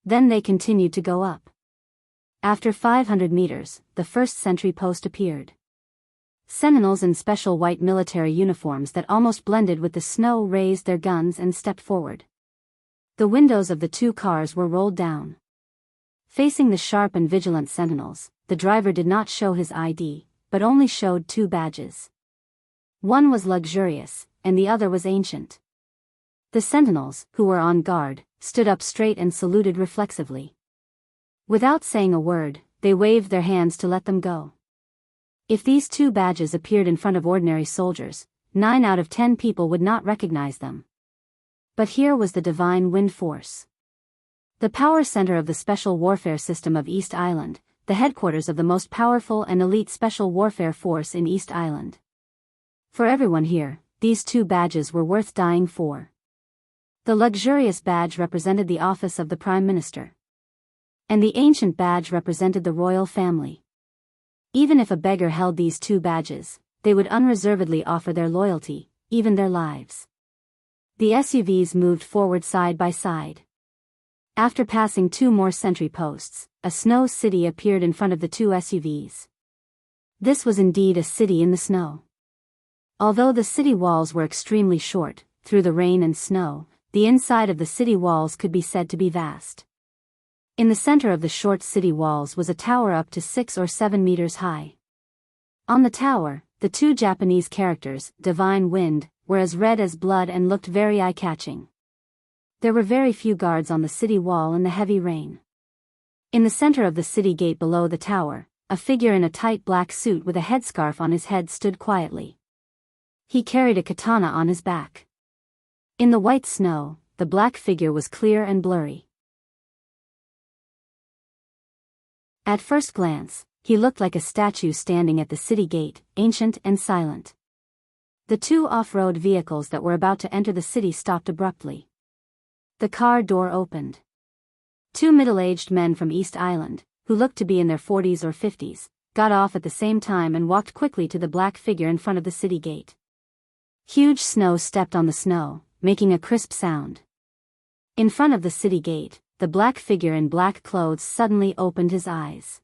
[SPEAKER 1] Then they continued to go up. After 500 meters, the first sentry post appeared. Sentinels in special white military uniforms that almost blended with the snow raised their guns and stepped forward. The windows of the 2 cars were rolled down. Facing the sharp and vigilant sentinels, the driver did not show his ID, but only showed 2 badges. One was luxurious, and the other was ancient. The sentinels, who were on guard, stood up straight and saluted reflexively. Without saying a word, they waved their hands to let them go. If these 2 badges appeared in front of ordinary soldiers, 9 out of 10 people would not recognize them. But here was the Divine Wind Force. The power center of the Special Warfare System of East Island, the headquarters of the most powerful and elite Special Warfare Force in East Island. For everyone here, these 2 badges were worth dying for. The luxurious badge represented the office of the Prime Minister. And the ancient badge represented the royal family. Even if a beggar held these 2 badges, they would unreservedly offer their loyalty, even their lives. The SUVs moved forward side by side. After passing 2 more sentry posts, a snow city appeared in front of the 2 SUVs. This was indeed a city in the snow. Although the city walls were extremely short, through the rain and snow, the inside of the city walls could be said to be vast. In the center of the short city walls was a tower up to 6 or 7 meters high. On the tower, the 2 Japanese characters, Divine Wind, were as red as blood and looked very eye-catching. There were very few guards on the city wall in the heavy rain. In the center of the city gate below the tower, a figure in a tight black suit with a headscarf on his head stood quietly. He carried a katana on his back. In the white snow, the black figure was clear and blurry. At first glance, he looked like a statue standing at the city gate, ancient and silent. The 2 off-road vehicles that were about to enter the city stopped abruptly. The car door opened. 2 middle-aged men from East Island, who looked to be in their 40s or 50s, got off at the same time and walked quickly to the black figure in front of the city gate. Huge snow stepped on the snow, making a crisp sound. In front of the city gate, the black figure in black clothes suddenly opened his eyes.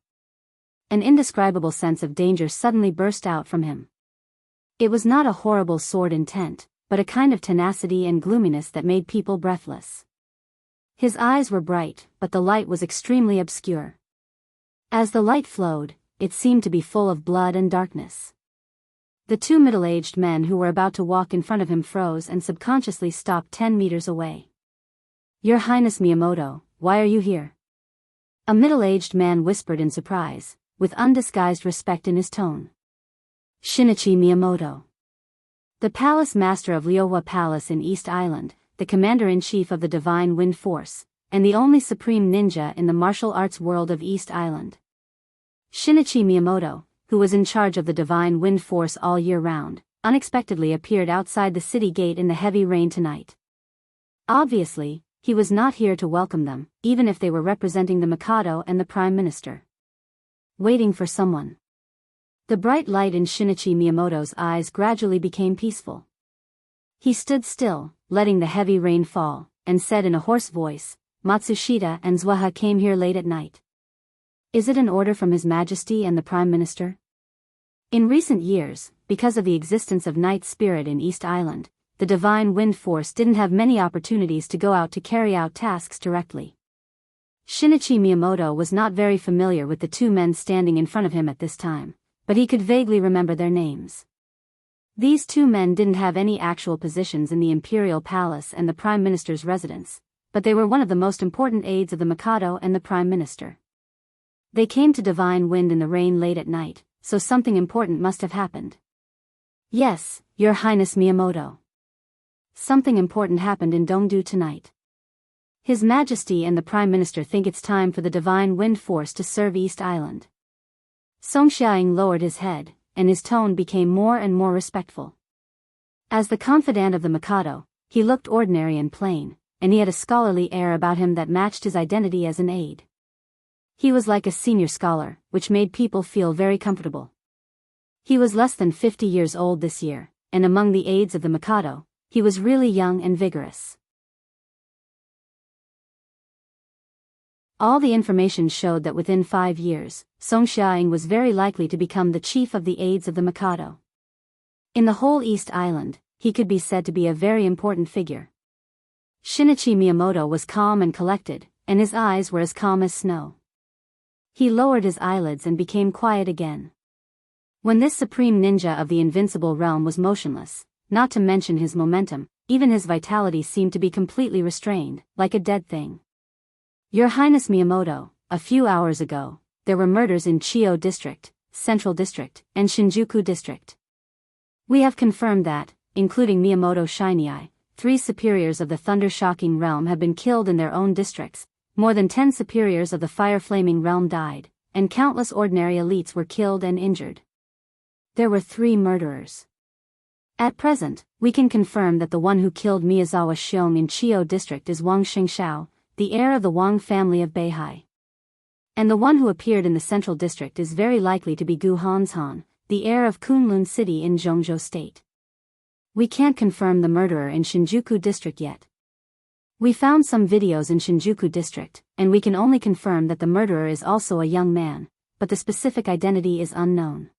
[SPEAKER 1] An indescribable sense of danger suddenly burst out from him. It was not a horrible sword intent, but a kind of tenacity and gloominess that made people breathless. His eyes were bright, but the light was extremely obscure. As the light flowed, it seemed to be full of blood and darkness. The 2 middle-aged men who were about to walk in front of him froze and subconsciously stopped 10 meters away. "Your Highness Miyamoto, why are you here?" A middle-aged man whispered in surprise, with undisguised respect in his tone. "Shinichi Miyamoto. The palace master of Liohua Palace in East Island, the commander-in-chief of the Divine Wind Force, and the only supreme ninja in the martial arts world of East Island." Shinichi Miyamoto, who was in charge of the Divine Wind Force all year round, unexpectedly appeared outside the city gate in the heavy rain tonight. Obviously, he was not here to welcome them, even if they were representing the Mikado and the Prime Minister. waiting for someone. The bright light in Shinichi Miyamoto's eyes gradually became peaceful. He stood still, letting the heavy rain fall, and said in a hoarse voice, "Matsushita and Zwaha came here late at night. Is it an order from His Majesty and the Prime Minister?" In recent years, because of the existence of Night Spirit in East Island, the Divine Wind Force didn't have many opportunities to go out to carry out tasks directly. Shinichi Miyamoto was not very familiar with the two men standing in front of him at this time, but he could vaguely remember their names. These two men didn't have any actual positions in the Imperial Palace and the Prime Minister's residence, but they were one of the most important aides of the Mikado and the Prime Minister. They came to Divine Wind in the rain late at night, so something important must have happened. "Yes, Your Highness Miyamoto. Something important happened in Dongdu tonight. His Majesty and the Prime Minister think it's time for the Divine Wind Force to serve East Island." Song Xiaoying lowered his head, and his tone became more and more respectful. As the confidant of the Mikado, he looked ordinary and plain, and he had a scholarly air about him that matched his identity as an aide. He was like a senior scholar, which made people feel very comfortable. He was less than 50 years old this year, and among the aides of the Mikado, he was really young and vigorous. All the information showed that within 5 years, Song Xiaoying was very likely to become the chief of the aides of the Mikado. In the whole East Island, he could be said to be a very important figure. Shinichi Miyamoto was calm and collected, and his eyes were as calm as snow. He lowered his eyelids and became quiet again. When this supreme ninja of the invincible realm was motionless, not to mention his momentum, even his vitality seemed to be completely restrained, like a dead thing. "Your Highness Miyamoto, a few hours ago, there were murders in Chiyo District, Central District, and Shinjuku District. We have confirmed that, including Miyamoto Shiny Eye, 3 superiors of the Thunder-Shocking Realm have been killed in their own districts, more than 10 superiors of the Fire-Flaming Realm died, and countless ordinary elites were killed and injured. There were 3 murderers. At present, we can confirm that the one who killed Miyazawa Xiong in Chiyo District is Wang Xingxiao, the heir of the Wang family of Beihai. And the one who appeared in the Central District is very likely to be Gu Hanshan, the heir of Kunlun City in Zhongzhou State. We can't confirm the murderer in Shinjuku District yet. We found some videos in Shinjuku District, and we can only confirm that the murderer is also a young man, but the specific identity is unknown."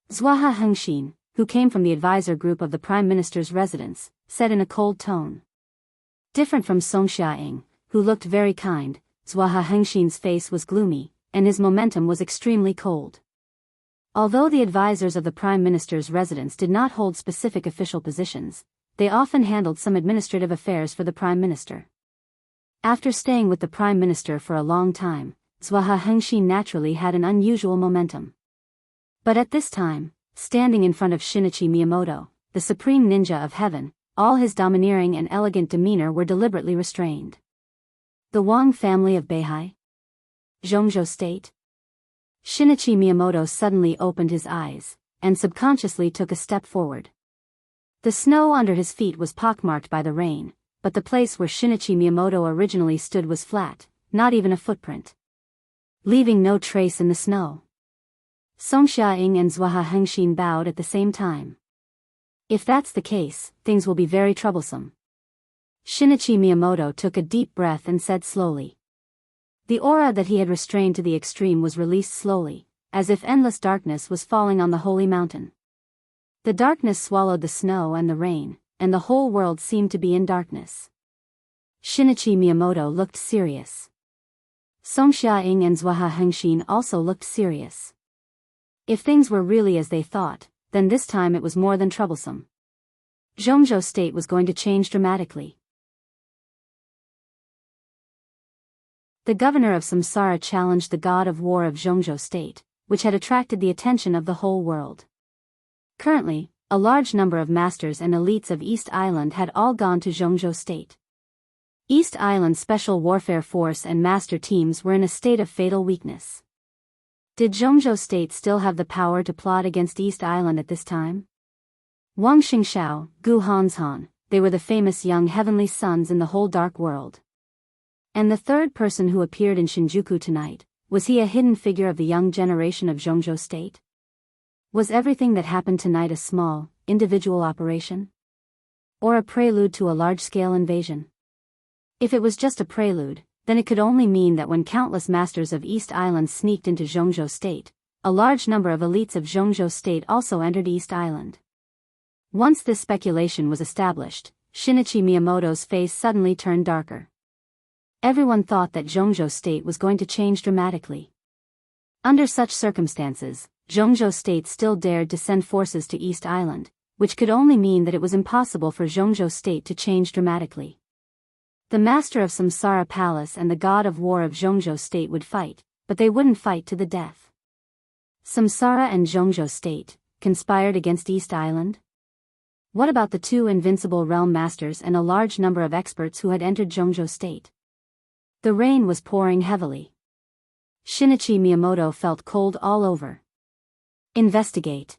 [SPEAKER 1] Zwaha Hengxin, who came from the advisor group of the Prime Minister's residence, said in a cold tone. Different from Song Xiaoying, who looked very kind, Zwaha Hengxin's face was gloomy, and his momentum was extremely cold. Although the advisors of the Prime Minister's residence did not hold specific official positions, they often handled some administrative affairs for the Prime Minister. After staying with the Prime Minister for a long time, Zwaha Hengxin naturally had an unusual momentum. But at this time, standing in front of Shinichi Miyamoto, the supreme ninja of heaven, all his domineering and elegant demeanor were deliberately restrained. The Wang family of Beihai? Zhongzhou State? Shinichi Miyamoto suddenly opened his eyes, and subconsciously took a step forward. The snow under his feet was pockmarked by the rain, but the place where Shinichi Miyamoto originally stood was flat, not even a footprint, leaving no trace in the snow. Song Xiaoying and Zwaha Hengxin bowed at the same time. "If that's the case, things will be very troublesome." Shinichi Miyamoto took a deep breath and said slowly. The aura that he had restrained to the extreme was released slowly, as if endless darkness was falling on the holy mountain. The darkness swallowed the snow and the rain, and the whole world seemed to be in darkness. Shinichi Miyamoto looked serious. Song Xiaoying and Zwaha Hengxin also looked serious. If things were really as they thought, then this time it was more than troublesome. Zhongzhou State was going to change dramatically. The governor of Samsara challenged the god of war of Zhongzhou State, which had attracted the attention of the whole world. Currently, a large number of masters and elites of East Island had all gone to Zhongzhou State. East Island Special Warfare Force and master teams were in a state of fatal weakness. Did Zhongzhou State still have the power to plot against East Island at this time? Wang Xingxiao, Gu Hanshan, they were the famous young heavenly sons in the whole dark world. And the third person who appeared in Shinjuku tonight, Was he a hidden figure of the young generation of Zhongzhou State? Was everything that happened tonight a small, individual operation? Or a prelude to a large-scale invasion? If it was just a prelude, then it could only mean that when countless masters of East Island sneaked into Zhongzhou State, a large number of elites of Zhongzhou State also entered East Island. Once this speculation was established, Shinichi Miyamoto's face suddenly turned darker. Everyone thought that Zhongzhou State was going to change dramatically. Under such circumstances, Zhongzhou State still dared to send forces to East Island, which could only mean that it was impossible for Zhongzhou State to change dramatically. The master of Samsara Palace and the god of war of Zhongzhou State would fight, but they wouldn't fight to the death. Samsara and Zhongzhou State conspired against East Island? What about the two invincible realm masters and a large number of experts who had entered Zhongzhou State? The rain was pouring heavily. Shinichi Miyamoto felt cold all over. Investigate.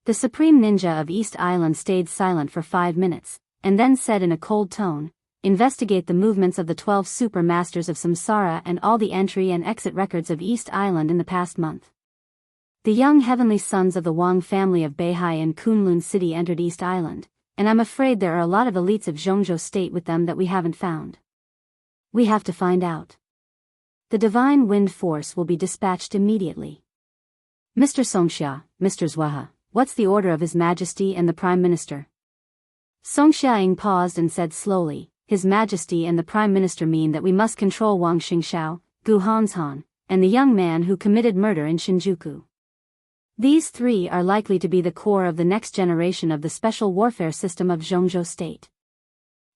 [SPEAKER 1] The supreme ninja of East Island stayed silent for 5 minutes, and then said in a cold tone, "Investigate the movements of the 12 super masters of Samsara and all the entry and exit records of East Island in the past month. The young heavenly sons of the Wang family of Beihai and Kunlun City entered East Island, and I'm afraid there are a lot of elites of Zhongzhou State with them that we haven't found. We have to find out. The divine wind force will be dispatched immediately. Mr. Songxia, Mr. Zhuahe, what's the order of His Majesty and the Prime Minister?" Song Xiaoying paused and said slowly, "His Majesty and the Prime Minister mean that we must control Wang Xingxiao, Gu Hanshan, and the young man who committed murder in Shinjuku. These three are likely to be the core of the next generation of the special warfare system of Zhongzhou State.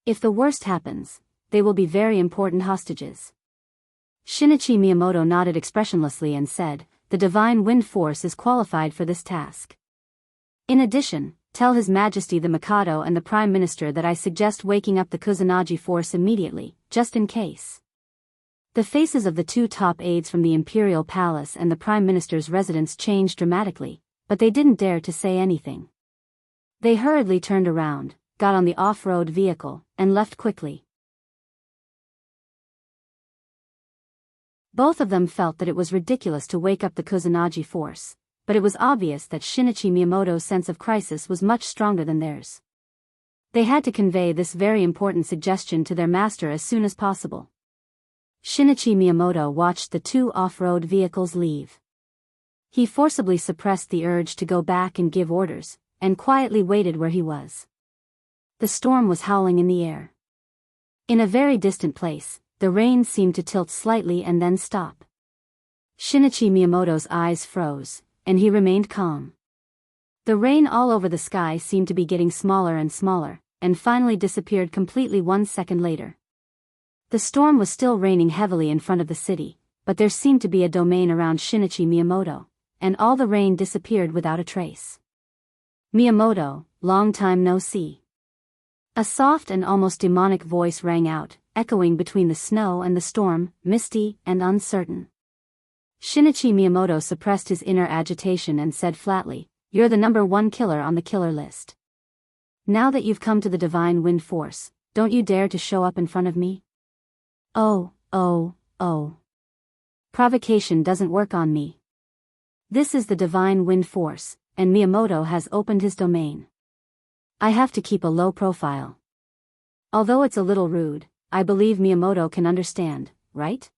[SPEAKER 1] If the worst happens, they will be very important hostages." Shinichi Miyamoto nodded expressionlessly and said, "The divine wind force is qualified for this task. In addition, tell His Majesty the Mikado and the Prime Minister that I suggest waking up the Kusanagi force immediately, just in case." The faces of the two top aides from the Imperial Palace and the Prime Minister's residence changed dramatically, but they didn't dare to say anything. They hurriedly turned around, got on the off-road vehicle, and left quickly. Both of them felt that it was ridiculous to wake up the Kusanagi force, but it was obvious that Shinichi Miyamoto's sense of crisis was much stronger than theirs. They had to convey this very important suggestion to their master as soon as possible. Shinichi Miyamoto watched the two off-road vehicles leave. He forcibly suppressed the urge to go back and give orders, and quietly waited where he was. The storm was howling in the air. In a very distant place, the rain seemed to tilt slightly and then stop. Shinichi Miyamoto's eyes froze, and he remained calm. The rain all over the sky seemed to be getting smaller and smaller, and finally disappeared completely 1 second later. The storm was still raining heavily in front of the city, but there seemed to be a domain around Shinichi Miyamoto, and all the rain disappeared without a trace. "Miyamoto, long time no see." A soft and almost demonic voice rang out, echoing between the snow and the storm, misty and uncertain. Shinichi Miyamoto suppressed his inner agitation and said flatly, "You're the number 1 killer on the killer list. Now that you've come to the divine wind force, don't you dare to show up in front of me? Oh. Provocation doesn't work on me. This is the divine wind force, and Miyamoto has opened his domain. I have to keep a low profile. Although it's a little rude, I believe Miyamoto can understand, right?"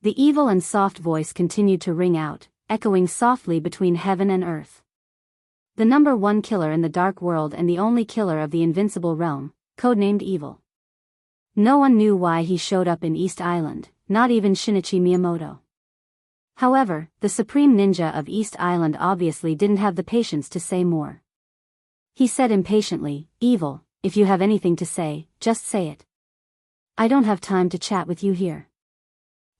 [SPEAKER 1] The evil and soft voice continued to ring out, echoing softly between heaven and earth. The number 1 killer in the dark world and the only killer of the invincible realm, codenamed Evil. No one knew why he showed up in East Island, not even Shinichi Miyamoto. However, the supreme ninja of East Island obviously didn't have the patience to say more. He said impatiently, "Evil, if you have anything to say, just say it. I don't have time to chat with you here."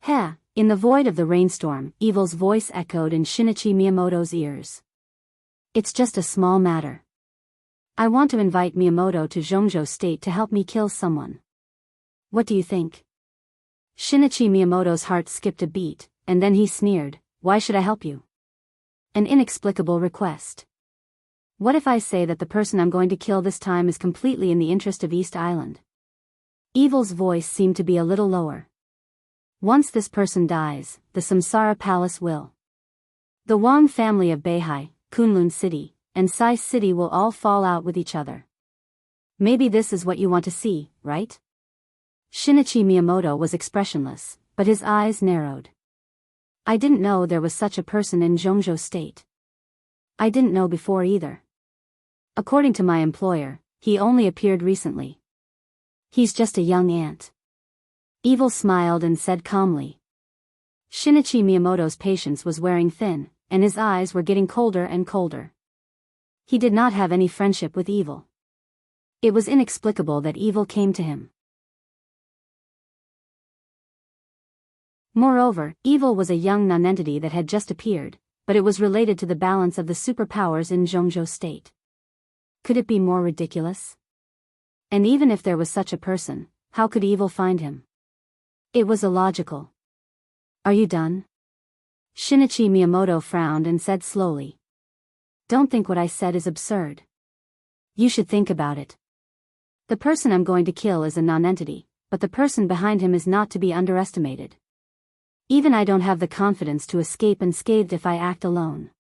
[SPEAKER 1] "Heh." In the void of the rainstorm, Evil's voice echoed in Shinichi Miyamoto's ears. "It's just a small matter. I want to invite Miyamoto to Zhongzhou State to help me kill someone. What do you think?" Shinichi Miyamoto's heart skipped a beat, and then he sneered, "Why should I help you? An inexplicable request. What if I say that the person I'm going to kill this time is completely in the interest of East Island?" Evil's voice seemed to be a little lower. Once this person dies, the Samsara Palace will. The Wang family of Beihai, Kunlun City, and Sai City will all fall out with each other. Maybe this is what you want to see, right? Shinichi Miyamoto was expressionless, but his eyes narrowed. I didn't know there was such a person in Zhongzhou State. I didn't know before either. According to my employer, he only appeared recently. He's just a young ant. Evil smiled and said calmly. Shinichi Miyamoto's patience was wearing thin, and his eyes were getting colder and colder. He did not have any friendship with Evil. It was inexplicable that Evil came to him. Moreover, Evil was a young nonentity that had just appeared, but it was related to the balance of the superpowers in Zhongzhou State. Could it be more ridiculous? And even if there was such a person, how could Evil find him? It was illogical. Are you done? Shinichi Miyamoto frowned and said slowly. Don't think what I said is absurd. You should think about it. The person I'm going to kill is a nonentity, but the person behind him is not to be underestimated. Even I don't have the confidence to escape unscathed if I act alone.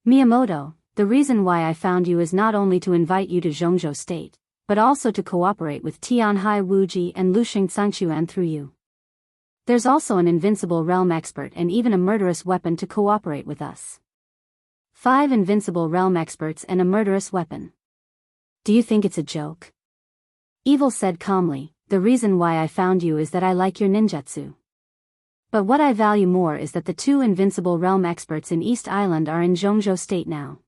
[SPEAKER 1] Miyamoto, the reason why I found you is not only to invite you to Zhongzhou State, but also to cooperate with Tianhai Wuji and Luxing Sangchuan through you. There's also an invincible realm expert and even a murderous weapon to cooperate with us. 5 invincible realm experts and a murderous weapon. Do you think it's a joke? Evil said calmly, the reason why I found you is that I like your ninjutsu. But what I value more is that the 2 invincible realm experts in East Island are in Zhongzhou State now.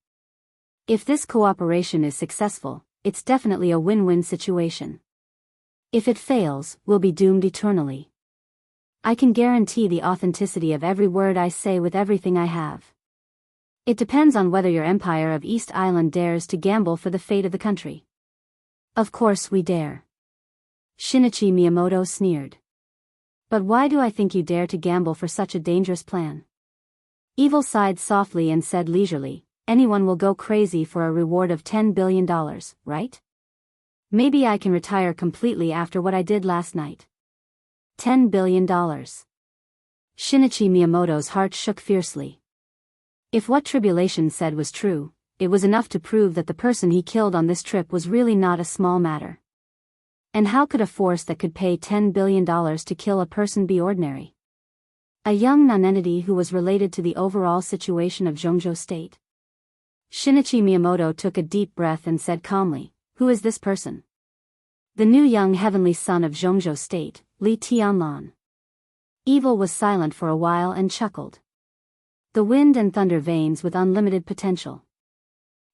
[SPEAKER 1] If this cooperation is successful, it's definitely a win-win situation. If it fails, we'll be doomed eternally. I can guarantee the authenticity of every word I say with everything I have. It depends on whether your empire of East Island dares to gamble for the fate of the country. Of course we dare. Shinichi Miyamoto sneered. But why do I think you dare to gamble for such a dangerous plan? Evil sighed softly and said leisurely, anyone will go crazy for a reward of $10 billion, right? Maybe I can retire completely after what I did last night. $10 billion. Shinichi Miyamoto's heart shook fiercely. If what Tribulation said was true, it was enough to prove that the person he killed on this trip was really not a small matter. And how could a force that could pay $10 billion to kill a person be ordinary? A young nonentity who was related to the overall situation of Zhongzhou State? Shinichi Miyamoto took a deep breath and said calmly, who is this person? The new young heavenly son of Zhongzhou State, Li Tianlan. Evil was silent for a while and chuckled. The wind and thunder veins with unlimited potential.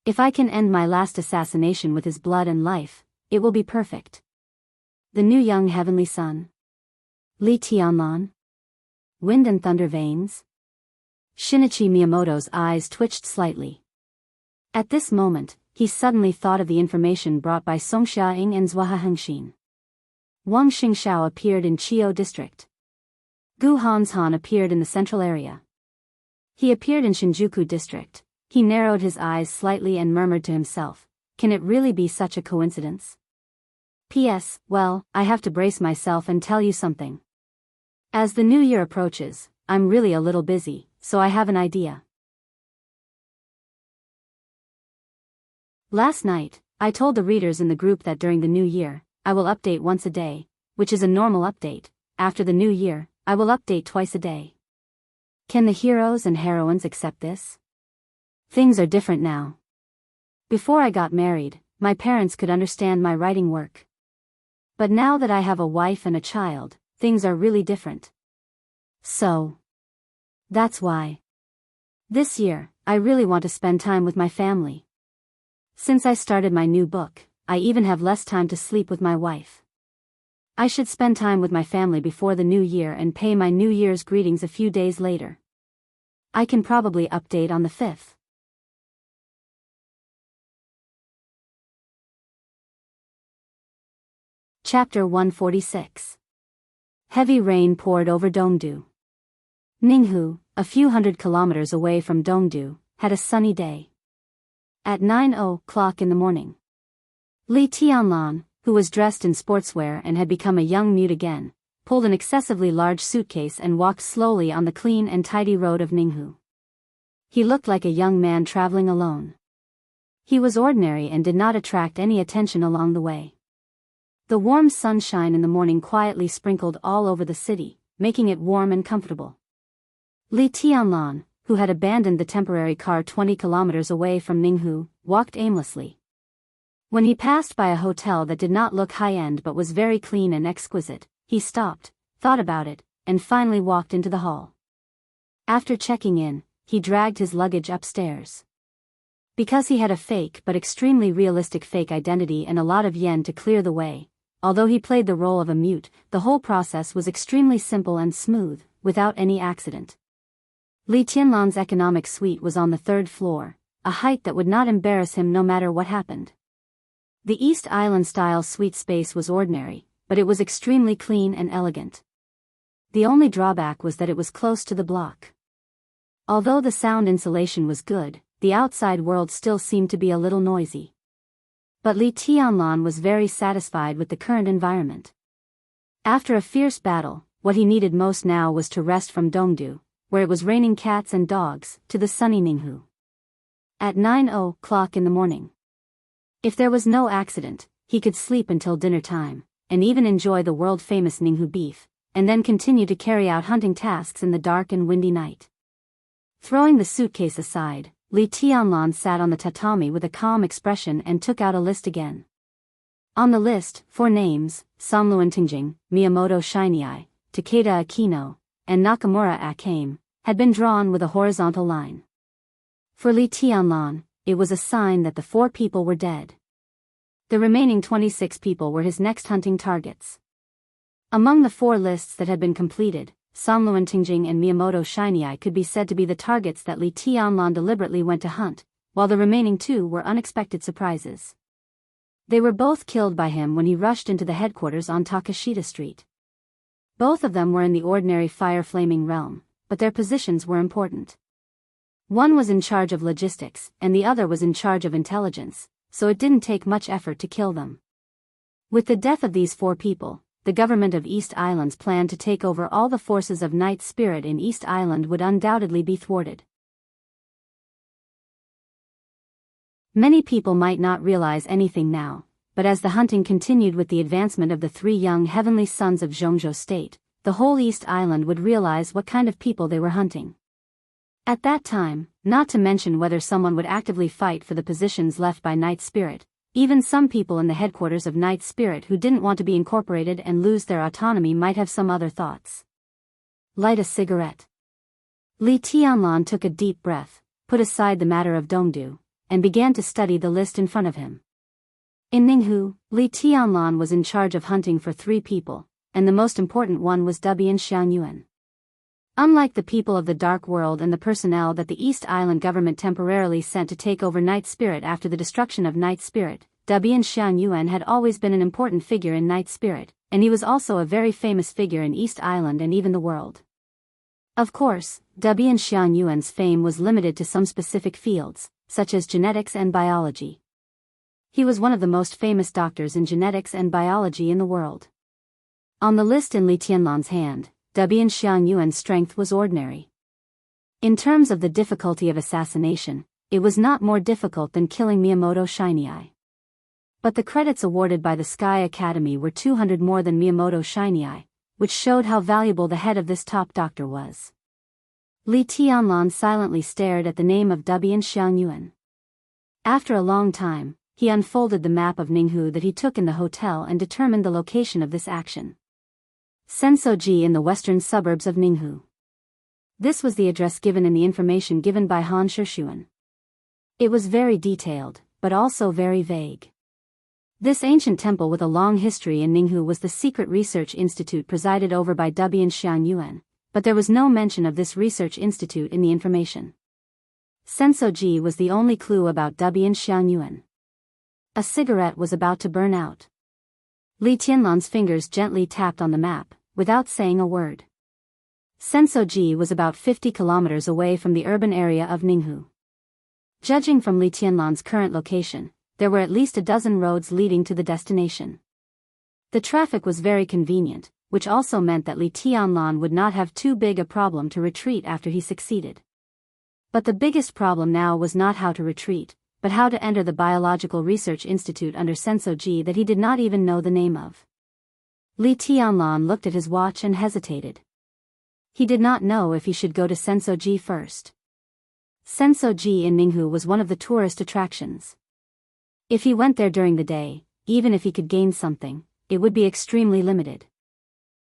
[SPEAKER 1] If I can end my last assassination with his blood and life, it will be perfect. The new young heavenly son. Li Tianlan. Wind and thunder veins. Shinichi Miyamoto's eyes twitched slightly. At this moment, he suddenly thought of the information brought by Song Xiaoying and Zhuohe Hengxin. Wang Xingxiao appeared in Chiou District. Gu Hanshan appeared in the central area. He appeared in Shinjuku District. He narrowed his eyes slightly and murmured to himself, can it really be such a coincidence? P.S. Well, I have to brace myself and tell you something. As the new year approaches, I'm really a little busy, so I have an idea. Last night, I told the readers in the group that during the new year, I will update once a day, which is a normal update. After the new year, I will update twice a day. Can the heroes and heroines accept this? Things are different now. Before I got married, my parents could understand my writing work. But now that I have a wife and a child, things are really different. So, that's why. This year, I really want to spend time with my family. Since I started my new book, I even have less time to sleep with my wife. I should spend time with my family before the new year and pay my New Year's greetings a few days later. I can probably update on the 5th. Chapter 146. Heavy rain poured over Dongdu. Ninghu, a few hundred kilometers away from Dongdu, had a sunny day. At 9:00 in the morning, Li Tianlan, who was dressed in sportswear and had become a young mute again, pulled an excessively large suitcase and walked slowly on the clean and tidy road of Ninghu. He looked like a young man traveling alone. He was ordinary and did not attract any attention along the way. The warm sunshine in the morning quietly sprinkled all over the city, making it warm and comfortable. Li Tianlan, who had abandoned the temporary car 20 kilometers away from Ninghu, walked aimlessly. When he passed by a hotel that did not look high-end but was very clean and exquisite, he stopped, thought about it, and finally walked into the hall. After checking in, he dragged his luggage upstairs. Because he had a fake but extremely realistic fake identity and a lot of yen to clear the way, although he played the role of a mute, the whole process was extremely simple and smooth, without any accident. Li Tianlan's economic suite was on the 3rd floor, a height that would not embarrass him no matter what happened. The East Island-style suite space was ordinary, but it was extremely clean and elegant. The only drawback was that it was close to the block. Although the sound insulation was good, the outside world still seemed to be a little noisy. But Li Tianlan was very satisfied with the current environment. After a fierce battle, what he needed most now was to rest from Dongdu, where it was raining cats and dogs, to the sunny Ninghu. At 9:00 in the morning. If there was no accident, he could sleep until dinner time, and even enjoy the world-famous Ninghu beef, and then continue to carry out hunting tasks in the dark and windy night. Throwing the suitcase aside, Li Tianlan sat on the tatami with a calm expression and took out a list again. On the list, 4 names, Enchanting, Miyamoto Shinyai, Takeda Akino, and Nakamura Akame, had been drawn with a horizontal line. For Li Tianlan, it was a sign that the 4 people were dead. The remaining 26 people were his next hunting targets. Among the 4 lists that had been completed, Enchanting and Miyamoto Shinyai could be said to be the targets that Li Tianlan deliberately went to hunt, while the remaining 2 were unexpected surprises. They were both killed by him when he rushed into the headquarters on Takashita Street. Both of them were in the ordinary fire-flaming realm, but their positions were important. One was in charge of logistics, and the other was in charge of intelligence, so it didn't take much effort to kill them. With the death of these 4 people, the government of East Island's plan to take over all the forces of Night Spirit in East Island would undoubtedly be thwarted. Many people might not realize anything now, but as the hunting continued with the advancement of the 3 young heavenly sons of Zhongzhou State, the whole East Island would realize what kind of people they were hunting. At that time, not to mention whether someone would actively fight for the positions left by Night Spirit, even some people in the headquarters of Night Spirit who didn't want to be incorporated and lose their autonomy might have some other thoughts. Light a cigarette. Li Tianlan took a deep breath, put aside the matter of Dongdu, and began to study the list in front of him. In Ninghu, Li Tianlan was in charge of hunting for 3 people, and the most important one was Dubian Xiangyuan. Unlike the people of the Dark World and the personnel that the East Island government temporarily sent to take over Night Spirit after the destruction of Night Spirit, Dubian Xiangyuan had always been an important figure in Night Spirit, and he was also a very famous figure in East Island and even the world. Of course, Dubian Xiangyuan's fame was limited to some specific fields, such as genetics and biology. He was one of the most famous doctors in genetics and biology in the world. On the list in Li Tianlan's hand, Dubian Xiangyuan's strength was ordinary. In terms of the difficulty of assassination, it was not more difficult than killing Miyamoto Shinyai. But the credits awarded by the Sky Academy were 200 more than Miyamoto Shinyai, which showed how valuable the head of this top doctor was. Li Tianlan silently stared at the name of Dubian Xiangyuan. After a long time, he unfolded the map of Ninghu that he took in the hotel and determined the location of this action. Sensoji in the western suburbs of Ninghu. This was the address given in the information given by Han Shishuan. It was very detailed, but also very vague. This ancient temple with a long history in Ninghu was the secret research institute presided over by Dubian Xiangyuan, but there was no mention of this research institute in the information. Sensoji was the only clue about Dubian Xiangyuan. A cigarette was about to burn out. Li Tianlan's fingers gently tapped on the map, without saying a word. Sensoji was about 50 kilometers away from the urban area of Ninghu. Judging from Li Tianlan's current location, there were at least a dozen roads leading to the destination. The traffic was very convenient, which also meant that Li Tianlan would not have too big a problem to retreat after he succeeded. But the biggest problem now was not how to retreat, but how to enter the Biological Research Institute under Sensoji that he did not even know the name of. Li Tianlan looked at his watch and hesitated. He did not know if he should go to Sensoji first. Sensoji in Ninghu was one of the tourist attractions. If he went there during the day, even if he could gain something, it would be extremely limited.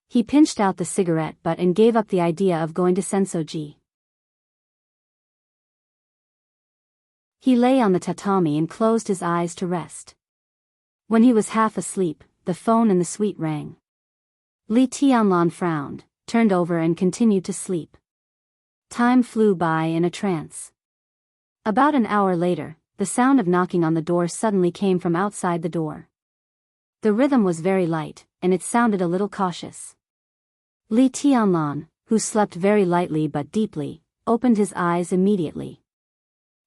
[SPEAKER 1] He pinched out the cigarette butt and gave up the idea of going to Sensoji. He lay on the tatami and closed his eyes to rest. When he was half asleep, the phone in the suite rang. Li Tianlan frowned, turned over and continued to sleep. Time flew by in a trance. About an hour later, the sound of knocking on the door suddenly came from outside the door. The rhythm was very light, and it sounded a little cautious. Li Tianlan, who slept very lightly but deeply, opened his eyes immediately.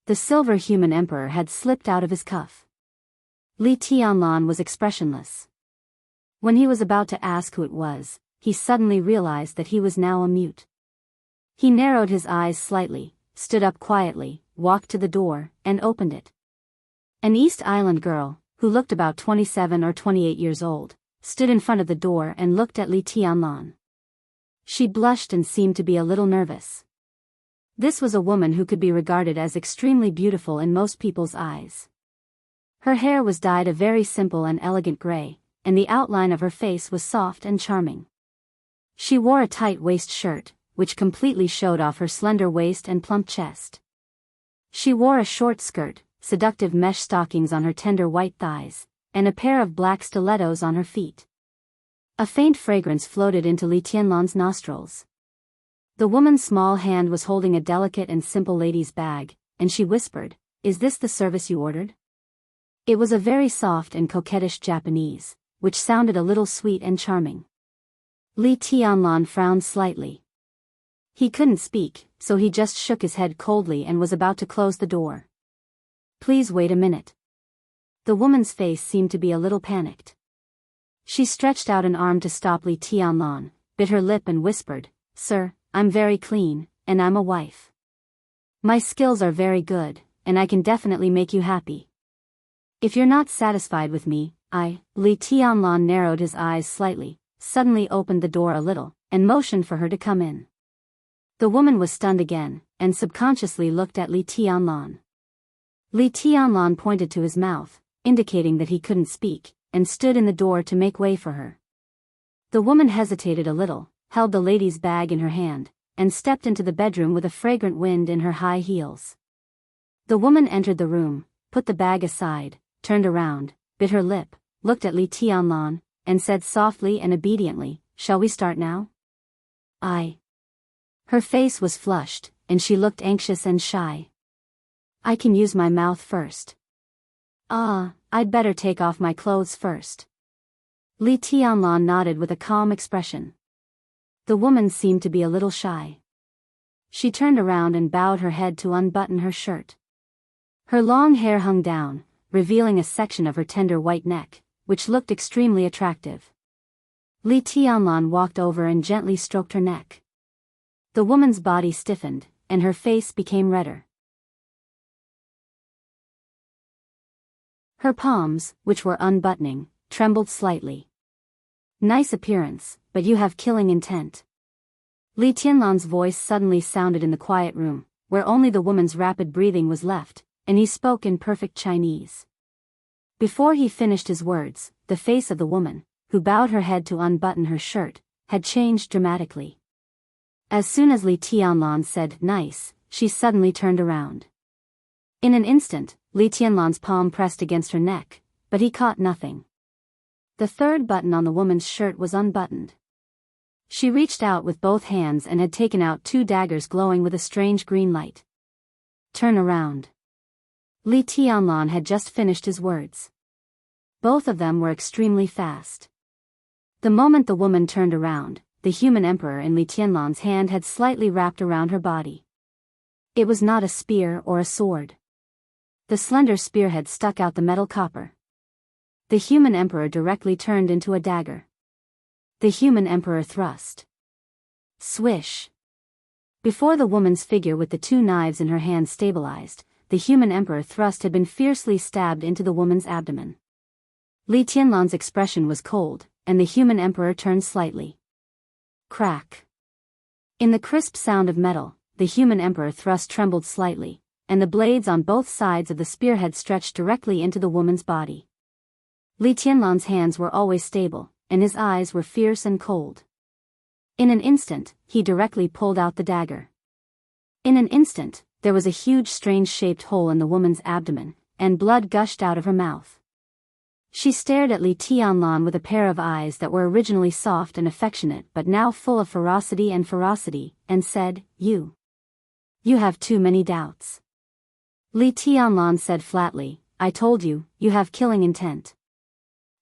[SPEAKER 1] The silver human emperor had slipped out of his cuff. Li Tianlan was expressionless. When he was about to ask who it was, he suddenly realized that he was now a mute. He narrowed his eyes slightly, stood up quietly, walked to the door, and opened it. An East Island girl, who looked about 27 or 28 years old, stood in front of the door and looked at Li Tianlan. She blushed and seemed to be a little nervous. This was a woman who could be regarded as extremely beautiful in most people's eyes. Her hair was dyed a very simple and elegant gray, and the outline of her face was soft and charming. She wore a tight waist shirt, which completely showed off her slender waist and plump chest. She wore a short skirt, seductive mesh stockings on her tender white thighs, and a pair of black stilettos on her feet. A faint fragrance floated into Li Tianlan's nostrils. The woman's small hand was holding a delicate and simple lady's bag, and she whispered, "Is this the service you ordered?" It was a very soft and coquettish Japanese, which sounded a little sweet and charming. Li Tianlan frowned slightly. He couldn't speak, so he just shook his head coldly and was about to close the door. "Please wait a minute." The woman's face seemed to be a little panicked. She stretched out an arm to stop Li Tianlan, bit her lip and whispered, "Sir, I'm very clean, and I'm a wife. My skills are very good, and I can definitely make you happy. If you're not satisfied with me, Li Tianlan narrowed his eyes slightly, suddenly opened the door a little, and motioned for her to come in. The woman was stunned again, and subconsciously looked at Li Tianlan. Li Tianlan pointed to his mouth, indicating that he couldn't speak, and stood in the door to make way for her. The woman hesitated a little, held the lady's bag in her hand, and stepped into the bedroom with a fragrant wind in her high heels. The woman entered the room, put the bag aside, turned around, bit her lip, looked at Li Tianlan, and said softly and obediently, "Shall we start now?" Her face was flushed, and she looked anxious and shy. "I can use my mouth first." I'd better take off my clothes first." Li Tianlan nodded with a calm expression. The woman seemed to be a little shy. She turned around and bowed her head to unbutton her shirt. Her long hair hung down, revealing a section of her tender white neck, which looked extremely attractive. Li Tianlan walked over and gently stroked her neck. The woman's body stiffened, and her face became redder. Her palms, which were unbuttoning, trembled slightly. "Nice appearance, but you have killing intent." Li Tianlan's voice suddenly sounded in the quiet room, where only the woman's rapid breathing was left, and he spoke in perfect Chinese. Before he finished his words, the face of the woman, who bowed her head to unbutton her shirt, had changed dramatically. As soon as Li Tianlan said "nice," she suddenly turned around. In an instant, Li Tianlan's palm pressed against her neck, but he caught nothing. The third button on the woman's shirt was unbuttoned. She reached out with both hands and had taken out 2 daggers glowing with a strange green light. "Turn around." Li Tianlan had just finished his words. Both of them were extremely fast. The moment the woman turned around, the human emperor in Li Tianlan's hand had slightly wrapped around her body. It was not a spear or a sword. The slender spearhead stuck out the metal copper. The human emperor directly turned into a dagger. The human emperor thrust. Swish. Before the woman's figure with the two knives in her hand stabilized, the human emperor thrust had been fiercely stabbed into the woman's abdomen. Li Tianlan's expression was cold, and the human emperor turned slightly. Crack. In the crisp sound of metal, the human emperor thrust trembled slightly, and the blades on both sides of the spearhead stretched directly into the woman's body. Li Tianlan's hands were always stable, and his eyes were fierce and cold. In an instant, he directly pulled out the dagger. In an instant, there was a huge strange-shaped hole in the woman's abdomen, and blood gushed out of her mouth. She stared at Li Tianlan with a pair of eyes that were originally soft and affectionate but now full of ferocity, and said, You have too many doubts. Li Tianlan said flatly, I told you, you have killing intent.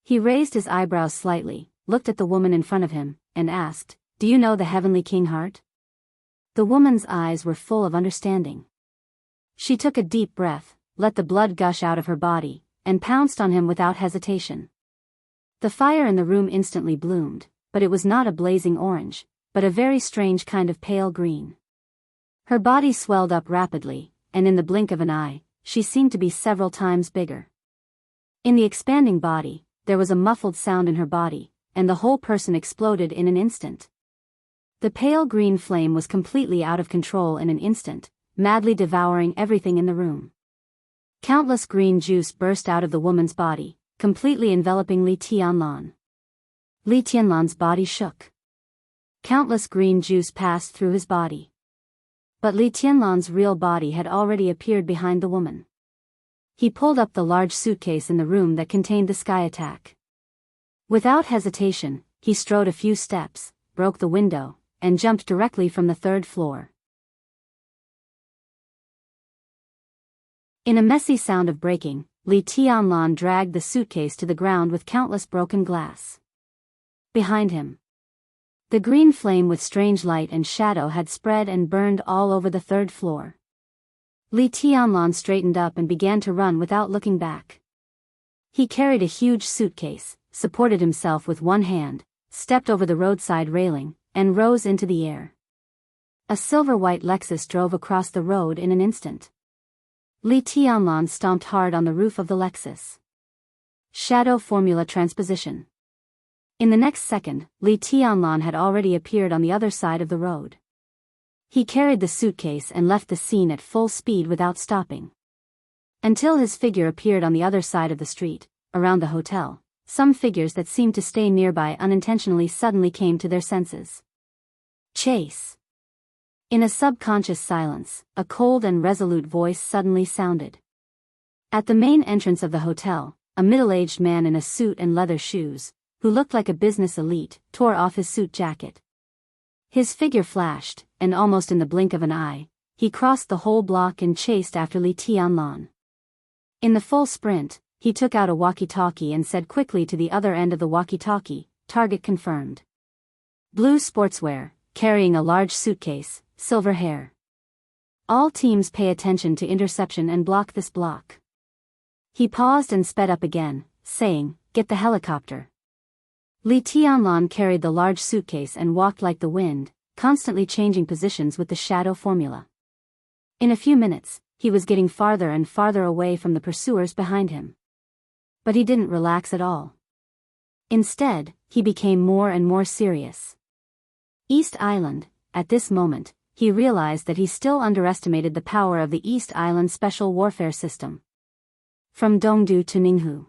[SPEAKER 1] He raised his eyebrows slightly, looked at the woman in front of him, and asked, Do you know the Heavenly King Heart? The woman's eyes were full of understanding. She took a deep breath, let the blood gush out of her body, and pounced on him without hesitation. The fire in the room instantly bloomed, but it was not a blazing orange, but a very strange kind of pale green. Her body swelled up rapidly, and in the blink of an eye, she seemed to be several times bigger. In the expanding body, there was a muffled sound in her body, and the whole person exploded in an instant. The pale green flame was completely out of control in an instant, madly devouring everything in the room. Countless green juice burst out of the woman's body, completely enveloping Li Tianlan. Li Tianlan's body shook. Countless green juice passed through his body. But Li Tianlan's real body had already appeared behind the woman. He pulled up the large suitcase in the room that contained the sky attack. Without hesitation, he strode a few steps, broke the window, and jumped directly from the third floor. In a messy sound of breaking, Li Tianlan dragged the suitcase to the ground with countless broken glass. Behind him, the green flame with strange light and shadow had spread and burned all over the third floor. Li Tianlan straightened up and began to run without looking back. He carried a huge suitcase, supported himself with one hand, stepped over the roadside railing, and rose into the air. A silver-white Lexus drove across the road in an instant. Li Tianlan stomped hard on the roof of the Lexus. Shadow formula transposition. In the next second, Li Tianlan had already appeared on the other side of the road. He carried the suitcase and left the scene at full speed without stopping. Until his figure appeared on the other side of the street, around the hotel, some figures that seemed to stay nearby unintentionally suddenly came to their senses. Chase. In a subconscious silence, a cold and resolute voice suddenly sounded. At the main entrance of the hotel, a middle-aged man in a suit and leather shoes, who looked like a business elite, tore off his suit jacket. His figure flashed, and almost in the blink of an eye, he crossed the whole block and chased after Li Tianlan. In the full sprint, he took out a walkie-talkie and said quickly to the other end of the walkie-talkie, Target confirmed. Blue sportswear, carrying a large suitcase, silver hair. All teams pay attention to interception and block this block. He paused and sped up again, saying, Get the helicopter. Li Tianlan carried the large suitcase and walked like the wind, constantly changing positions with the shadow formula. In a few minutes, he was getting farther and farther away from the pursuers behind him. But he didn't relax at all. Instead, he became more and more serious. East Island, at this moment, he realized that he still underestimated the power of the East Island Special Warfare System. From Dongdu to Ninghu,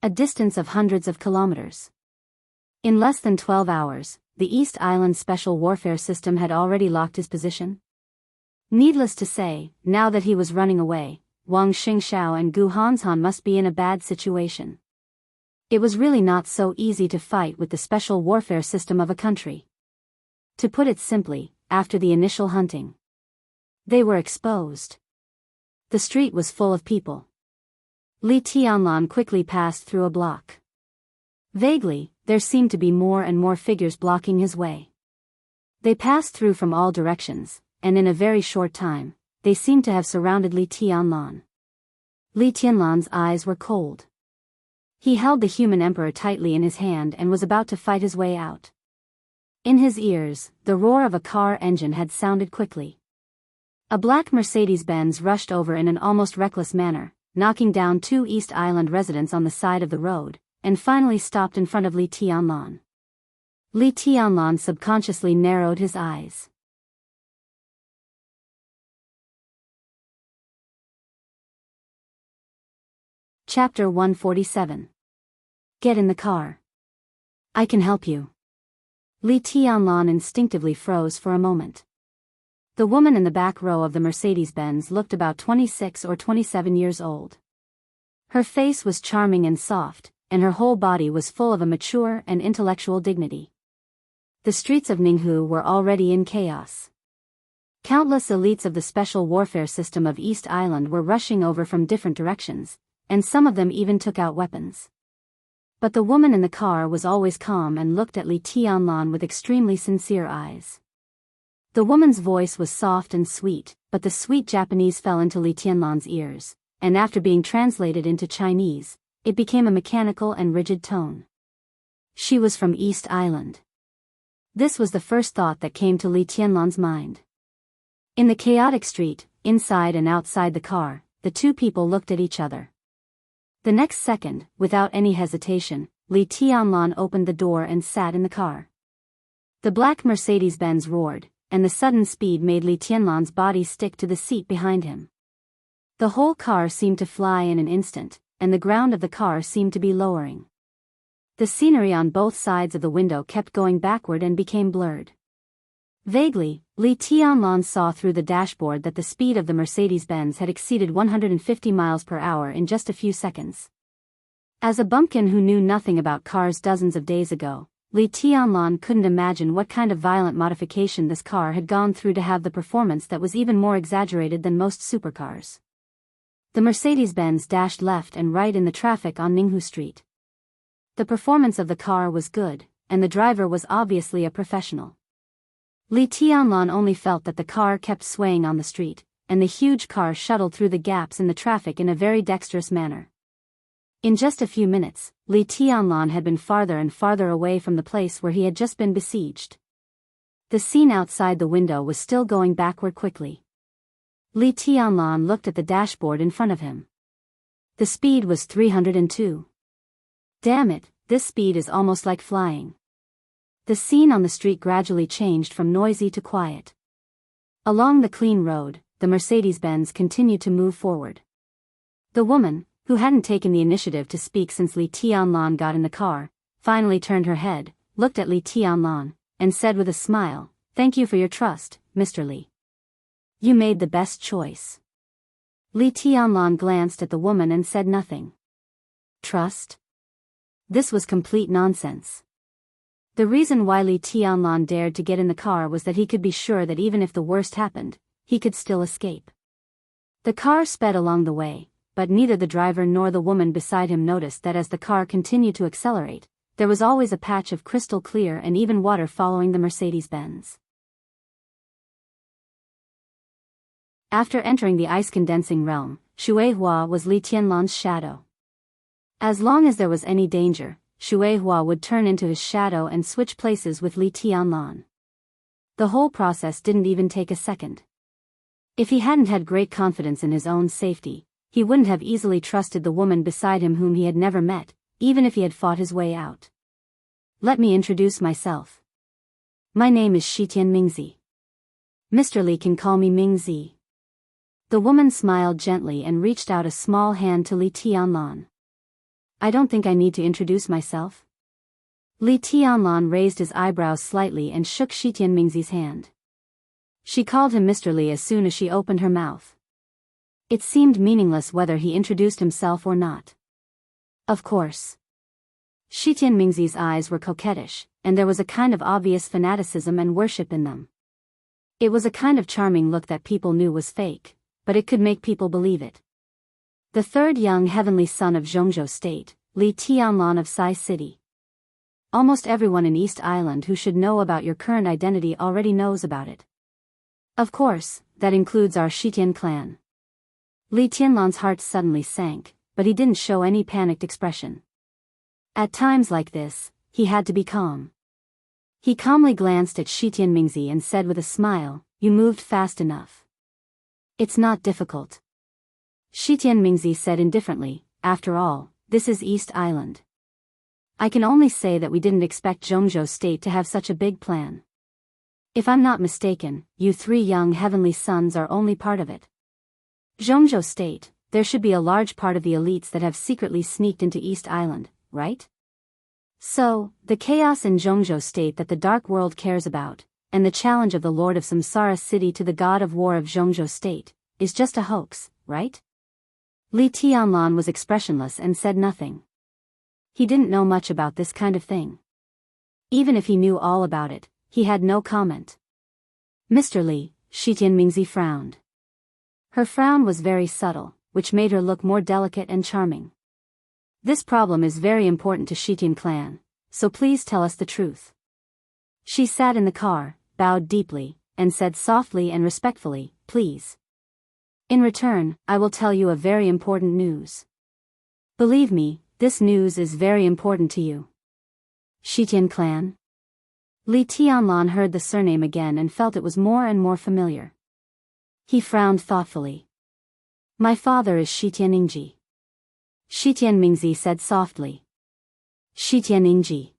[SPEAKER 1] a distance of hundreds of kilometers. In less than 12 hours, the East Island Special Warfare System had already locked his position. Needless to say, now that he was running away, Wang Xingxiao and Gu Hanzhan must be in a bad situation. It was really not so easy to fight with the special warfare system of a country. To put it simply, after the initial hunting, they were exposed. The street was full of people. Li Tianlan quickly passed through a block. Vaguely, there seemed to be more and more figures blocking his way. They passed through from all directions, and in a very short time, they seemed to have surrounded Li Tianlan. Li Tianlan's eyes were cold. He held the human emperor tightly in his hand and was about to fight his way out. In his ears, the roar of a car engine had sounded quickly. A black Mercedes-Benz rushed over in an almost reckless manner, knocking down 2 East Island residents on the side of the road, and finally stopped in front of Li Tianlan. Li Tianlan subconsciously narrowed his eyes. Chapter 147. Get in the car. I can help you. Li Tianlan instinctively froze for a moment. The woman in the back row of the Mercedes-Benz looked about 26 or 27 years old. Her face was charming and soft, and her whole body was full of a mature and intellectual dignity. The streets of Ninghu were already in chaos. Countless elites of the special warfare system of East Island were rushing over from different directions, and some of them even took out weapons. But the woman in the car was always calm and looked at Li Tianlan with extremely sincere eyes. The woman's voice was soft and sweet, but the sweet Japanese fell into Li Tianlan's ears, and after being translated into Chinese, it became a mechanical and rigid tone. She was from East Island. This was the first thought that came to Li Tianlan's mind. In the chaotic street, inside and outside the car, the two people looked at each other. The next second, without any hesitation, Li Tianlan opened the door and sat in the car. The black Mercedes-Benz roared, and the sudden speed made Li Tianlan's body stick to the seat behind him. The whole car seemed to fly in an instant, and the ground of the car seemed to be lowering. The scenery on both sides of the window kept going backward and became blurred. Vaguely, Li Tianlan saw through the dashboard that the speed of the Mercedes-Benz had exceeded 150 miles per hour in just a few seconds. As a bumpkin who knew nothing about cars dozens of days ago, Li Tianlan couldn't imagine what kind of violent modification this car had gone through to have the performance that was even more exaggerated than most supercars. The Mercedes-Benz dashed left and right in the traffic on Ninghu Street. The performance of the car was good, and the driver was obviously a professional. Li Tianlan only felt that the car kept swaying on the street, and the huge car shuttled through the gaps in the traffic in a very dexterous manner. In just a few minutes, Li Tianlan had been farther and farther away from the place where he had just been besieged. The scene outside the window was still going backward quickly. Li Tianlan looked at the dashboard in front of him. The speed was 302. Damn it, this speed is almost like flying. The scene on the street gradually changed from noisy to quiet. Along the clean road, the Mercedes-Benz continued to move forward. The woman, who hadn't taken the initiative to speak since Li Tianlan got in the car, finally turned her head, looked at Li Tianlan, and said with a smile, "Thank you for your trust, Mr. Li. You made the best choice." Li Tianlan glanced at the woman and said nothing. Trust? This was complete nonsense. The reason why Li Tianlan dared to get in the car was that he could be sure that even if the worst happened, he could still escape. The car sped along the way, but neither the driver nor the woman beside him noticed that as the car continued to accelerate, there was always a patch of crystal clear and even water following the Mercedes-Benz. After entering the ice-condensing realm, Shueihua was Li Tianlan's shadow. As long as there was any danger, Shueihua would turn into his shadow and switch places with Li Tianlan. The whole process didn't even take a second. If he hadn't had great confidence in his own safety, he wouldn't have easily trusted the woman beside him whom he had never met, even if he had fought his way out. Let me introduce myself. My name is Shitian Mingzi. Mr. Li can call me Mingzi. The woman smiled gently and reached out a small hand to Li Tianlan. I don't think I need to introduce myself. Li Tianlan raised his eyebrows slightly and shook Shitian Mingzi's hand. She called him Mr. Li as soon as she opened her mouth. It seemed meaningless whether he introduced himself or not. Of course. Shitian Mingzi's eyes were coquettish, and there was a kind of obvious fanaticism and worship in them. It was a kind of charming look that people knew was fake, but it could make people believe it. The third young heavenly son of Zhongzhou State, Li Tianlan of Sai City. Almost everyone in East Island who should know about your current identity already knows about it. Of course, that includes our Shitian clan. Li Tianlan's heart suddenly sank, but he didn't show any panicked expression. At times like this, he had to be calm. He calmly glanced at Shi Tianmingzi and said with a smile, "You moved fast enough. It's not difficult." Shi Tianmingzi said indifferently, "After all, this is East Island. I can only say that we didn't expect Zhongzhou State to have such a big plan. If I'm not mistaken, you three young heavenly sons are only part of it. Zhongzhou State, there should be a large part of the elites that have secretly sneaked into East Island, right? So, the chaos in Zhongzhou State that the Dark World cares about, and the challenge of the Lord of Samsara City to the God of War of Zhongzhou State, is just a hoax, right?" Li Tianlan was expressionless and said nothing. He didn't know much about this kind of thing. Even if he knew all about it, he had no comment. "Mr. Li," Shi Tianmingzi frowned. Her frown was very subtle, which made her look more delicate and charming. "This problem is very important to Shitian clan, so please tell us the truth." She sat in the car, bowed deeply, and said softly and respectfully, "Please. In return, I will tell you a very important news. Believe me, this news is very important to you." Shitian clan? Li Tianlan heard the surname again and felt it was more and more familiar. He frowned thoughtfully. "My father is Shi Tianmingzi." Shi Tianmingzi said softly. "Shi Tianmingzi."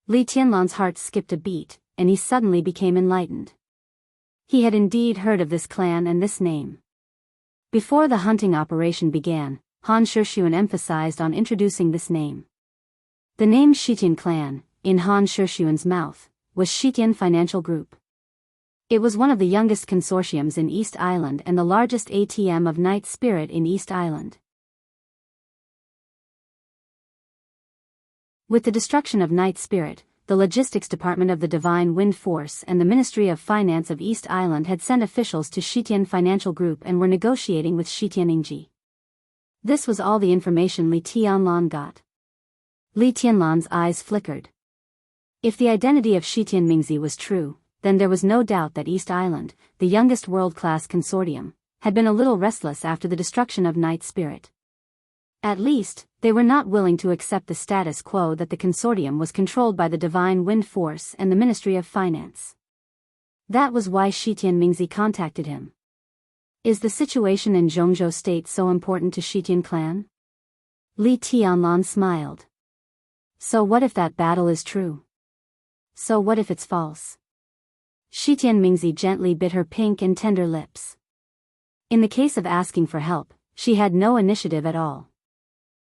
[SPEAKER 1] Li Tianlan's heart skipped a beat, and he suddenly became enlightened. He had indeed heard of this clan and this name. Before the hunting operation began, Han Shixuan emphasized on introducing this name. The name Shitian clan, in Han Shixuan's mouth, was Shitian Financial Group. It was one of the youngest consortiums in East Island and the largest ATM of Night Spirit in East Island. With the destruction of Night Spirit, the Logistics Department of the Divine Wind Force and the Ministry of Finance of East Island had sent officials to Shitian Financial Group and were negotiating with Shi Tianmingzi. This was all the information Li Tianlan got. Li Tianlan's eyes flickered. If the identity of Shi Tianmingzi was true, then there was no doubt that East Island, the youngest world-class consortium, had been a little restless after the destruction of Night Spirit. At least, they were not willing to accept the status quo that the consortium was controlled by the Divine Wind Force and the Ministry of Finance. That was why Shi Tianmingzi contacted him. Is the situation in Zhongzhou State so important to Shitian clan? Li Tianlan smiled. So what if that battle is true? So what if it's false? Shi Tianmingzi gently bit her pink and tender lips. In the case of asking for help, she had no initiative at all.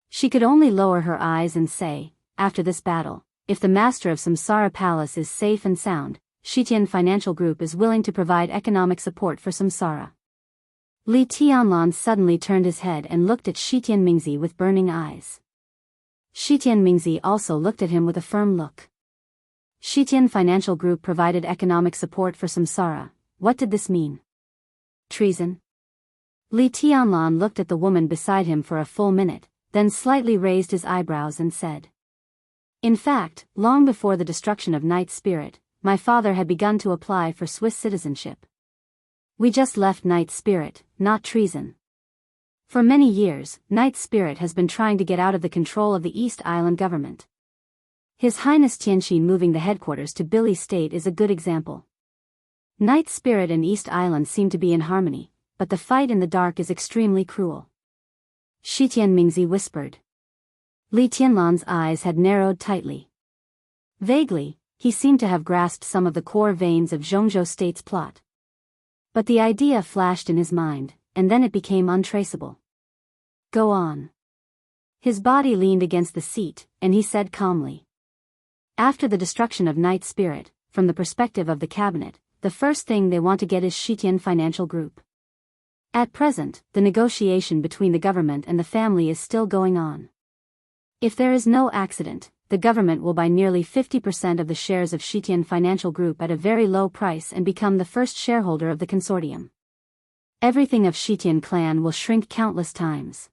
[SPEAKER 1] She could only lower her eyes and say, "After this battle, if the master of Samsara Palace is safe and sound, Shitian Financial Group is willing to provide economic support for Samsara." Li Tianlan suddenly turned his head and looked at Shi Tianmingzi with burning eyes. Shi Tianmingzi also looked at him with a firm look. Shitian Financial Group provided economic support for Samsara. What did this mean? Treason? Li Tianlan looked at the woman beside him for a full minute, then slightly raised his eyebrows and said, "In fact, long before the destruction of Night Spirit, my father had begun to apply for Swiss citizenship. We just left Night Spirit, not treason. For many years, Night Spirit has been trying to get out of the control of the East Island government. His Highness Tianxin moving the headquarters to Billy State is a good example. Night Spirit and East Island seem to be in harmony, but the fight in the dark is extremely cruel." Shi Tianmingzi whispered. Li Tianlan's eyes had narrowed tightly. Vaguely, he seemed to have grasped some of the core veins of Zhongzhou State's plot. But the idea flashed in his mind, and then it became untraceable. "Go on." His body leaned against the seat, and he said calmly. "After the destruction of Night Spirit, from the perspective of the cabinet, the first thing they want to get is Shitian Financial Group. At present, the negotiation between the government and the family is still going on. If there is no accident, the government will buy nearly 50% of the shares of Shitian Financial Group at a very low price and become the first shareholder of the consortium. Everything of Shitian clan will shrink countless times.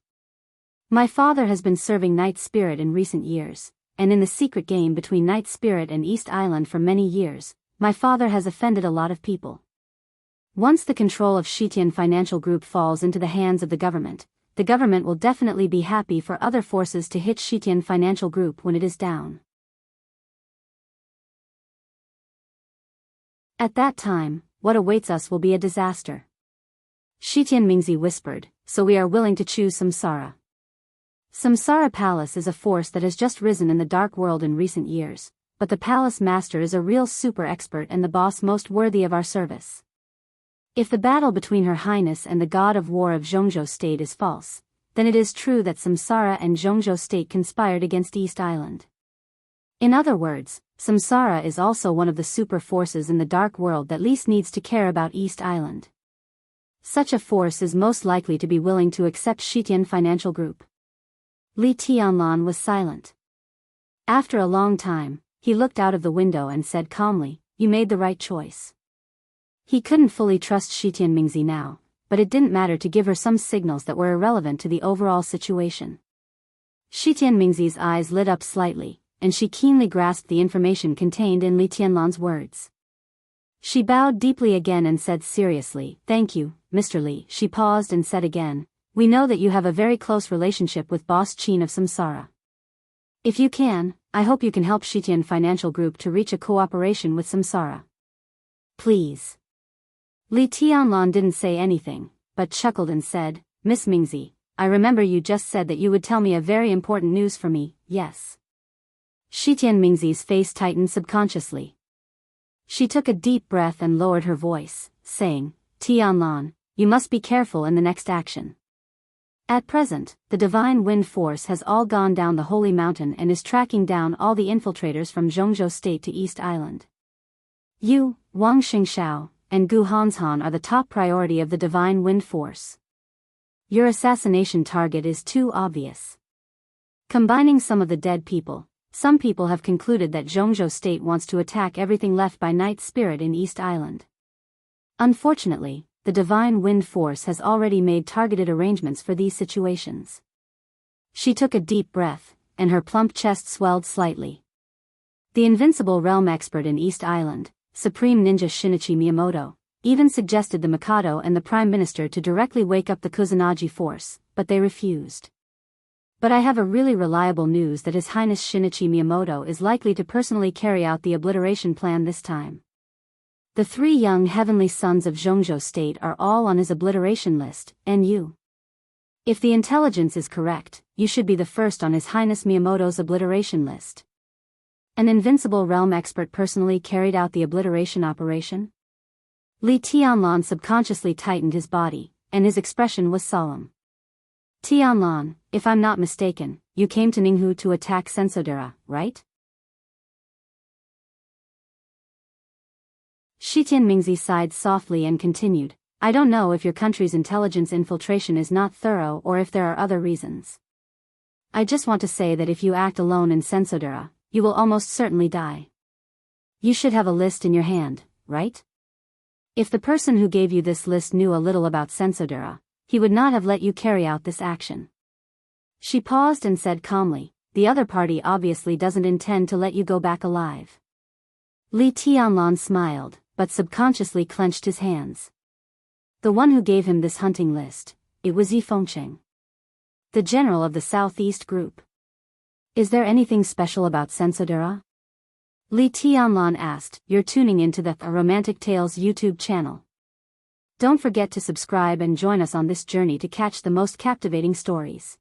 [SPEAKER 1] My father has been serving Night Spirit in recent years, and in the secret game between Night Spirit and East Island for many years, my father has offended a lot of people. Once the control of Shitian Financial Group falls into the hands of the government, the government will definitely be happy for other forces to hit Shitian Financial Group when it is down. At that time, what awaits us will be a disaster. Shitian Mingzi whispered, so we are willing to choose Samsara. Samsara Palace is a force that has just risen in the dark world in recent years, but the palace master is a real super expert and the boss most worthy of our service. If the battle between Her Highness and the god of war of Zhongzhou State is false, then it is true that Samsara and Zhongzhou State conspired against East Island. In other words, Samsara is also one of the super forces in the dark world that least needs to care about East Island. Such a force is most likely to be willing to accept Shitian Financial Group. Li Tianlan was silent. After a long time, he looked out of the window and said calmly, "You made the right choice." He couldn't fully trust Shitian Mingzi now, but it didn't matter to give her some signals that were irrelevant to the overall situation. Shitian Mingzi's eyes lit up slightly, and she keenly grasped the information contained in Li Tianlan's words. She bowed deeply again and said seriously, "Thank you, Mr. Li." She paused and said again, "We know that you have a very close relationship with Boss Qin of Samsara. If you can, I hope you can help Shitian Financial Group to reach a cooperation with Samsara. Please." Li Tianlan didn't say anything, but chuckled and said, "Miss Mingzi, I remember you just said that you would tell me a very important news for me, yes?" Shitian Mingzi's face tightened subconsciously. She took a deep breath and lowered her voice, saying, "Tianlan, you must be careful in the next action. At present, the Divine Wind Force has all gone down the Holy Mountain and is tracking down all the infiltrators from Zhongzhou State to East Island. You, Wang Xingxiao, and Gu Hanshan are the top priority of the Divine Wind Force. Your assassination target is too obvious. Combining some of the dead people, some people have concluded that Zhongzhou State wants to attack everything left by Night Spirit in East Island. Unfortunately, the Divine Wind Force has already made targeted arrangements for these situations." She took a deep breath, and her plump chest swelled slightly. The invincible realm expert in East Island, Supreme Ninja Shinichi Miyamoto, even suggested the Mikado and the Prime Minister to directly wake up the Kusanagi force, but they refused. But I have a really reliable news that His Highness Shinichi Miyamoto is likely to personally carry out the obliteration plan this time. The 3 young heavenly sons of Zhongzhou State are all on his obliteration list, and you. If the intelligence is correct, you should be the first on His Highness Miyamoto's obliteration list. An invincible realm expert personally carried out the obliteration operation? Li Tianlan subconsciously tightened his body, and his expression was solemn. "Tianlan, if I'm not mistaken, you came to Ninghu to attack Sensodera, right?" Shitian Mingzi sighed softly and continued, "I don't know if your country's intelligence infiltration is not thorough or if there are other reasons. I just want to say that if you act alone in Sensodera, you will almost certainly die. You should have a list in your hand, right? If the person who gave you this list knew a little about Sensodera, he would not have let you carry out this action." She paused and said calmly, "The other party obviously doesn't intend to let you go back alive." Li Tianlan smiled, but subconsciously clenched his hands. The one who gave him this hunting list, it was Yi Fengcheng, the general of the Southeast Group. "Is there anything special about Sensodera?" Li Tianlan asked. "You're tuning into the Romantic Tales YouTube channel. Don't forget to subscribe and join us on this journey to catch the most captivating stories.